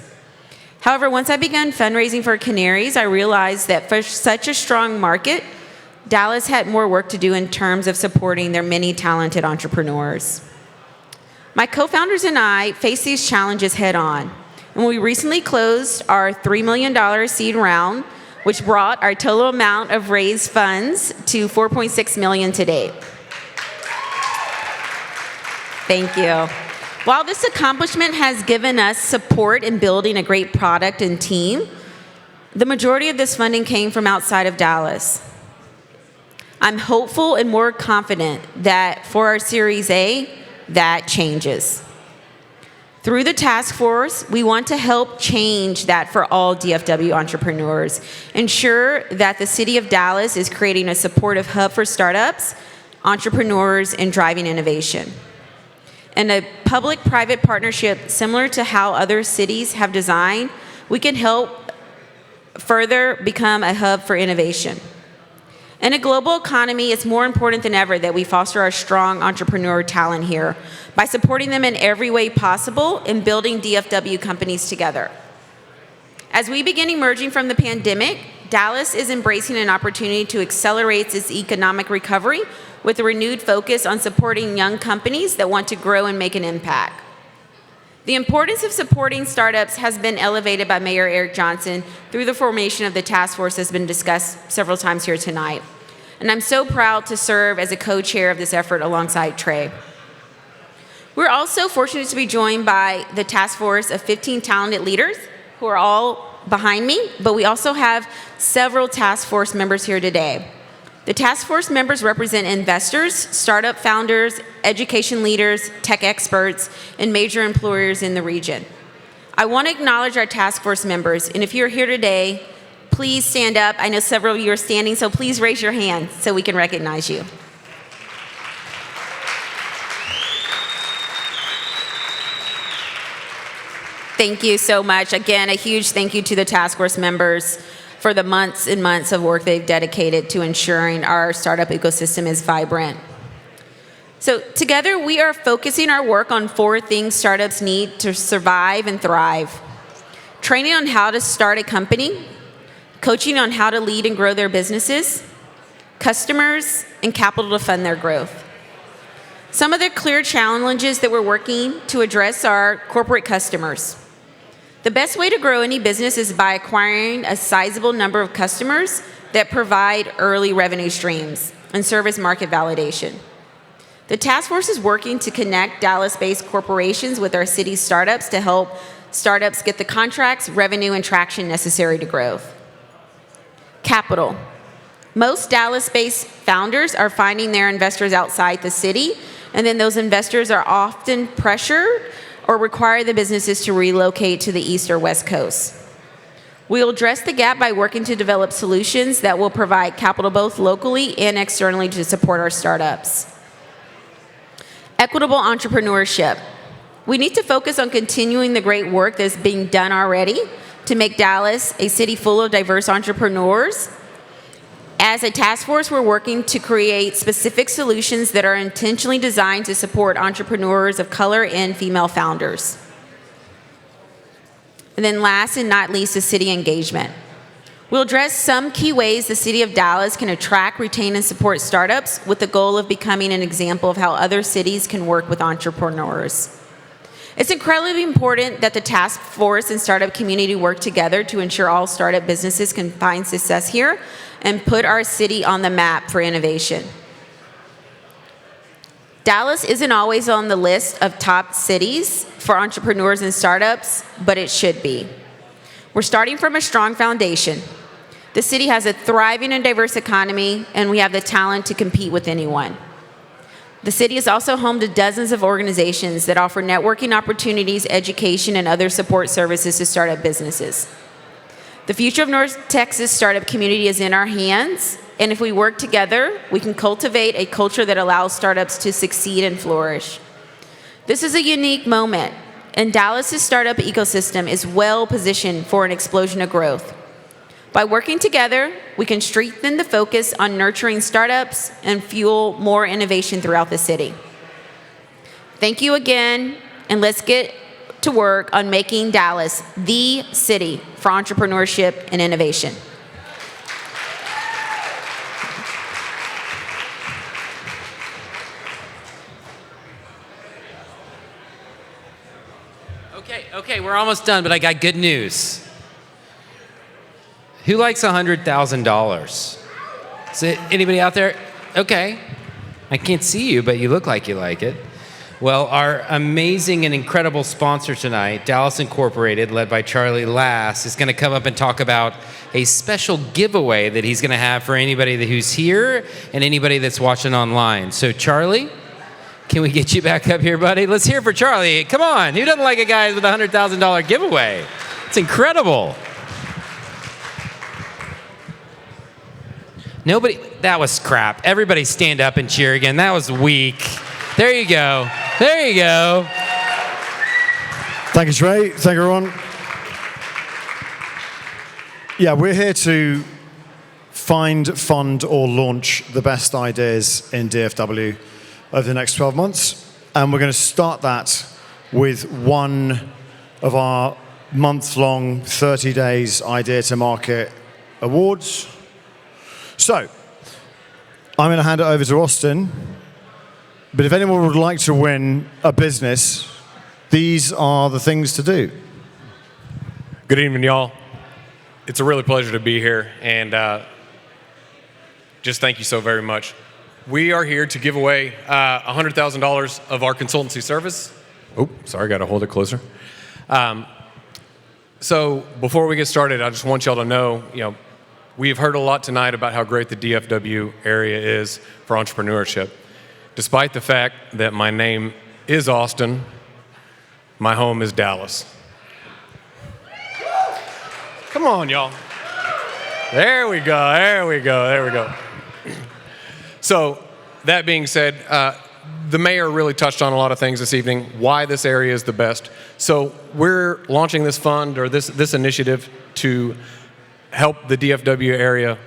[SPEAKER 9] However, once I began fundraising for Canaries, I realized that for such a strong market, Dallas had more work to do in terms of supporting their many talented entrepreneurs. My co-founders and I faced these challenges head on. And we recently closed our $3 million seed round, which brought our total amount of raised funds to $4.6 million to date. Thank you. While this accomplishment has given us support in building a great product and team, The majority of this funding came from outside of Dallas. I'm hopeful and more confident that for our Series A, that changes. Through the task force, we want to help change that for all DFW entrepreneurs, ensure that the City of Dallas is creating a supportive hub for startups, entrepreneurs, and driving innovation. And a public-private partnership similar to how other cities have designed, we can help further become a hub for innovation. In a global economy, it's more important than ever that we foster our strong entrepreneur talent here by supporting them in every way possible and building DFW companies together. As we begin emerging from the pandemic, Dallas is embracing an opportunity to accelerate its economic recovery with a renewed focus on supporting young companies that want to grow and make an impact. The importance of supporting startups has been elevated by Mayor Eric Johnson through the formation of the task force that's been discussed several times here tonight. And I'm so proud to serve as a co-chair of this effort alongside Trey. We're also fortunate to be joined by the task force of 15 talented leaders who are all behind me, but we also have several task force members here today. The task force members represent investors, startup founders, education leaders, tech experts, and major employers in the region. I want to acknowledge our task force members, and if you're here today, please stand up. I know several of you are standing, so please raise your hand so we can recognize you. Thank you so much. Again, a huge thank you to the task force members for the months and months of work they've dedicated to ensuring our startup ecosystem is vibrant. So together, we are focusing our work on 4 things startups need to survive and thrive. Training on how to start a company, coaching on how to lead and grow their businesses, customers, and capital to fund their growth. Some of the clear challenges that we're working to address are corporate customers. The best way to grow any business is by acquiring a sizable number of customers that provide early revenue streams and serve as market validation. The task force is working to connect Dallas-based corporations with our city's startups to help startups get the contracts, revenue, and traction necessary to growth. Capital. Most Dallas-based founders are finding their investors outside the city, and then those investors are often pressured or require the businesses to relocate to the East or West Coast. We'll address the gap by working to develop solutions that will provide capital both locally and externally to support our startups. Equitable entrepreneurship. We need to focus on continuing the great work that's being done already to make Dallas a city full of diverse entrepreneurs. As a task force, we're working to create specific solutions that are intentionally designed to support entrepreneurs of color and female founders. And then last and not least is city engagement. We'll address some key ways the City of Dallas can attract, retain, and support startups with the goal of becoming an example of how other cities can work with entrepreneurs. It's incredibly important that the task force and startup community work together to ensure all startup businesses can find success here and put our city on the map for innovation. Dallas isn't always on the list of top cities for entrepreneurs and startups, but it should be. We're starting from a strong foundation. The city has a thriving and diverse economy, and we have the talent to compete with anyone. The city is also home to dozens of organizations that offer networking opportunities, education, and other support services to startup businesses. The future of North Texas startup community is in our hands, and if we work together, we can cultivate a culture that allows startups to succeed and flourish. This is a unique moment, and Dallas's startup ecosystem is well positioned for an explosion of growth. By working together, we can strengthen the focus on nurturing startups and fuel more innovation throughout the city. Thank you again, and let's get to work on making Dallas the city for entrepreneurship and innovation.
[SPEAKER 20] Okay, we're almost done, but I got good news. Who likes $100,000? Is it anybody out there? Okay. I can't see you, but you look like you like it. Well, our amazing and incredible sponsor tonight, Dallas Incorporated, led by Charlie Lass, is going to come up and talk about a special giveaway that he's going to have for anybody who's here and anybody that's watching online. So, Charlie, can we get you back up here, buddy? Let's hear for Charlie. Come on. Who doesn't like a guy with a $100,000 giveaway? It's incredible. Nobody, that was crap. Everybody stand up and cheer again. That was weak. There you go. There you go.
[SPEAKER 3] Thank you, Trey. Thank you, everyone. Yeah, we're here to find, fund, or launch the best ideas in DFW over the next 12 months. And we're going to start that with one of our month-long 30 days Idea to Market awards. So, I'm going to hand it over to Austin. But if anyone would like to win a business, these are the things to do.
[SPEAKER 10] Good evening, y'all. It's a really pleasure to be here, and just thank you so very much. We are here to give away $100,000 of our consultancy service. Oh, sorry, got to hold it closer. So before we get started, I just want y'all to know, we've heard a lot tonight about how great the DFW area is for entrepreneurship. Despite the fact that my name is Austin, my home is Dallas. Come on, y'all. There we go, there we go, there we go. So, that being said, the mayor really touched on a lot of things this evening, why this area is the best. So, we're launching this fund, or this initiative, to help the DFW area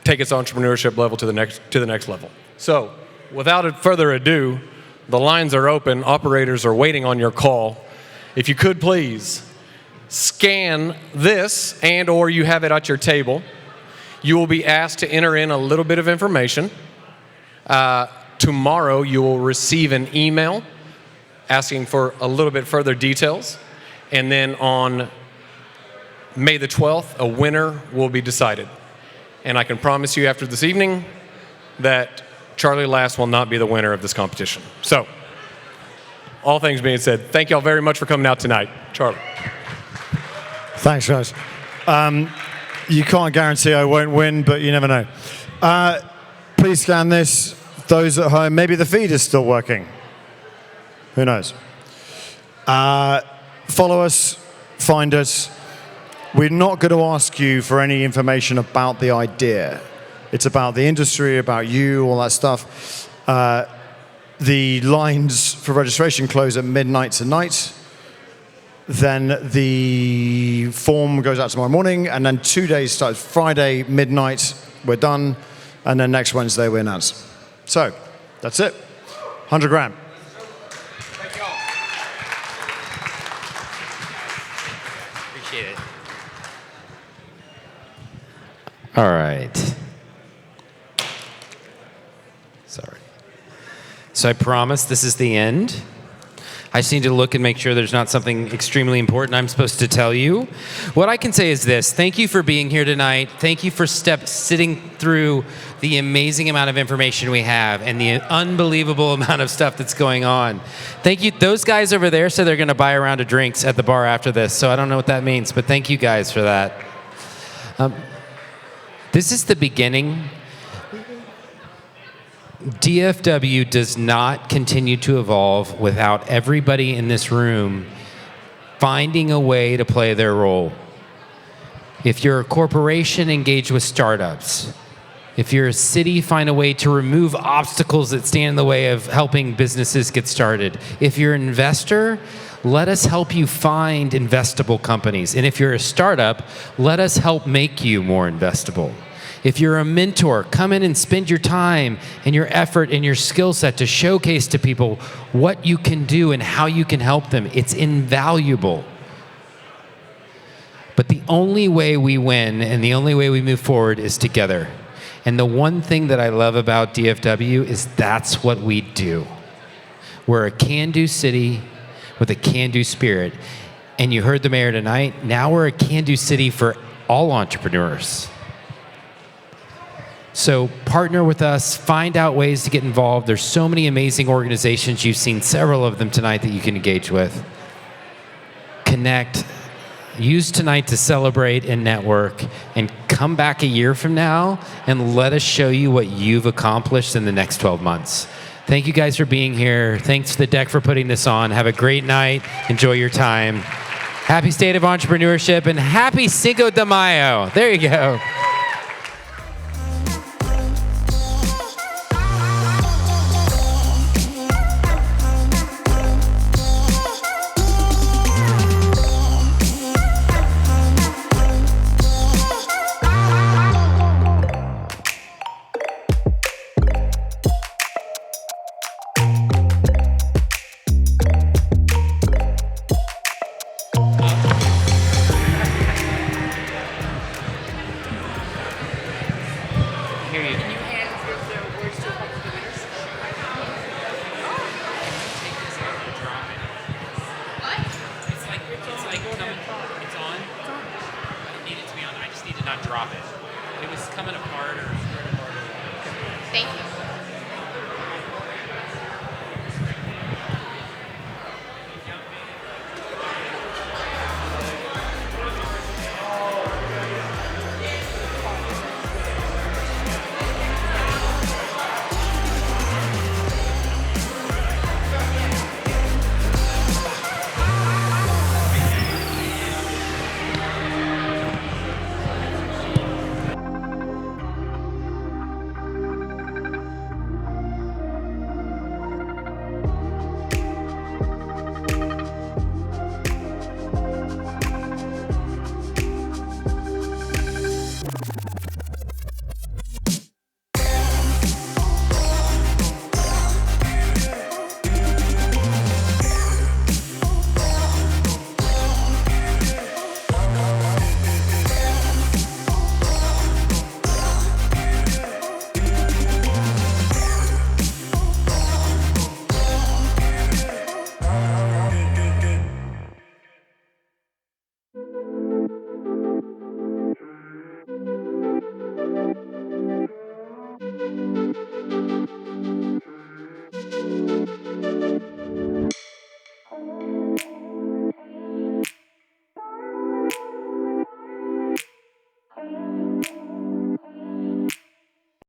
[SPEAKER 10] take its entrepreneurship level to the next level. So, without further ado, the lines are open. Operators are waiting on your call. If you could please scan this, and or you have it at your table. You will be asked to enter in a little bit of information. Tomorrow, you will receive an email asking for a little bit further details. And then on May the 12th, a winner will be decided. And I can promise you after this evening that Charlie Lass will not be the winner of this competition. So, all things being said, thank y'all very much for coming out tonight. Charlie.
[SPEAKER 3] Thanks, guys. You can't guarantee I won't win, but you never know. Please scan this. Those at home, maybe the feed is still working. Who knows? Follow us, find us. We're not going to ask you for any information about the idea. It's about the industry, about you, all that stuff. The lines for registration close at midnight tonight. Then the form goes out tomorrow morning, and then 2 days starts Friday, midnight, we're done, and then next Wednesday we announce. So, that's it. 100 grand.
[SPEAKER 20] Thank y'all. Appreciate it. All right. Sorry. So I promise this is the end. I just need to look and make sure there's not something extremely important I'm supposed to tell you. What I can say is this. Thank you for being here tonight. Thank you for sitting through the amazing amount of information we have and the unbelievable amount of stuff that's going on. Thank you. Those guys over there said they're going to buy a round of drinks at the bar after this, so I don't know what that means, but thank you guys for that. This is the beginning. DFW does not continue to evolve without everybody in this room finding a way to play their role. If you're a corporation, engage with startups. If you're a city, find a way to remove obstacles that stand in the way of helping businesses get started. If you're an investor, let us help you find investable companies. And if you're a startup, let us help make you more investable. If you're a mentor, come in and spend your time and your effort and your skill set to showcase to people what you can do and how you can help them. It's invaluable. But the only way we win and the only way we move forward is together. And the one thing that I love about DFW is that's what we do. We're a can-do city with a can-do spirit. And you heard the mayor tonight, now we're a can-do city for all entrepreneurs. So partner with us, find out ways to get involved. There's so many amazing organizations. You've seen several of them tonight that you can engage with. Connect. Use tonight to celebrate and network, and come back a year from now and let us show you what you've accomplished in the next 12 months. Thank you guys for being here. Thanks to the DEC for putting this on. Have a great night. Enjoy your time. Happy State of Entrepreneurship and happy Cinco de Mayo. There you go. Not drop it. It was coming apart or spread apart.
[SPEAKER 8] Thank you.